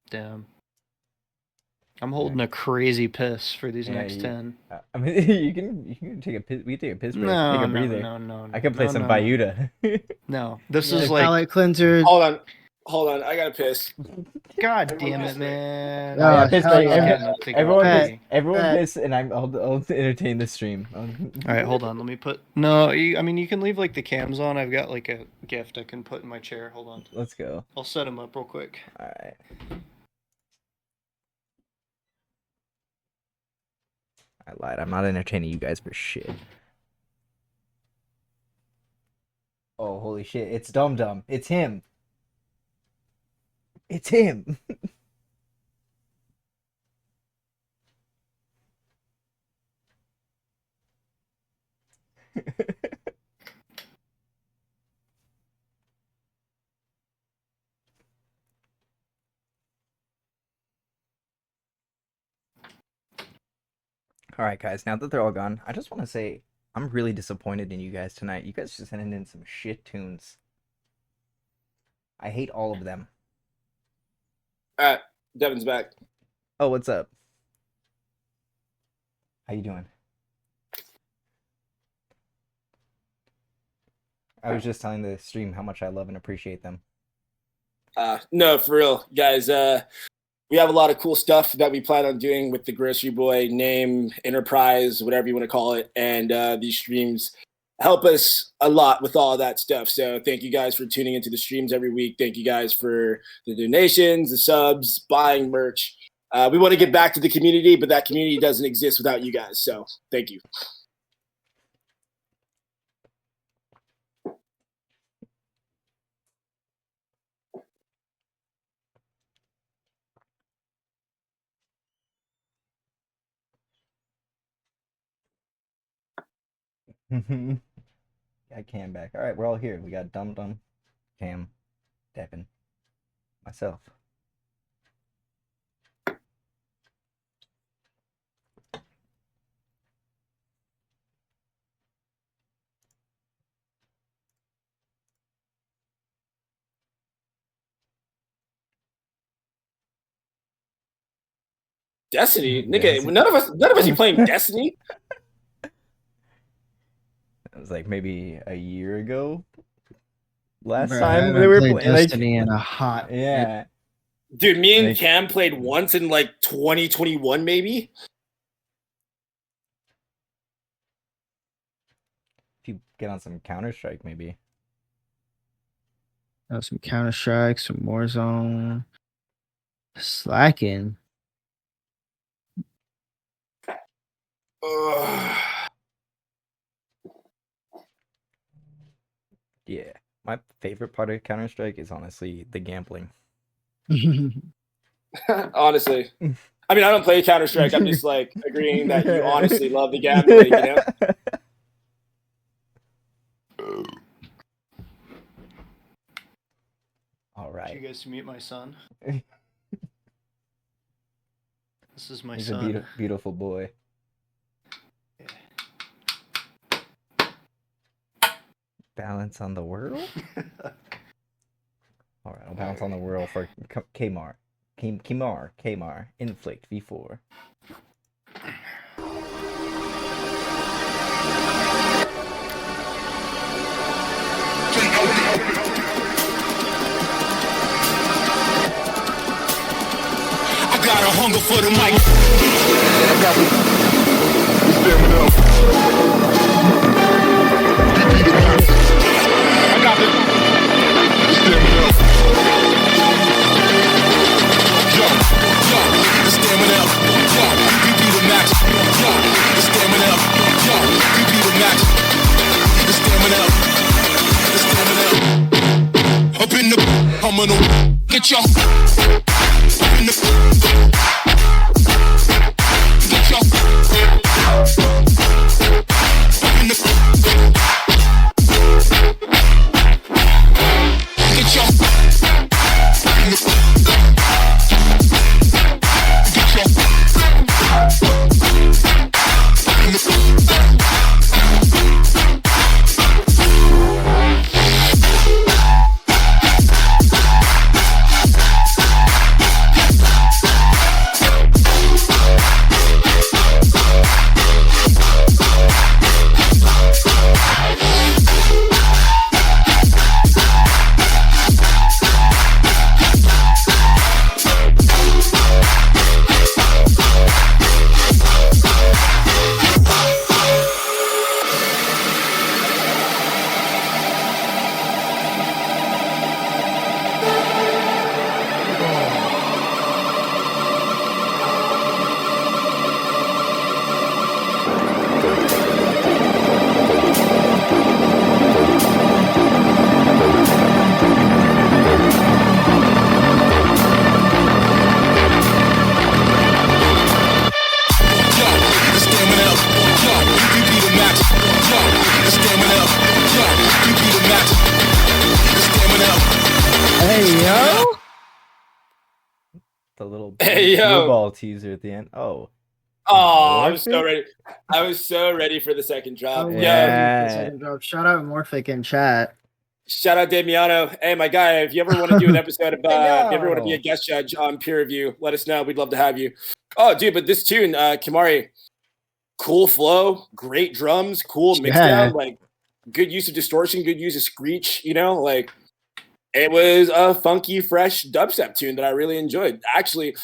Damn. I'm holding a crazy piss for these next 10. I mean, you can take a piss. We can take a piss break. No, take a breather. No. I can play some Bayuta. No, this is like palate cleanser. Hold on. I gotta piss. God damn it, man! Piss break. Everyone piss. piss, and I'll entertain the stream. All right, hold on. Let me put. No, I mean you can leave like the cams on. I've got like a gift I can put in my chair. Hold on. Let's go. I'll set them up real quick. All right. I lied. I'm not entertaining you guys for shit. Oh, holy shit. It's Dum Dum. It's him. It's him. All right, guys. Now that they're all gone, I just want to say I'm really disappointed in you guys tonight. You guys just sending in some shit tunes. I hate all of them. Alright, Devin's back. Oh, what's up? How you doing? I was just telling the stream how much I love and appreciate them. No, for real, guys. We have a lot of cool stuff that we plan on doing with the Grocery Boy name, enterprise, whatever you want to call it. And these streams help us a lot with all that stuff. So thank you guys for tuning into the streams every week. Thank you guys for the donations, the subs, buying merch. We want to get back to the community, but that community doesn't exist without you guys. So thank you. Got Cam back. All right, we're all here. We got Dum Dum, Cam, Devin, myself. Destiny, nigga. None of us are playing Destiny. It was like maybe a year ago. Last Bruh, time I they were played playing Destiny in a hot. Yeah. Dude, me and Like- Cam played once in like 2021, maybe. If you get on some Counter-Strike, maybe. Some Counter Strike, some Warzone, slacking. Yeah. My favorite part of Counter-Strike is honestly the gambling. Honestly, I mean, I don't play Counter Strike. I'm just like agreeing that you honestly love the gambling. You know. All Did right. you guys meet my son? This is my He's son. a beautiful boy. Balance on the world? All right, I'll balance on the world for Kmar. Kmar. Inflict V4. I got a hunger for the mic. I got the stamina. Yo, the stamina. Yo, we be the max. Yo, the stamina. Yo, we be the max. The stamina. The stamina. Up in the, I'm gonna get y'all. Up in the, get y'all. Up in the, get y'all. The little Hey, yo. blue ball teaser at the end. Oh, Oh, I was so ready. I was so ready for the second drop. Yeah. Second drop. Shout out Morphic in chat. Shout out Damiano. Hey, my guy, if you ever want to do an episode of, if you ever want to be a guest judge on peer review, let us know. We'd love to have you. Oh, dude, but this tune, Kimari, cool flow, great drums, cool mixdown, like good use of distortion, good use of screech, you know, like it was a funky, fresh dubstep tune that I really enjoyed. Actually,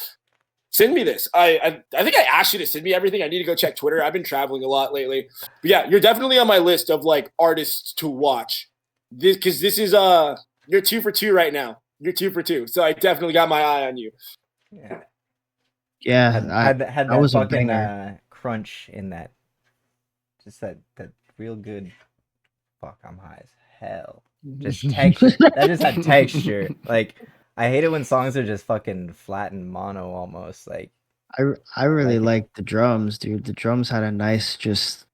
send me this. I think I asked you to send me everything. I need to go check Twitter. I've been traveling a lot lately. But yeah, you're definitely on my list of like artists to watch. This is you're 2 for 2 right now. You're 2 for 2. So I definitely got my eye on you. Yeah, had that was fucking a crunch in that. Just that real good. Fuck, I'm high as hell. Just texture. That just had texture. Like, I hate it when songs are just fucking flat and mono almost. Like, I really like the drums, dude. The drums had a nice, just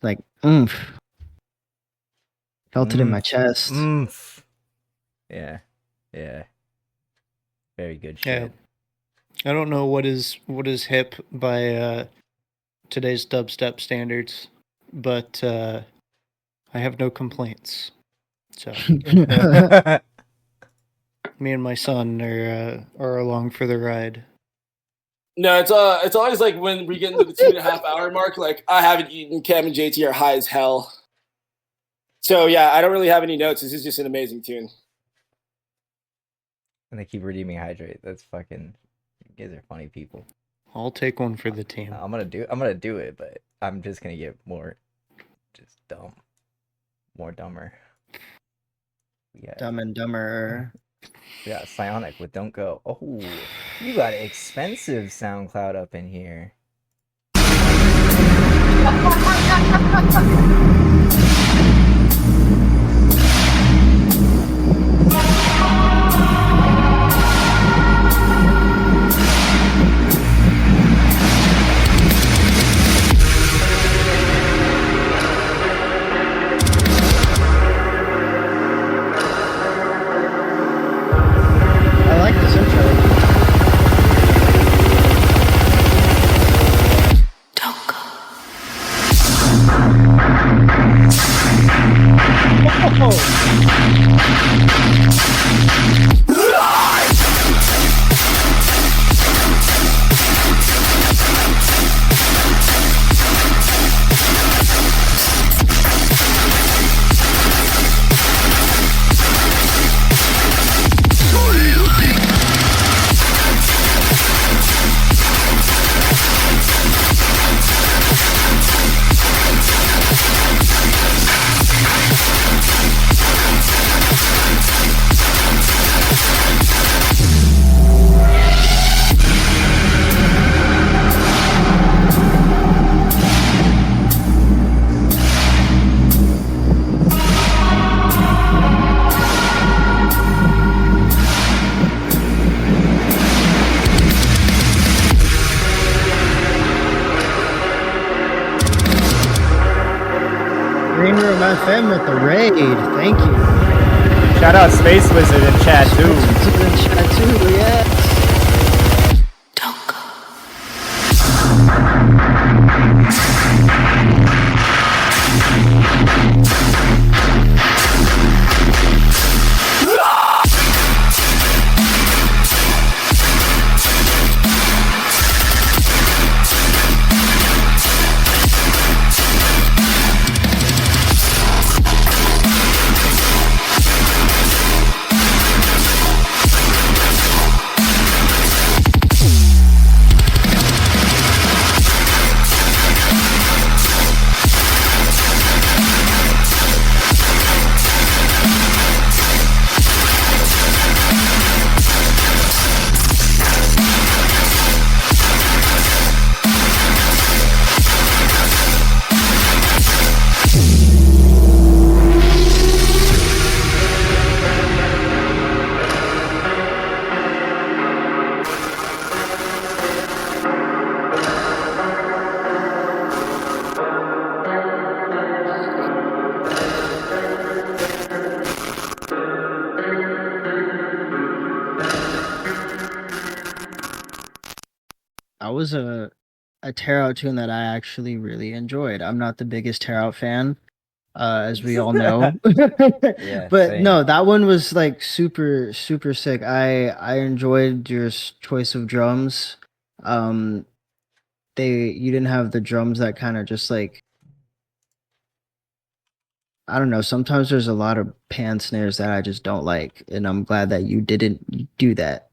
like oomph. Felt it in my chest. Yeah. Very good shit. Yeah. I don't know what is hip by today's dubstep standards, but I have no complaints. So me and my son are along for the ride. No, it's always like when we get into the 2.5 hour mark, like I haven't eaten. Cam and JT are high as hell. So yeah, I don't really have any notes. This is just an amazing tune. And they keep redeeming hydrate. That's fucking. You guys are funny people. I'll take one for the team. I'm gonna do it, but I'm just gonna get more, just dumb, more dumber. Yeah. Dumb and Dumber. Yeah, Psionic with Don't Go. Oh, you got expensive SoundCloud up in here. I like this intro. Green Room FM with the raid. Thank you. Shout out Space Wizard in chat too. In chat too, yes. That was a a tear out tune that I actually really enjoyed. I'm not the biggest tear out fan, as we all know. Yeah, But same. no, that one was like super super sick. I enjoyed your choice of drums. You didn't have the drums that kind of just like, I don't know. Sometimes there's a lot of pan snares that I just don't like, and I'm glad that you didn't do that.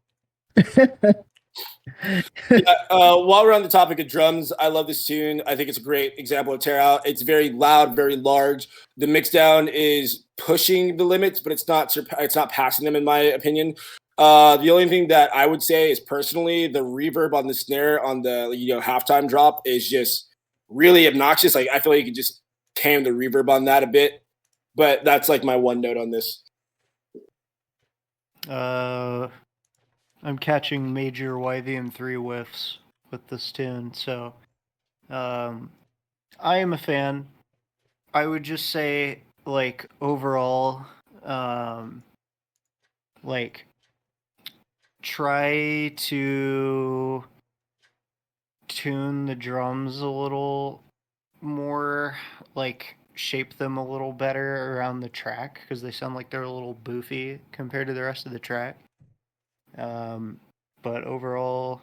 While we're on the topic of drums, I love this tune. I think it's a great example of tear out. It's very loud, very large. The mix down is pushing the limits, but it's not passing them, in my opinion. The only thing that I would say is personally, the reverb on the snare on the halftime drop is just really obnoxious. Like, I feel like you could just tame the reverb on that a bit. But that's like my one note on this. I'm catching major YVM3 whiffs with this tune, so I am a fan. I would just say, like, overall, like, try to tune the drums a little more, like, shape them a little better around the track, because they sound like they're a little boofy compared to the rest of the track. But overall,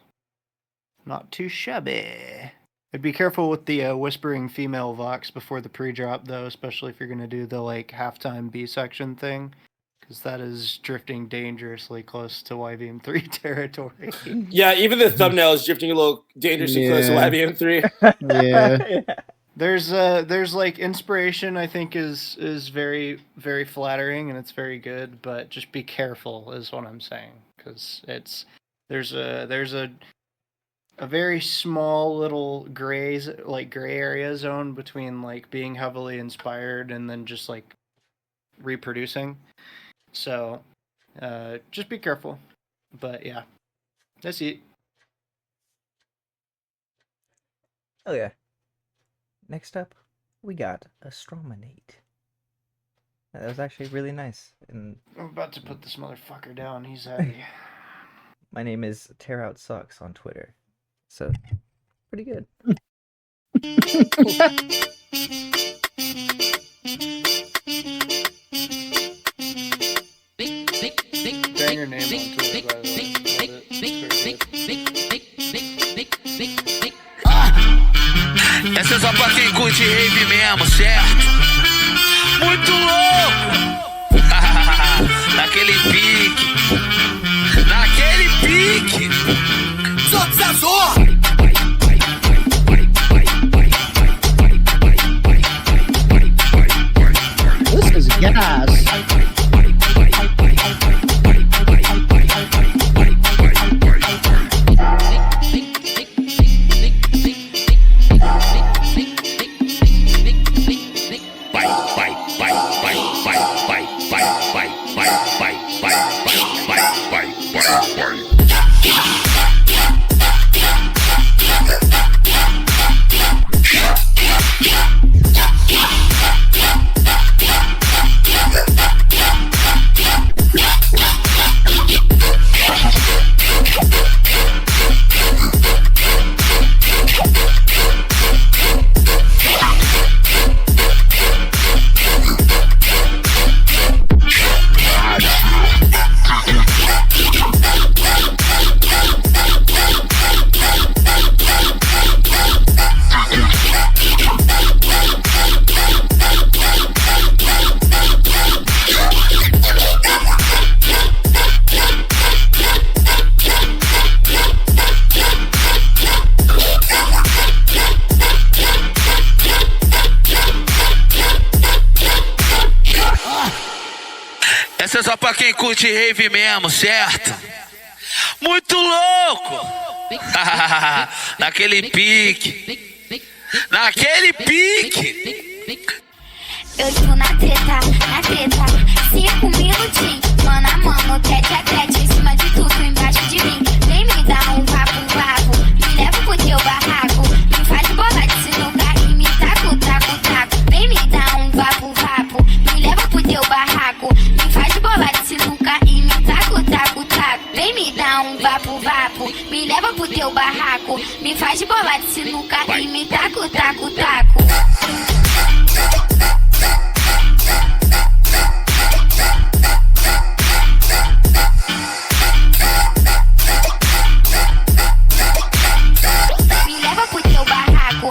not too shabby. I'd be careful with the whispering female vox before the pre-drop, though, especially if you're going to do the like halftime B section thing, because that is drifting dangerously close to YVM3 territory. Yeah, even the thumbnail is drifting a little dangerously close to YVM3. Yeah. There's like inspiration, I think is very, very flattering, and it's very good, but just be careful is what I'm saying, because there's a very small little gray area zone between like being heavily inspired and then just like reproducing. So just be careful. But yeah, that's it. Oh yeah. Next up, we got Astrominate. That was actually really nice. And I'm about to put this motherfucker down. He's heavy. my name is Tear Out Sucks on Twitter. So, pretty good. Saying your name on Twitter, by the way. Love it. It's very good. Essa é só pra quem curte rave mesmo, certo? Muito louco! Naquele pique! Naquele pique! Só This is gas. Essa é só pra quem curte rave mesmo, certo? Muito louco! Naquele pique! Naquele pique! Eu digo na treta, 5 minutinhos, mano a mano, tete a tete, em cima de tudo, embaixo de mim. Vem me dar um vapo, me leva pro teu barraco, me faz bola de sinuca e me taco. Vem me dar um vapo, me leva pro teu barraco, me faz bola de sinuca e me taco. Vem me dar um vapo-vapo. Me leva pro teu barraco, me faz de bola de sinuca e me taco, taco, taco. Me leva pro teu barraco.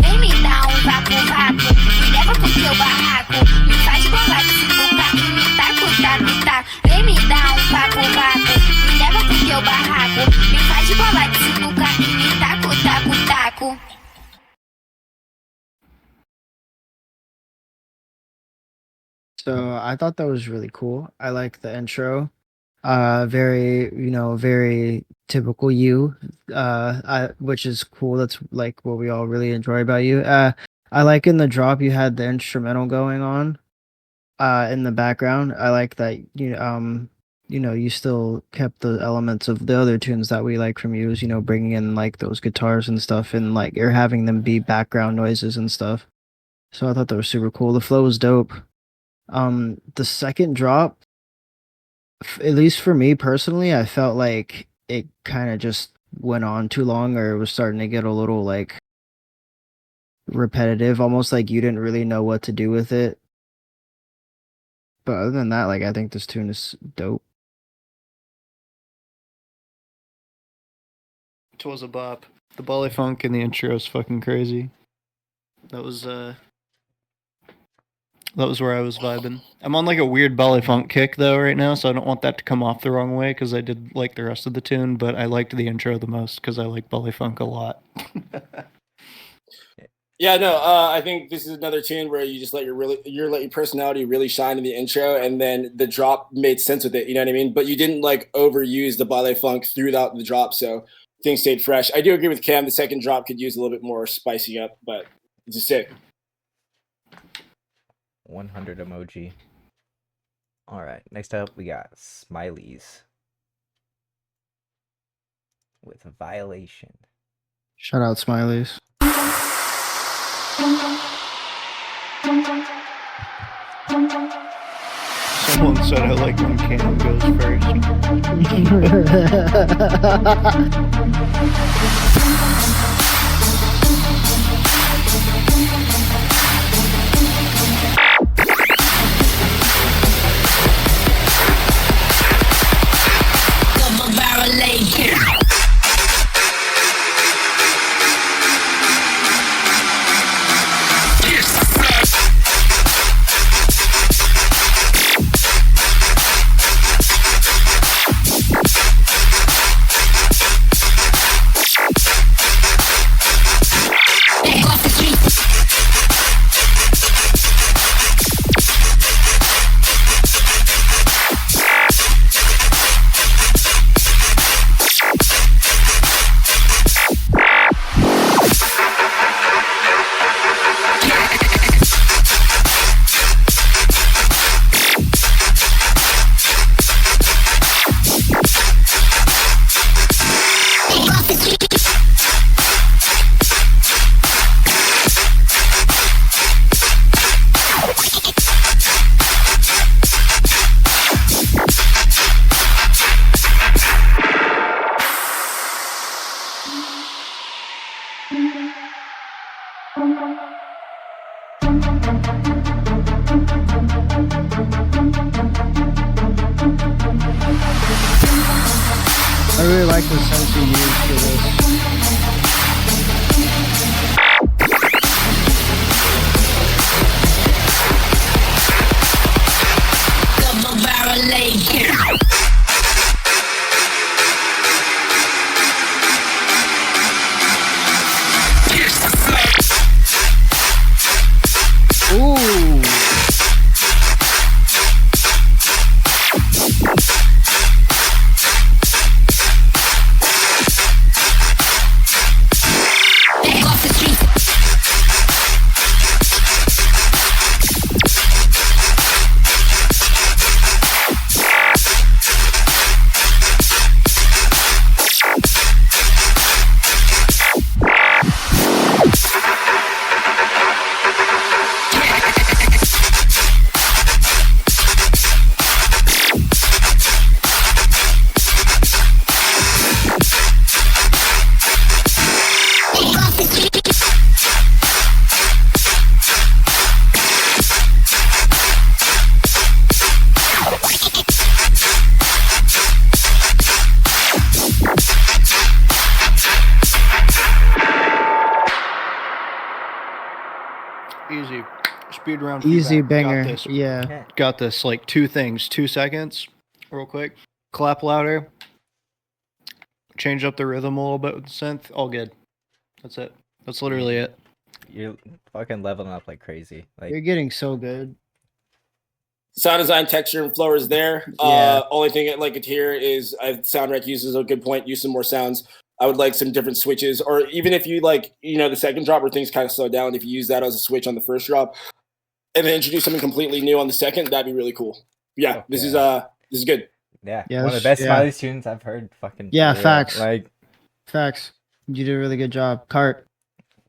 Vem me dar um vapo-vapo, me leva pro teu barraco, me faz bolar de sinuca e me taco, taco, taco. Vem me dar um vapo-vapo, me leva pro teu barraco, me faz bolar de sinuca e me taco, taco, taco. So I thought that was really cool. I like the intro. Very, very typical you. Which is cool. That's like what we all really enjoy about you. I like in the drop you had the instrumental going on. In the background. I like that you still kept the elements of the other tunes that we like from you. Is bringing in like those guitars and stuff, and like you're having them be background noises and stuff. So I thought that was super cool. The flow was dope. The second drop, at least for me personally, I felt like it kind of just went on too long, or it was starting to get a little like repetitive, almost like you didn't really know what to do with it. But other than that, like I think this tune is dope. It was a bop. The Bolly Funk in the intro is fucking crazy. That was where I was vibing. I'm on like a weird Bolly Funk kick though right now, so I don't want that to come off the wrong way because I did like the rest of the tune, but I liked the intro the most because I like Bolly Funk a lot. Yeah, no, I think this is another tune where you just let your personality really shine in the intro, and then the drop made sense with it. You know what I mean? But you didn't like overuse the ballet funk throughout the drop, so things stayed fresh. I do agree with Cam. The second drop could use a little bit more spicing up, but it's just sick. 100 emoji. All right, next up we got Smileys with Violation. Shout out Smileys. Someone said I like when Cam goes speed round Easy feedback. banger. Got this. Yeah. Got this. Like 2 things. 2 seconds, real quick. Clap louder. Change up the rhythm a little bit with the synth. All good. That's it. That's literally it. You're fucking leveling up like crazy. Like You're getting so good. Sound design, texture, and flow is there. Yeah. Only thing I'd like to hear is SoundRec uses a good point. Use some more sounds. I would like some different switches, or even if you like, the second drop where things kind of slow down. If you use that as a switch on the first drop, and then introduce something completely new on the second, that'd be really cool. Yeah, this is good. yeah, Yeah, one of the that's- best Smiley tunes I've heard. Fucking Yeah, for real. facts. Like Facts. You did a really good job. Cart.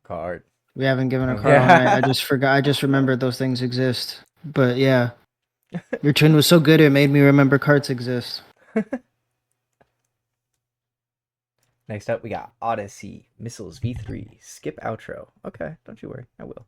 card. We haven't given a Oh, card all yeah. night. I just forgot. I just remembered those things exist. But yeah, your tune was so good it made me remember carts exist. Next up, we got Odyssey Missiles V3 skip outro. Okay, don't you worry, I will.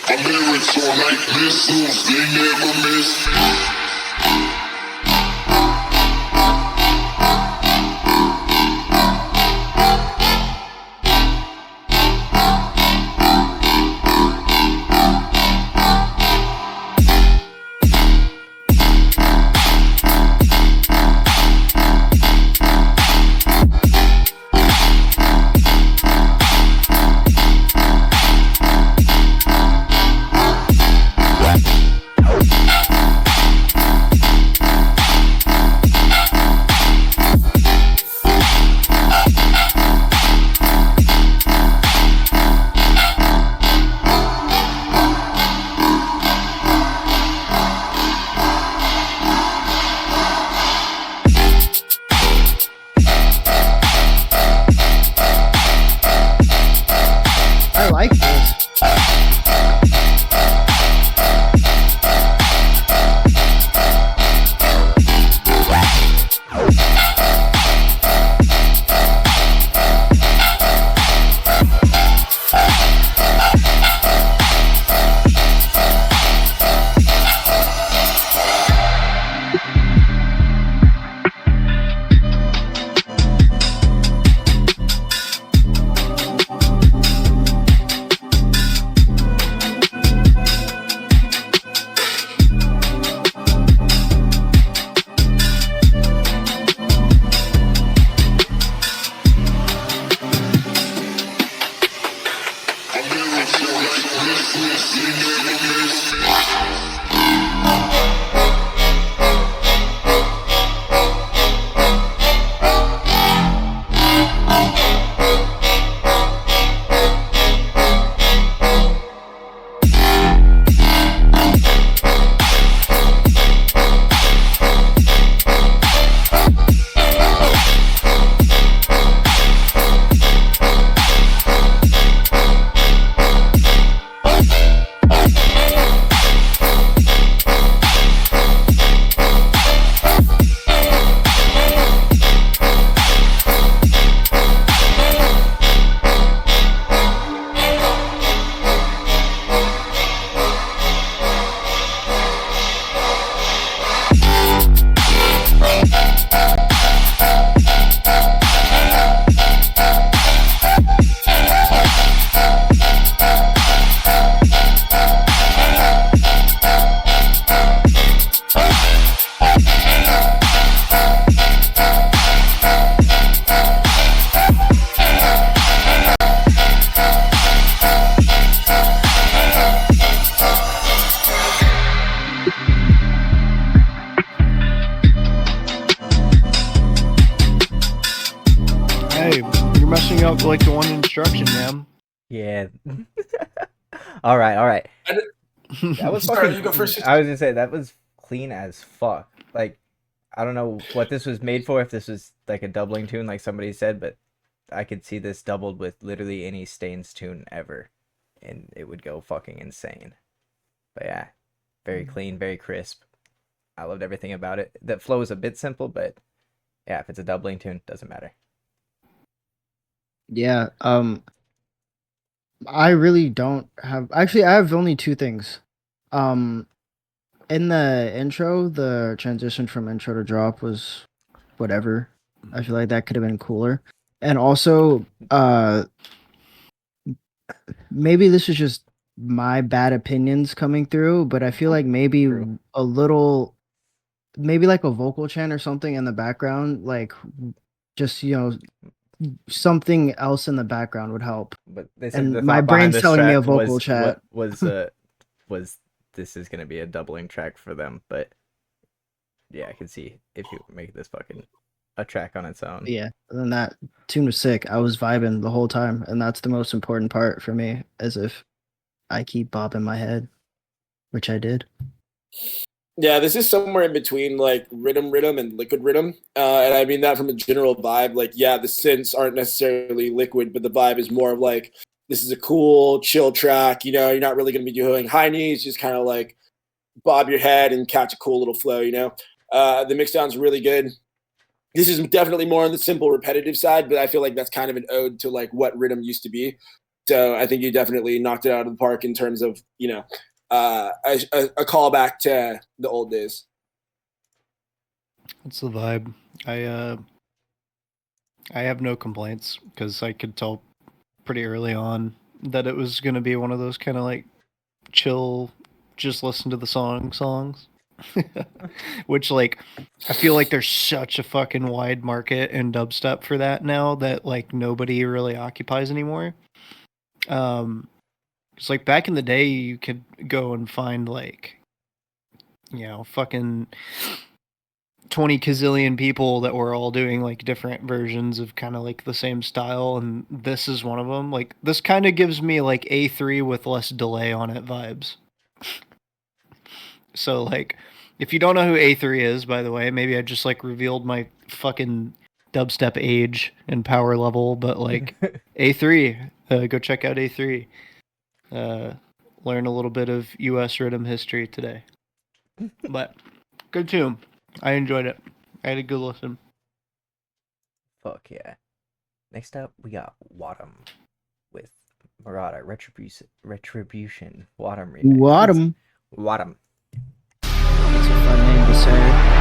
My lyrics are like missiles, they never miss. I like this. My lyrics are like missiles, they never miss. Hey, you're messing up like the one instruction, man. Yeah. all right. That was Sorry, fucking. you go first. I was gonna say that was clean as fuck. Like, I don't know what this was made for. If this was like a doubling tune, like somebody said, but I could see this doubled with literally any Stains tune ever, and it would go fucking insane. But yeah, very clean, very crisp. I loved everything about it. That flow is a bit simple, but Yeah, if it's a doubling tune, doesn't matter. Yeah. I really don't have. Actually, I have only two things. In the intro, the transition from intro to drop was whatever. I feel like that could have been cooler. And also, maybe this is just my bad opinions coming through, but I feel like maybe True. a little, maybe like a vocal chant or something in the background, like just something else in the background would help. But they said And the my thought behind brain's this telling me a track vocal was chat. was this is gonna be a doubling track for them, but yeah, I can see if you make this fucking a track on its own. Yeah, and then that tune was sick. I was vibing the whole time, and that's the most important part for me. As if I keep bobbing my head, which I did. Yeah, this is somewhere in between like rhythm and liquid rhythm. And I mean that from a general vibe. Like, yeah, the synths aren't necessarily liquid, but the vibe is more of like, this is a cool, chill track. You're not really going to be doing high knees, just kind of like bob your head and catch a cool little flow, The mix down's really good. This is definitely more on the simple, repetitive side, but I feel like that's kind of an ode to like what rhythm used to be. So I think you definitely knocked it out of the park in terms of, a callback to the old days. That's the vibe. I have no complaints because I could tell pretty early on that it was going to be one of those kind of like chill, just listen to the songs. Which, like, I feel like there's such a fucking wide market in dubstep for that now that like nobody really occupies anymore. It's like back in the day, you could go and find like, fucking 20 gazillion people that were all doing like different versions of kind of like the same style, and this is one of them. Like, this kind of gives me like A3 with less delay on it vibes. So, like, if you don't know who A3 is, by the way, maybe I just, like, revealed my fucking dubstep age and power level, but, like, A3, go check out A3. Learn a little bit of U.S. rhythm history today. But, good tune. I enjoyed it. I had a good listen. Fuck yeah. Next up, we got Wadum with Marauder Retribution. Wadum remix. Wadum. That's a fun name to say.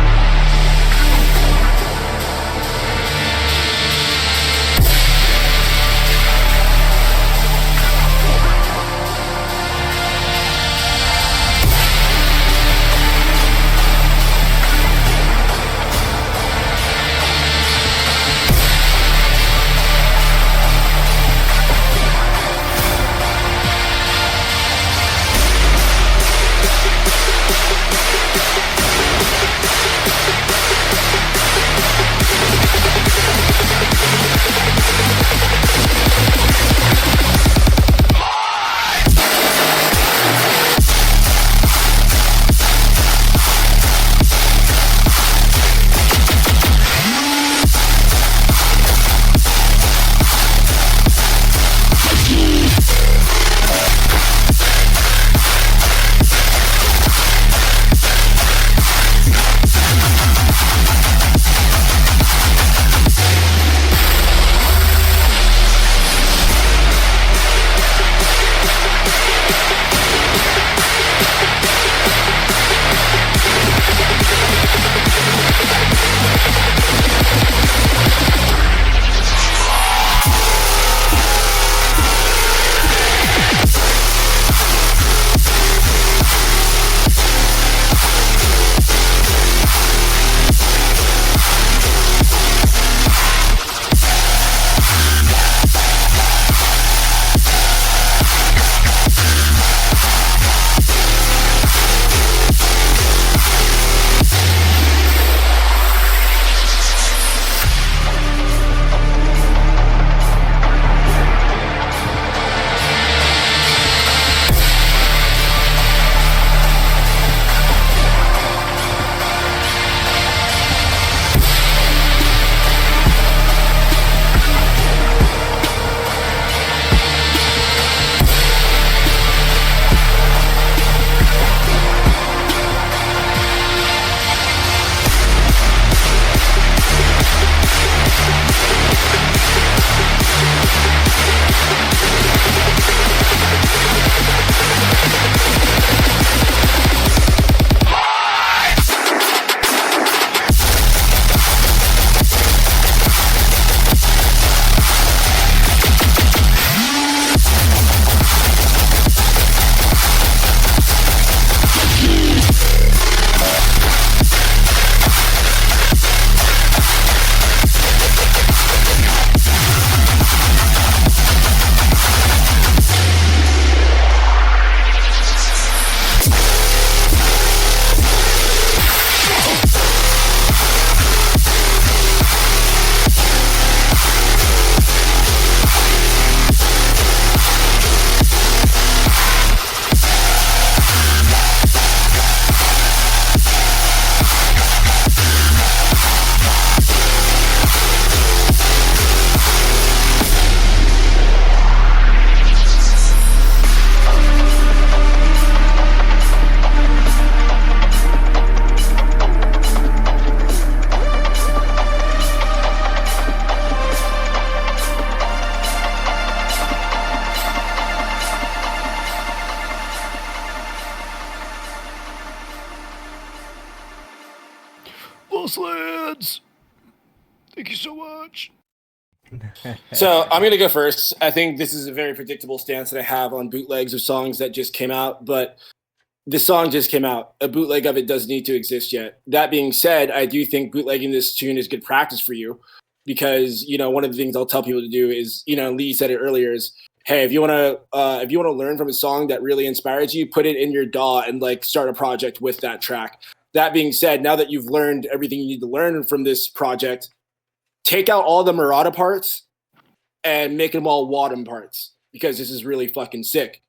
Lost Lands. Thank you so much. So I'm gonna go first. I think this is a very predictable stance that I have on bootlegs of songs that just came out, but this song just came out. A bootleg of it doesn't need to exist yet. That being said, I do think bootlegging this tune is good practice for you, because one of the things I'll tell people to do is, Lee said it earlier, is hey, if you wanna learn from a song that really inspires you, put it in your DAW and like start a project with that track. That being said, now that you've learned everything you need to learn from this project, take out all the Murata parts and make them all Wadham parts, because this is really fucking sick.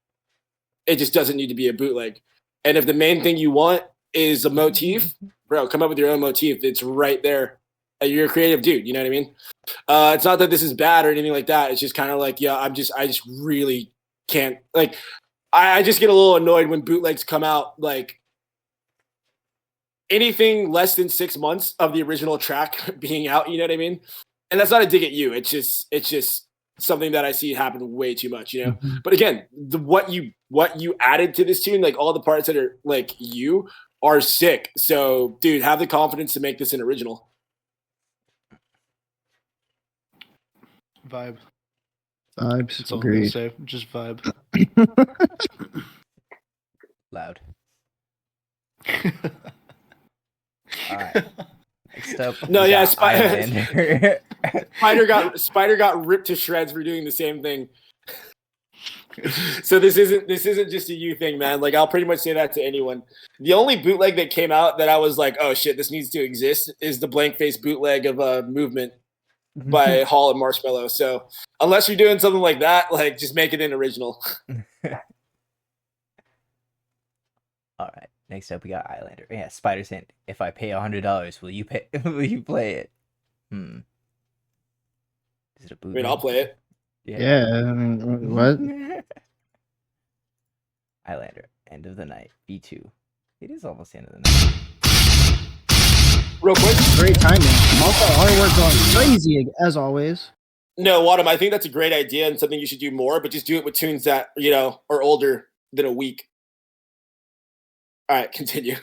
It just doesn't need to be a bootleg. And if the main thing you want is a motif, bro, come up with your own motif. It's right there. You're a creative dude. You know what I mean? It's not that this is bad or anything like that. It's just kind of like, yeah, I just really can't. Like, I just get a little annoyed when bootlegs come out, like, anything less than 6 months of the original track being out, you know what I mean? And that's not a dig at you. It's just something that I see happen way too much, But again, what you added to this tune, like all the parts that are like you, are sick. So, dude, have the confidence to make this an original. Vibe. Vibes. That's all I'm gonna say. Just vibe. Loud. All right. Next up, No, yeah, Islander. Spider got ripped to shreds for doing the same thing. So this isn't just a you thing, man. Like, I'll pretty much say that to anyone. The only bootleg that came out that I was like, oh shit, this needs to exist, is the blank face bootleg of Movement by Hall and Marshmello. So unless you're doing something like that, like, just make it an original. All right. Next up, we got Islander. Yeah, Spider saying, if I pay $100, will you pay? Will you play it? Is it a bootleg? I mean, I'll play it. Yeah, I mean, what? Islander, End of the Night, B2. It is almost the end of the night. Real quick. Great timing. Also, artwork going crazy as always. No, Wadham, I think that's a great idea and something you should do more, but just do it with tunes that, are older than a week. All right, continue.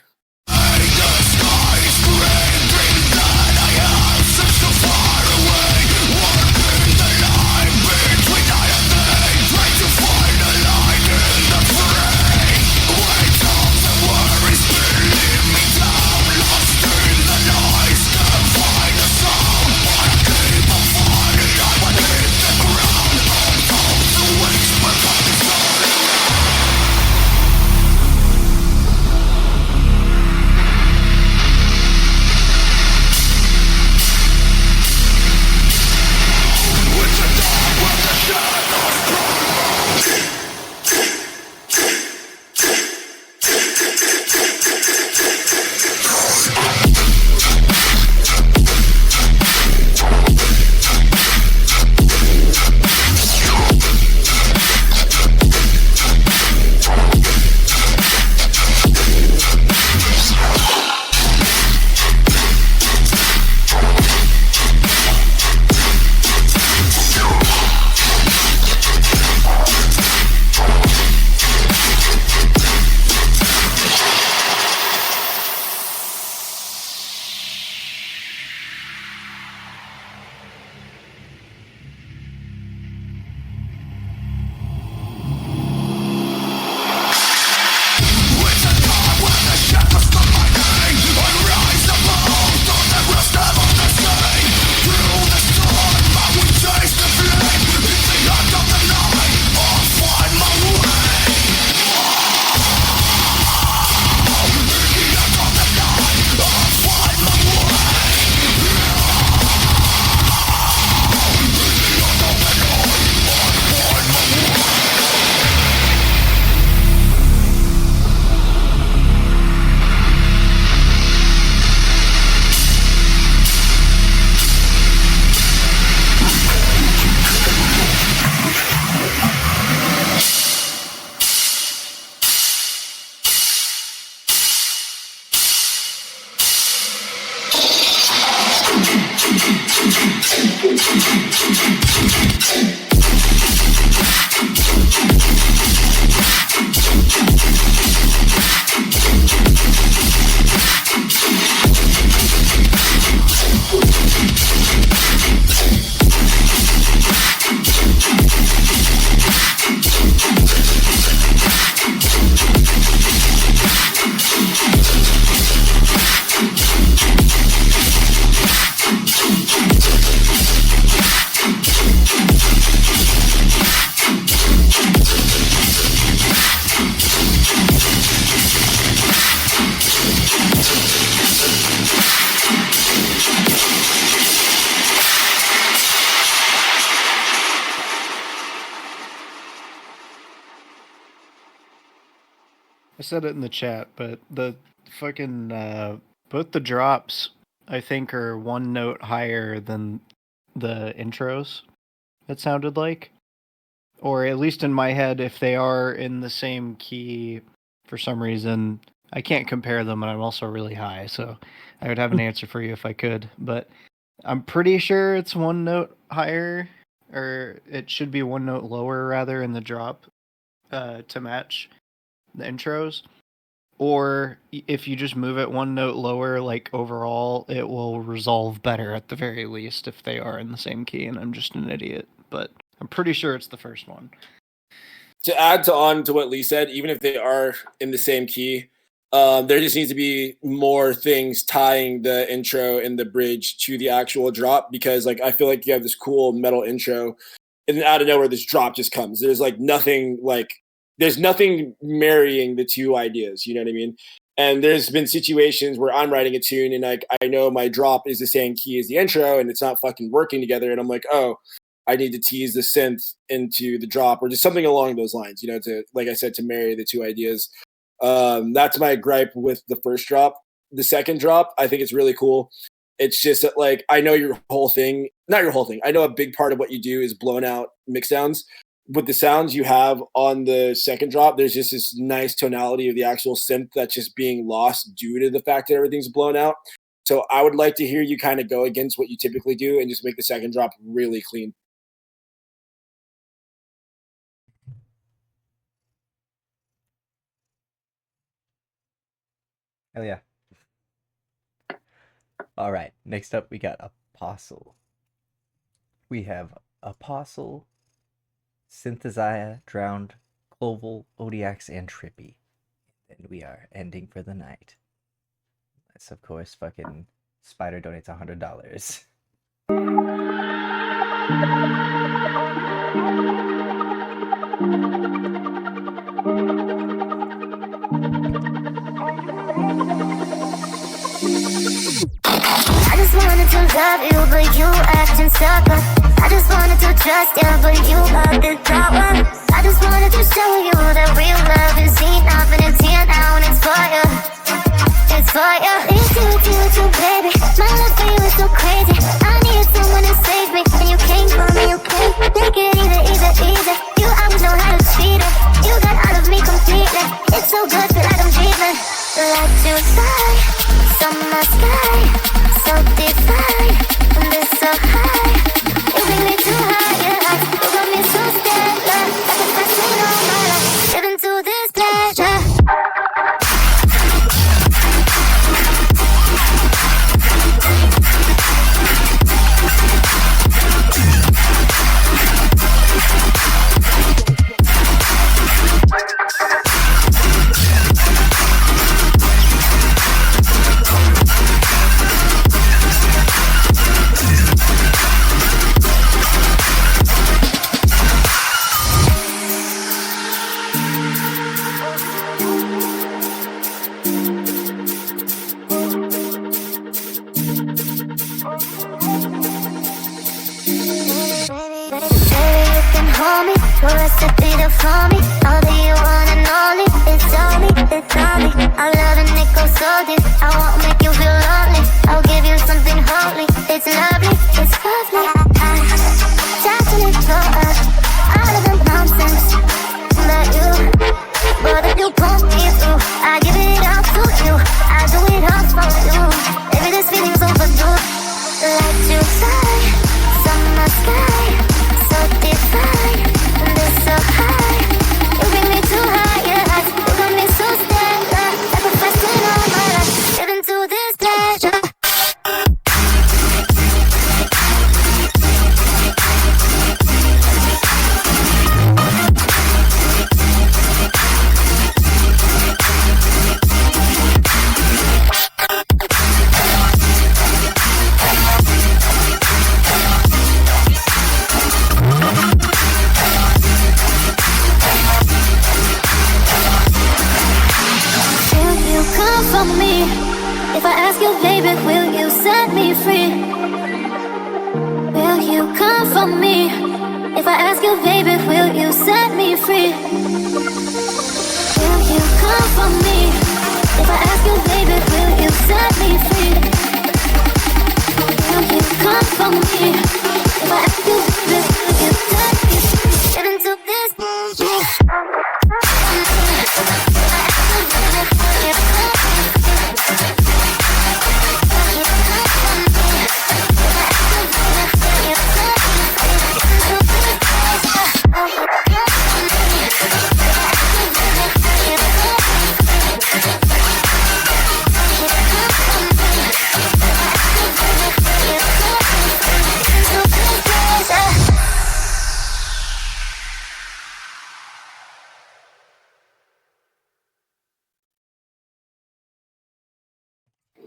said it in the chat, but the fucking both the drops I think are one note higher than the intros. It sounded like, or at least in my head, if they are in the same key, for some reason I can't compare them, and I'm also really high, so I would have an answer for you if I could. But I'm pretty sure it's one note higher, or it should be one note lower rather in the drop to match the intros. Or if you just move it one note lower, like overall, it will resolve better at the very least if they are in the same key, and I'm just an idiot. But I'm pretty sure it's the first one. To add on to what Lee said, even if they are in the same key, there just needs to be more things tying the intro and the bridge to the actual drop, because like I feel like you have this cool metal intro, and then out of nowhere this drop just comes. There's nothing marrying the two ideas, you know what I mean? And there's been situations where I'm writing a tune and like I know my drop is the same key as the intro and it's not fucking working together, and I'm like, oh, I need to tease the synth into the drop or just something along those lines, you know, to, like I said, to marry the two ideas. That's my gripe with the first drop. The second drop, I think it's really cool. It's just that, like, I know your whole thing, not your whole thing. I know a big part of what you do is blown out mix downs. With the sounds you have on the second drop, there's just this nice tonality of the actual synth that's just being lost due to the fact that everything's blown out. So I would like to hear you kind of go against what you typically do and just make the second drop really clean. Hell yeah. All right, next up we got Apostle. We have Apostle, Synthesizer, Drowned, Cloval, Odiax, and Trippy. And we are ending for the night. That's, of course, fucking Spider donates $100. I just wanted to love you, but you acting sucker. I just wanted to trust you, but you acted coward. I just wanted to show you that real love is enough, and it's here now, and it's for you. It's for you. It's you, baby. My love for you is so crazy. I needed someone to save me, and you came for me, you came. Take it easy. You always know how to treat it. You got out of me completely. It's so good, feel like I'm dreaming. Like you fly, summer sky, so divine, and it's so high. You bring me too high, yeah. You got me so scared, like a fashion all my life. Living to this pleasure. For me, all that you want and only. It's on me. I love and it goes so deep. I won't make you feel lonely. I'll give you something holy. It's lovely, it's lovely. Time to let go of all of the nonsense. But if you pull me through, I give it all to you. I do it all for you. Maybe this feeling's overdue. Like you fly, summer sky, so divine, and it's so high. You bring me too high, yeah. You got me so scared, like a fashion all my life. Living to this pleasure. Me. If I ask you, baby, will you set me free? Will you come for me? If I ask you, baby, will you set me free? Will you you come for me? If I ask you, baby, will you set me free? Will you come for me? If I ask you, baby, will you set me free? Get into this.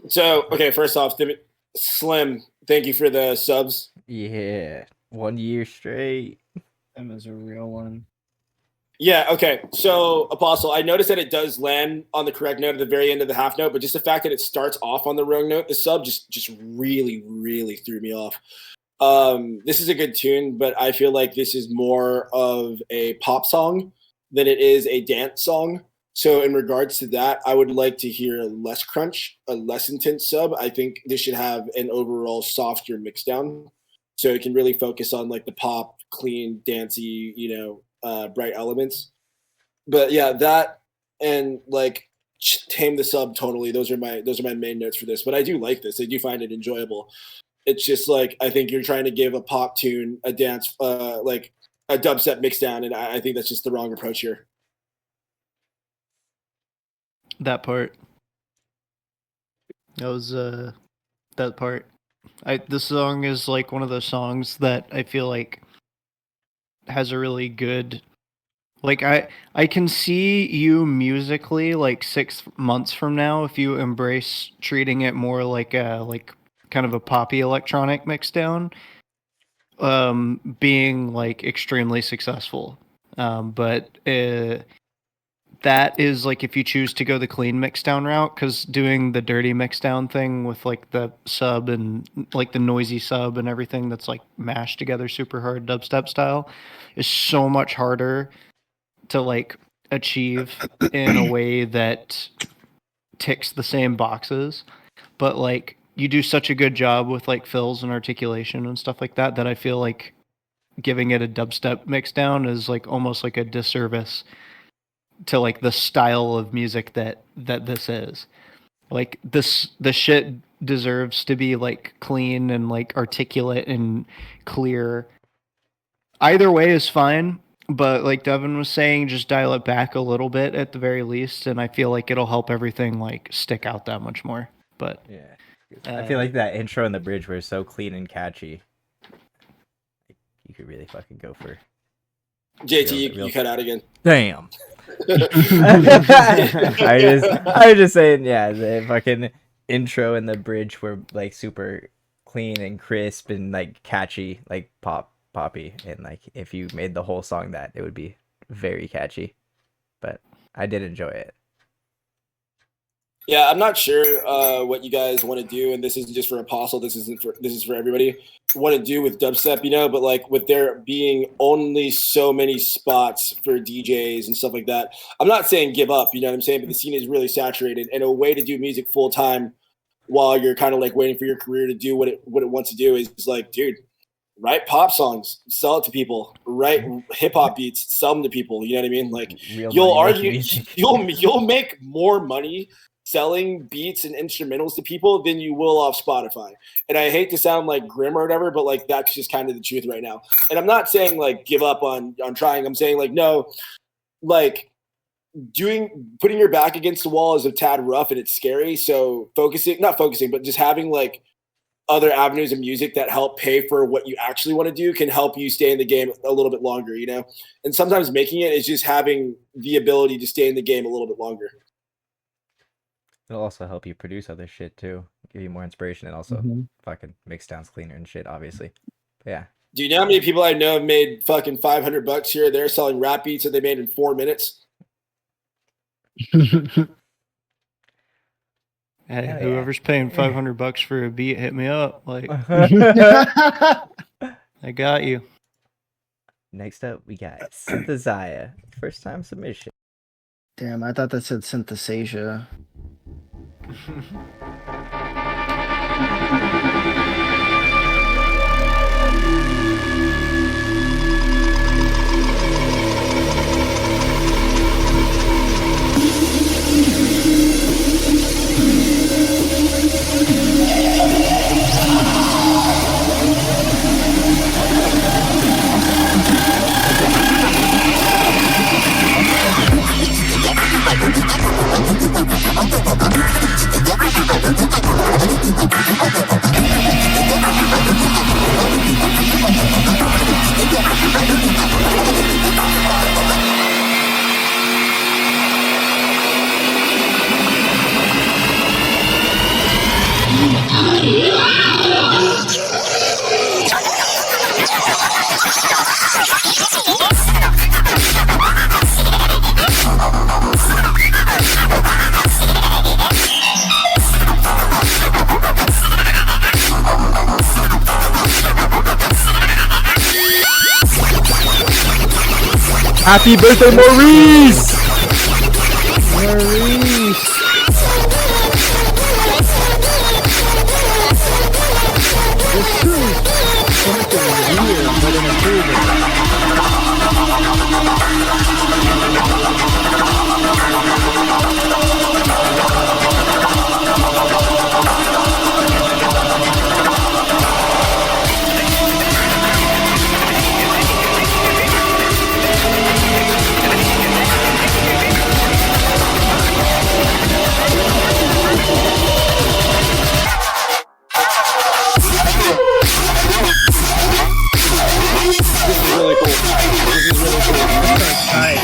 So, okay, first off, Slim, thank you for the subs. Yeah, 1 year straight. That was a real one. Yeah, okay. So, Apostle, I noticed that it does land on the correct note at the very end of the half note, but just the fact that it starts off on the wrong note, the sub just really, really threw me off. This is a good tune, but I feel like this is more of a pop song than it is a dance song. So in regards to that, I would like to hear less crunch, a less intense sub. I think this should have an overall softer mix down, so it can really focus on like the pop, clean, dancey, bright elements. But yeah, that and like tame the sub totally. Those are my main notes for this. But I do like this. I do find it enjoyable. It's just like I think you're trying to give a pop tune a dance, like a dubstep mix down, and I think that's just the wrong approach here. That part. That was that part. This song is like one of those songs that I feel like has a really good, like I can see you musically like 6 months from now if you embrace treating it more like a kind of a poppy electronic mixdown, being like extremely successful. But that is like if you choose to go the clean mixdown route, because doing the dirty mixdown thing with like the sub and like the noisy sub and everything that's like mashed together super hard dubstep style is so much harder to like achieve in a way that ticks the same boxes. But like you do such a good job with like fills and articulation and stuff like that I feel like giving it a dubstep mixdown is like almost like a disservice to like the style of music that this is. Like the shit deserves to be like clean and like articulate and clear. Either way is fine, but like Devin was saying, just dial it back a little bit at the very least, and I feel like it'll help everything like stick out that much more. But yeah, I feel like that intro and the bridge were so clean and catchy. You could really fucking go for. JT, you cut out again. Damn. I was just saying, yeah, the fucking intro and the bridge were like super clean and crisp and like catchy, like poppy, and like if you made the whole song that, it would be very catchy. But I did enjoy it. Yeah, I'm not sure what you guys want to do, and this isn't just for Apostle. This is for everybody. Want to do with dubstep, but like with there being only so many spots for DJs and stuff like that. I'm not saying give up, you know what I'm saying, but the scene is really saturated, and a way to do music full time while you're kind of like waiting for your career to do what it wants to do is like, dude, write pop songs, sell it to people. Write hip hop beats, sell them to people. You know what I mean? Like you'll make more money selling beats and instrumentals to people than you will off Spotify. And I hate to sound like grim or whatever, but like that's just kind of the truth right now. And I'm not saying like give up on trying. I'm saying like no, like putting your back against the wall is a tad rough and it's scary. So not focusing, but just having like other avenues of music that help pay for what you actually want to do can help you stay in the game a little bit longer, And sometimes making it is just having the ability to stay in the game a little bit longer. It'll also help you produce other shit too, give you more inspiration, and also fucking mix downs cleaner and shit, obviously. But yeah. Do you know how many people I know have made fucking $500 here? They're selling rap beats that they made in 4 minutes. Hey, whoever's paying $500 for a beat, hit me up. Like, I got you. Next up, we got Synthesizer. First time submission. Damn, I thought that said synthesasia. Happy birthday, Maurice! Maurice! This is fucking weird, but in a cool way. This is really cool. This is really cool. Tight.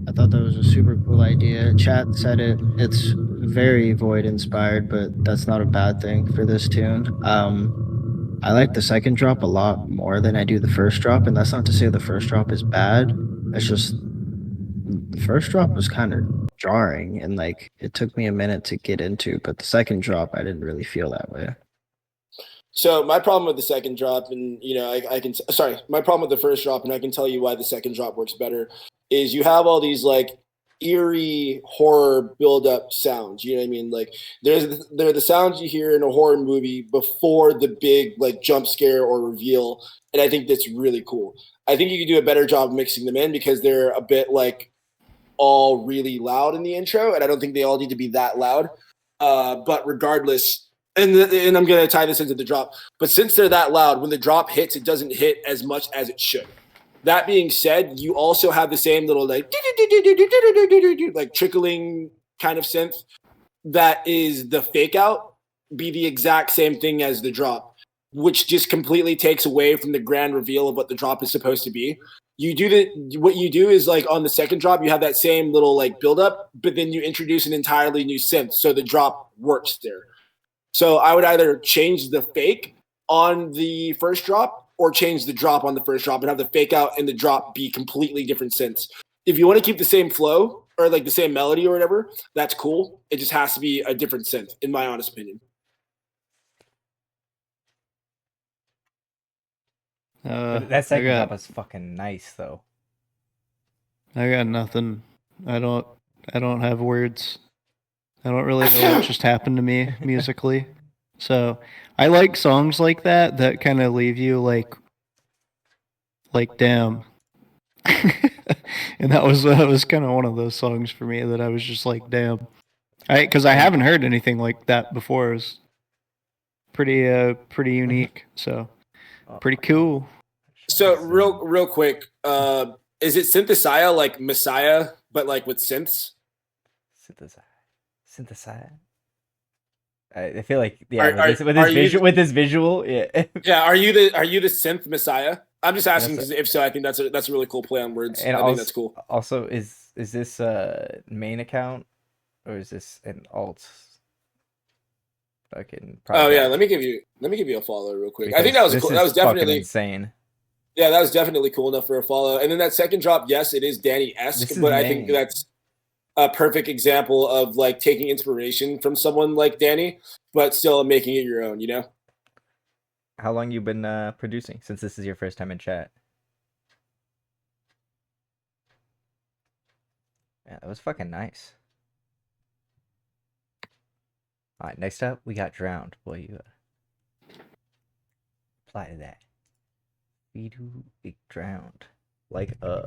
I thought that was a super cool idea. Chat said it's very Void inspired, but that's not a bad thing for this tune. I like the second drop a lot more than I do the first drop, and that's not to say the first drop is bad. It's just the first drop was kind of jarring and like it took me a minute to get into, but the second drop I didn't really feel that way. So my problem with the second drop, and my problem with the first drop, and I can tell you why the second drop works better, is you have all these like eerie horror build-up sounds. You know what I mean? Like they're the sounds you hear in a horror movie before the big like jump scare or reveal, and I think that's really cool. I think you could do a better job mixing them in because they're a bit like all really loud in the intro, and I don't think they all need to be that loud. But regardless. And I'm going to tie this into the drop. But since they're that loud, when the drop hits, it doesn't hit as much as it should. That being said, you also have the same little like trickling kind of synth that is the fake out be the exact same thing as the drop, which just completely takes away from the grand reveal of what the drop is supposed to be. What you do is like on the second drop, you have that same little like build up, but then you introduce an entirely new synth. So the drop works there. So I would either change the fake on the first drop or change the drop on the first drop and have the fake out and the drop be completely different synths. If you want to keep the same flow or like the same melody or whatever, that's cool. It just has to be a different synth, in my honest opinion. That second drop was fucking nice, though. I got nothing. I don't have words. I don't really know what just happened to me musically. So I like songs like that kind of leave you like damn. And that was kind of one of those songs for me that I was just like damn. Because I haven't heard anything like that before. It was pretty unique. So pretty cool. So real quick, is it synthesizer like Messiah, but like with synths? Synthesizer. I feel like with this visual, yeah. Yeah, are you the synth messiah? I'm just asking because if so, I think that's a really cool play on words. And I think that's cool. Also, is this a main account or is this an alt? Fucking project? Oh yeah, let me give you a follow real quick. I think that was cool. That was definitely insane. Yeah, that was definitely cool enough for a follow. And then that second drop, yes, it is Danny-esque, but I think that's a perfect example of like taking inspiration from someone like Danny, but still making it your own, you know? How long you been producing since this is your first time in chat? Yeah, that was fucking nice. All right, next up we got Drowned. Boy, you apply to that. We do get drowned like I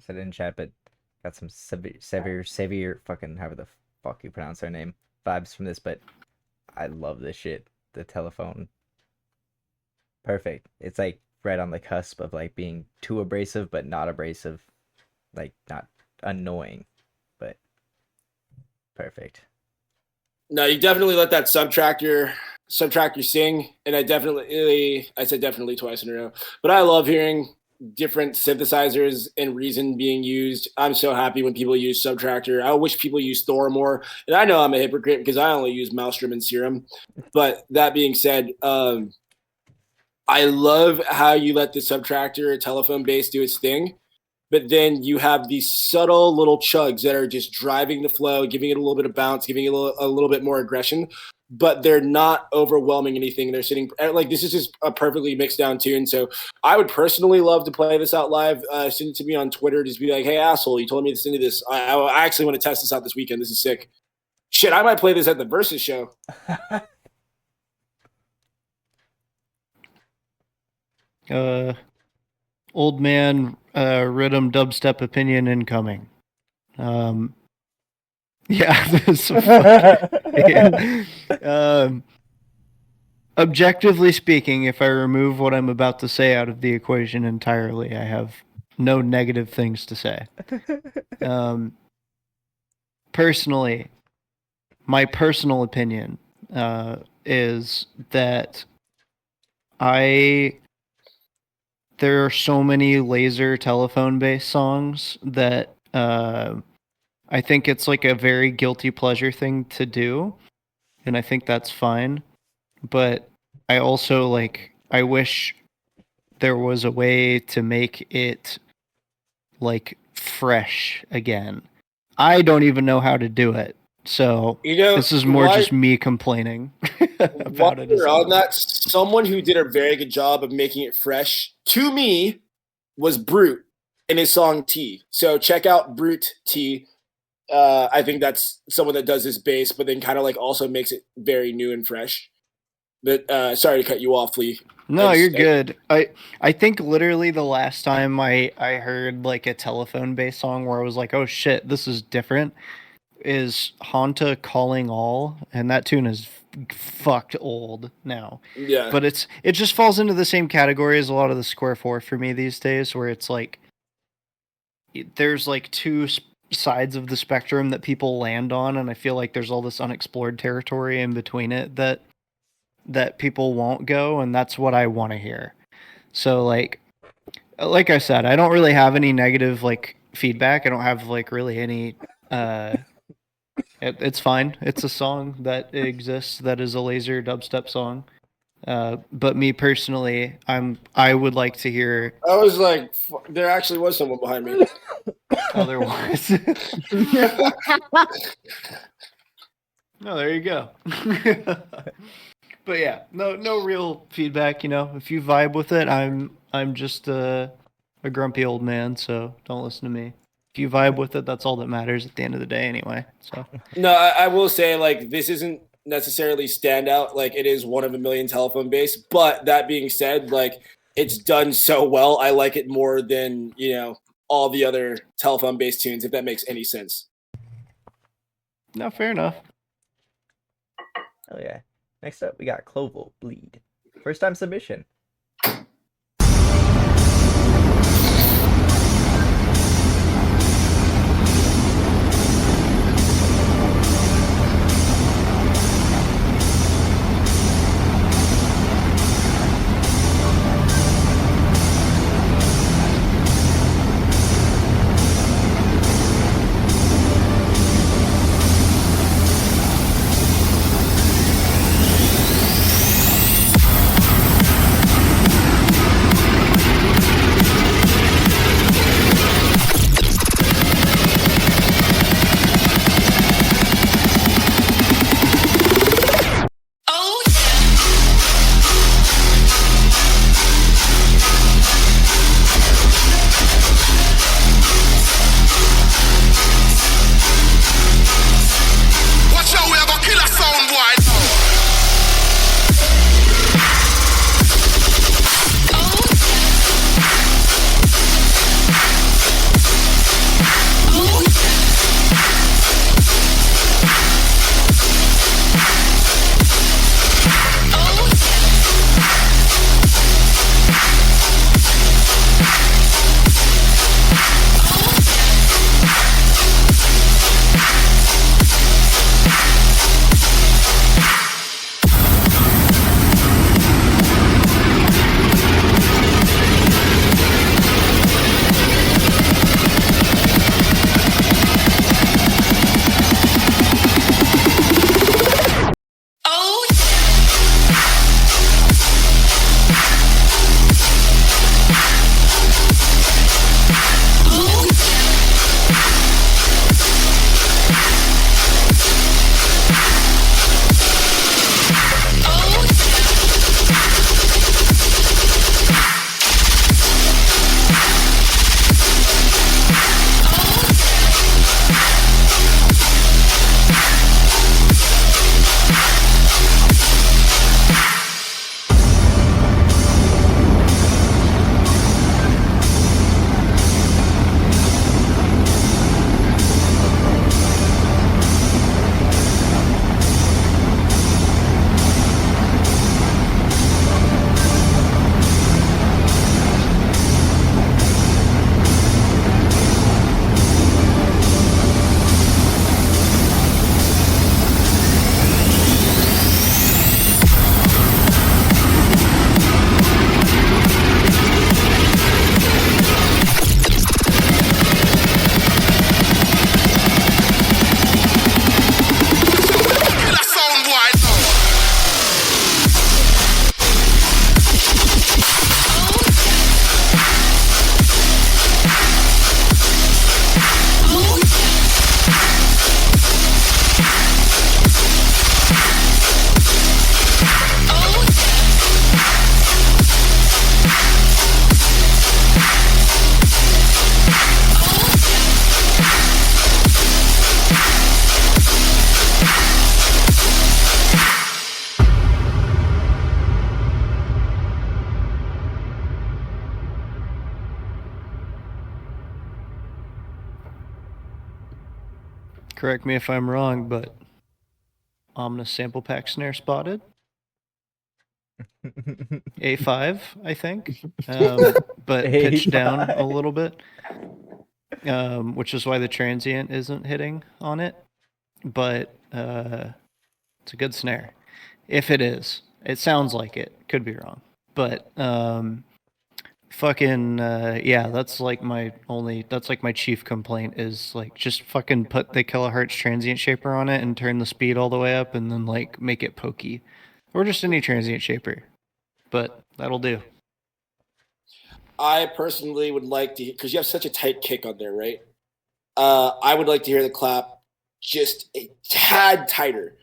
said it in chat, but got some severe fucking however the fuck you pronounce her name vibes from this, but I love this shit. The telephone. Perfect. It's like right on the cusp of like being too abrasive but not abrasive. Like not annoying, but perfect. No, you definitely let that subtractor sing, and I said definitely twice in a row. But I love hearing different synthesizers and Reason being used. I'm so happy when people use Subtractor. I wish people use Thor more. And I know I'm a hypocrite because I only use Maelstrom and Serum. But that being said, I love how you let the Subtractor telephone bass do its thing. But then you have these subtle little chugs that are just driving the flow, giving it a little bit of bounce, giving it a little bit more aggression. But they're not overwhelming anything. They're sitting like this is just a perfectly mixed down tune. So I would personally love to play this out live. Send it to me on Twitter. Just be like, hey, asshole, you told me to listen to this. I actually want to test this out this weekend. This is sick. Shit, I might play this at the Versus show. Old man rhythm dubstep opinion incoming. Yeah, this objectively speaking, if I remove what I'm about to say out of the equation entirely, I have no negative things to say. Personally, my personal opinion is that there are so many laser telephone based songs that I think it's like a very guilty pleasure thing to do, and I think that's fine. But I also I wish there was a way to make it like fresh again. I don't even know how to do it. So this is more just me complaining about it. On that, someone who did a very good job of making it fresh to me was Brute in his song T. So check out Brute T. I think that's someone that does his bass, but then kind of like also makes it very new and fresh. But sorry to cut you off, Lee. No, you're good. I think literally the last time I heard like a telephone bass song where I was like, oh shit, this is different, is Hanta Calling All, and that tune is fucked old now. Yeah. But it just falls into the same category as a lot of the Square 4 for me these days, where it's like there's like two sides of the spectrum that people land on, and I feel like there's all this unexplored territory in between it that people won't go, and that's what I want to hear. So like I said, I don't really have any negative like feedback. I don't have like really any it's fine. It's a song that exists that is a laser dubstep song. But me personally, I would like to hear. I was like, there actually was someone behind me. Otherwise, no, there you go. But yeah, no real feedback. You know, if you vibe with it, I'm just a grumpy old man, so don't listen to me. If you vibe with it, that's all that matters at the end of the day, anyway. So no, I will say like this isn't necessarily standout. Like it is one of a million telephone bass, but that being said, like it's done so well, I like it more than all the other telephone bass tunes. If that makes any sense. No, fair enough. Oh yeah. Next up, we got Clovo Bleed. First time submission. correct me if I'm wrong, but Omnis sample pack snare spotted. A5, I think, but pitched down a little bit, which is why the transient isn't hitting on it. But it's a good snare. If it is. It sounds like it. Could be wrong. But fucking yeah, that's like my chief complaint is like just fucking put the kilohertz transient shaper on it and turn the speed all the way up and then like make it pokey. Or just any transient shaper. But that'll do. I personally would like to, because you have such a tight kick on there, right? I would like to hear the clap just a tad tighter.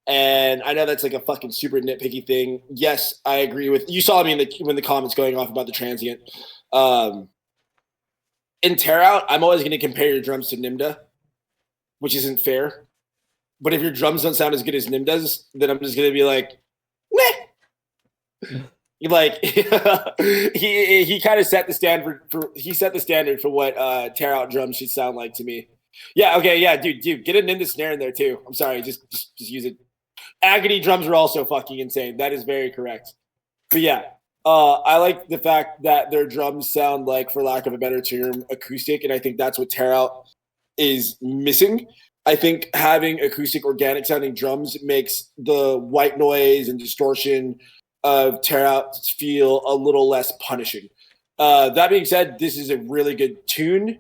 And I know that's like a fucking super nitpicky thing. Yes, I agree with you. Saw me in the comments going off about the transient. In Tear Out, I'm always going to compare your drums to Nimda, which isn't fair. But if your drums don't sound as good as Nimda's, then I'm just going to be like, meh. Like he kind of set the standard for what Tear Out drums should sound like to me. Yeah, okay, yeah, dude, get a Nimda snare in there too. I'm sorry, just use it. Agony drums are also fucking insane. That is very correct. But yeah, I like the fact that their drums sound like, for lack of a better term, acoustic, and I think that's what Tear Out is missing. I think having acoustic, organic sounding drums makes the white noise and distortion of Tear Out feel a little less punishing. That being said, this is a really good tune.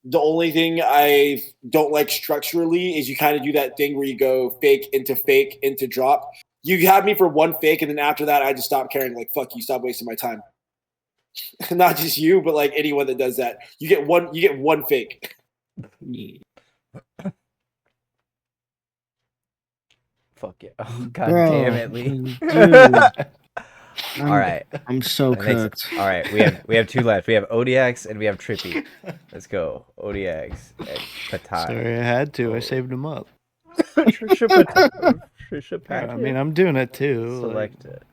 The only thing I don't like structurally is you kind of do that thing where you go fake into drop. You have me for one fake, and then after that, I just stop caring. Like, fuck you, stop wasting my time. Not just you, but like anyone that does that. You get one fake. Fuck yeah. Oh, God damn it, Lee. All right. I'm so cooked. All right, we have two left. We have ODX and we have Trippy. Let's go. ODX and Patai. Sorry, I had to. I saved them up. Trisha Patrick. I mean, I'm doing it too. Select it.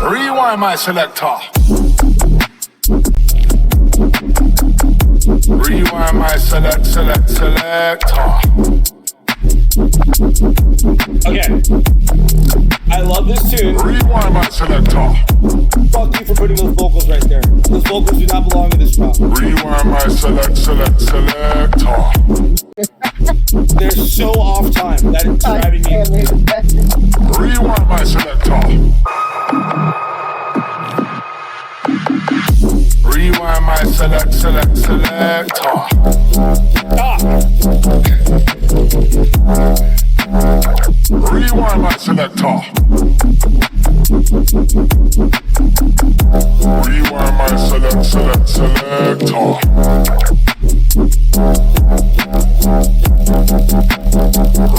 Rewind my selector. Rewind my selector. Okay. I love this tune. Rewind my selector. Fuck you for putting those vocals right there. Those vocals do not belong in this drop. Rewind my selector. They're so off time that it's driving me. Rewind my selector. Rewind my selector. Stop. Rewind my selector. Rewind my selector.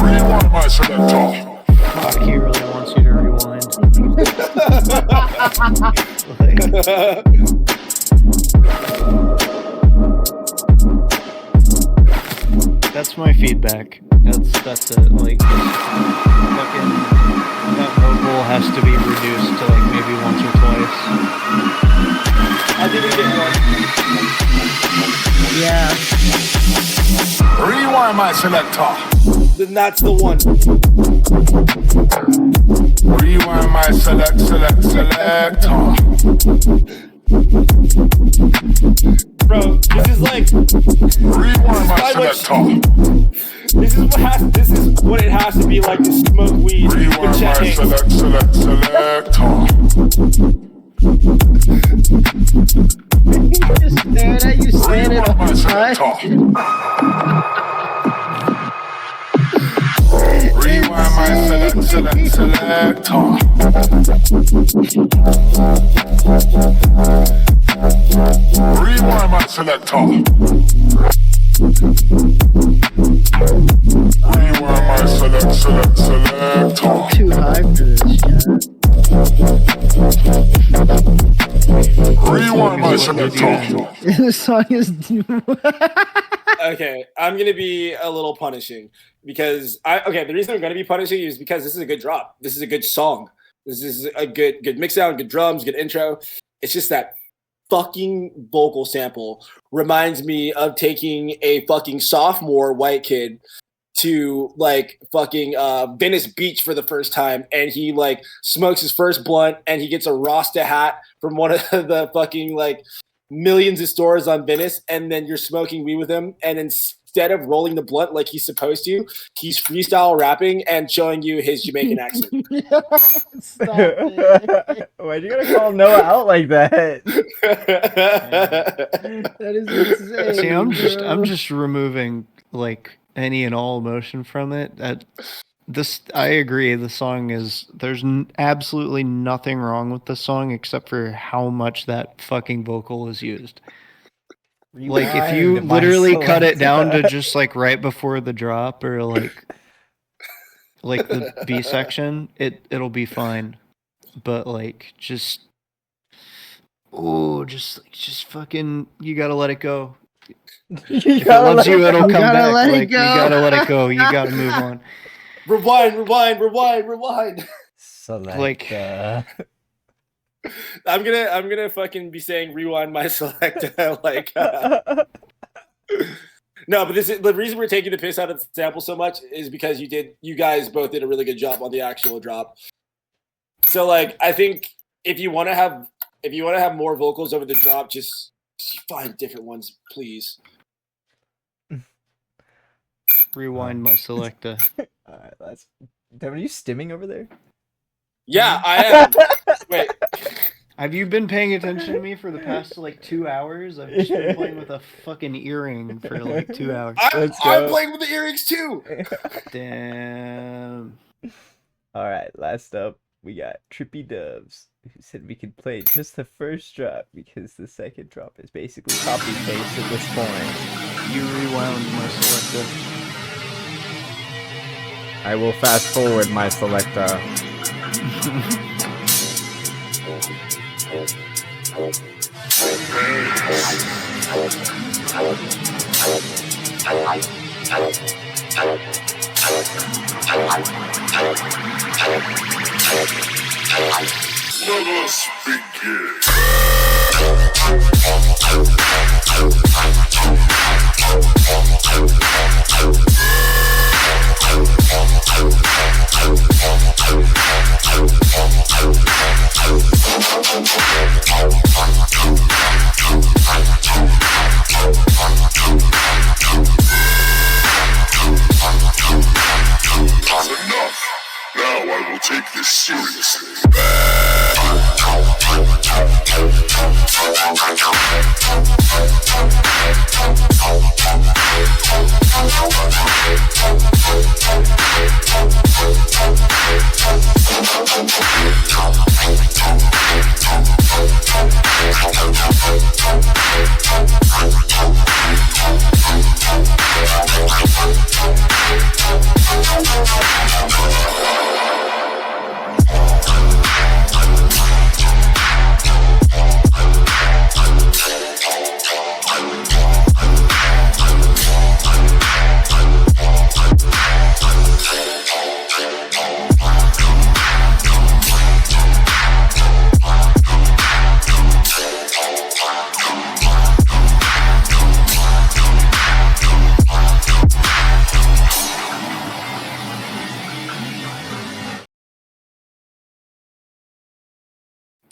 Rewind my selector. Fuck, he really wants you to rewind. That's my feedback. That's it. Like, fucking that vocal has to be reduced to like maybe once or twice. I didn't get one. Yeah. Rewind my selector. Then that's the one. Rewind my selector. Bro, this is like Rewind my selector. This is what it has to be like to smoke weed with Rewind Chet my Hanks. selector. Just staring at you saying it all Rewind my the time. selector. Rewind my selector. Rewind my selector. Rewind my selector. Too high for this shit. Rewind my selector. This song is. Okay, I'm gonna be a little punishing because the reason I'm gonna be punishing is because this is a good drop. This is a good song. This is a good mix down, good drums, good intro. It's just that fucking vocal sample reminds me of taking a fucking sophomore white kid to like fucking Venice Beach for the first time, and he like smokes his first blunt, and he gets a Rasta hat from one of the fucking like millions of stores on Venice, and then you're smoking weed with him, and instead of rolling the blunt like he's supposed to, he's freestyle rapping and showing you his Jamaican accent. Stop it. Why'd you gotta call Noah out like that? That is insane. See, bro. I'm just removing like any and all emotion from it. I agree. The song there's absolutely nothing wrong with the song except for how much that fucking vocal is used. Like if you literally cut it down to just like right before the drop or like the B section, it'll be fine. But like just fucking you gotta let it go. If it loves you, it'll come back. Like you gotta let it go. You gotta move on. Rewind. Select, Like I'm gonna fucking be saying rewind my select like no, but the reason we're taking the piss out of the sample so much is because you guys both did a really good job on the actual drop. So like I think if you want to have more vocals over the drop, just find different ones, please. rewind my selector. Alright, Devin, are you stimming over there? Yeah, I am. Wait. Have you been paying attention to me for the past like 2 hours? I've just been playing with a fucking earring for like 2 hours. I'm playing with the earrings too. Damn. Alright, last up, we got Trippy Doves, who said we could play just the first drop because the second drop is basically copy-paste at this point. You rewound my selector. I will fast forward my selector. Let us begin. That's enough. Now I will take this seriously.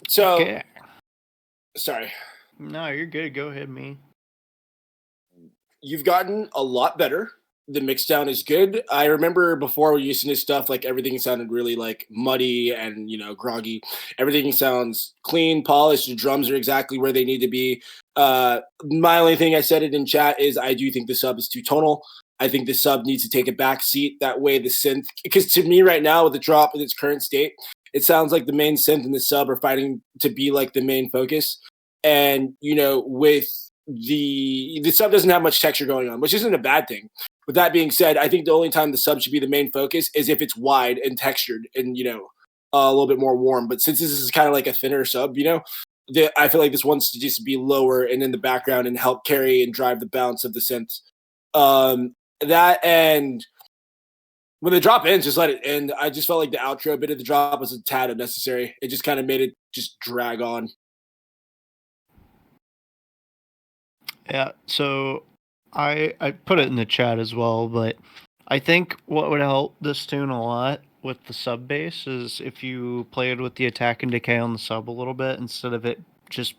So, Okay. sorry. No, you're good. Go ahead, me. You've gotten a lot better. The mix down is good. I remember before we used to this stuff, like everything sounded really like muddy and groggy. Everything sounds clean, polished. The drums are exactly where they need to be. My only thing I said it in chat is I do think the sub is too tonal. I think the sub needs to take a back seat. That way the synth, because to me right now with the drop in its current state, it sounds like the main synth and the sub are fighting to be like the main focus. And, you know, with the sub doesn't have much texture going on, which isn't a bad thing. With that being said, I think the only time the sub should be the main focus is if it's wide and textured and, you know, a little bit more warm. But since this is kind of like a thinner sub, you know, I feel like this wants to just be lower and in the background and help carry and drive the bounce of the synths. That and when the drop ends, just let it end. I just felt like the outro bit of the drop was a tad unnecessary. It just kind of made it just drag on. Yeah, so I put it in the chat as well, but I think what would help this tune a lot with the sub bass is if you played with the attack and decay on the sub a little bit instead of it just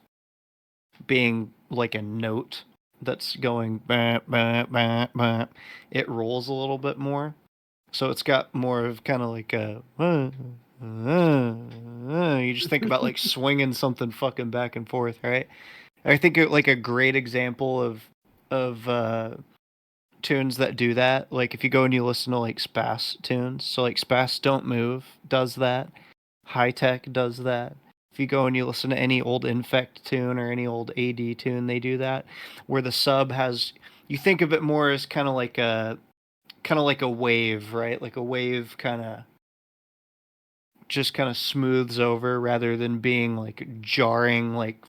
being like a note that's going bah, bah, bah, bah. It rolls a little bit more. So it's got more of kind of like a you just think about like swinging something fucking back and forth, right? I think like a great example of tunes that do that, like if you go and you listen to like Spass tunes, so like Spass Don't Move does that, High Tech does that. If you go and you listen to any old Infect tune or any old AD tune, they do that, where the sub has, you think of it more as kind of like a wave, right? Like a wave just kind of smooths over rather than being like jarring, like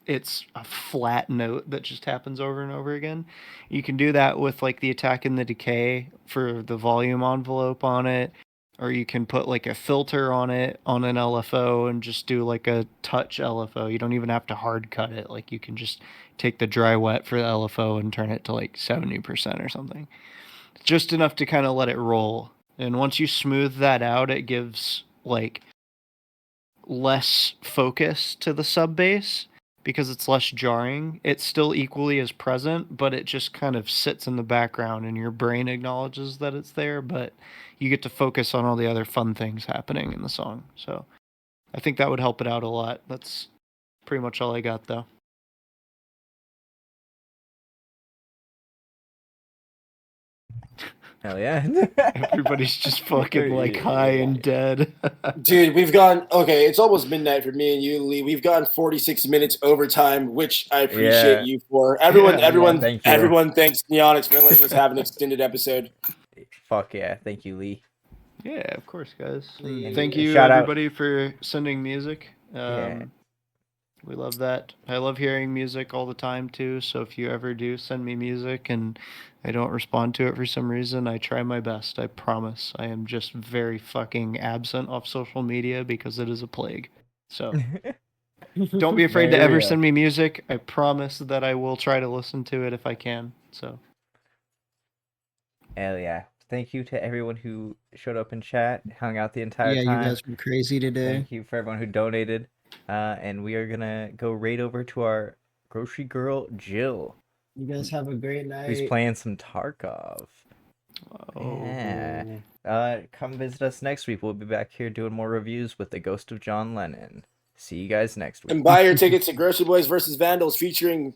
it's a flat note that just happens over and over again. You can do that with like the attack and the decay for the volume envelope on it, or you can put like a filter on it on an LFO and just do like a touch LFO. You don't even have to hard cut it. Like you can just take the dry wet for the LFO and turn it to like 70% or something. Just enough to kind of let it roll. And once you smooth that out, it gives like less focus to the sub bass because it's less jarring. It's still equally as present, but it just kind of sits in the background and your brain acknowledges that it's there, but you get to focus on all the other fun things happening in the song. So I think that would help it out a lot. That's pretty much all I got though. Hell yeah. Everybody's just fucking like high and dead. Dude, we've gone, okay, it's almost midnight for me and you, Lee. We've gone 46 minutes overtime, which I appreciate you for. Everyone thanks Neonix for letting us have an extended episode. Fuck yeah. Thank you, Lee. Yeah, of course, guys. And thank you, shout everybody, for sending music. We love that. I love hearing music all the time, too. So if you ever do send me music and I don't respond to it for some reason, I try my best. I promise. I am just very fucking absent off social media because it is a plague. So don't be afraid to ever send me music. I promise that I will try to listen to it if I can. So. Hell yeah. Thank you to everyone who showed up in chat, hung out the entire time. Yeah, you guys were crazy today. Thank you for everyone who donated. And we are gonna go right over to our grocery girl, Jill. You guys have a great night. Who's playing some Tarkov. Oh. Yeah. Come visit us next week. We'll be back here doing more reviews with the Ghost of John Lennon. See you guys next week. And buy your tickets to Grocery Boys versus Vandals featuring...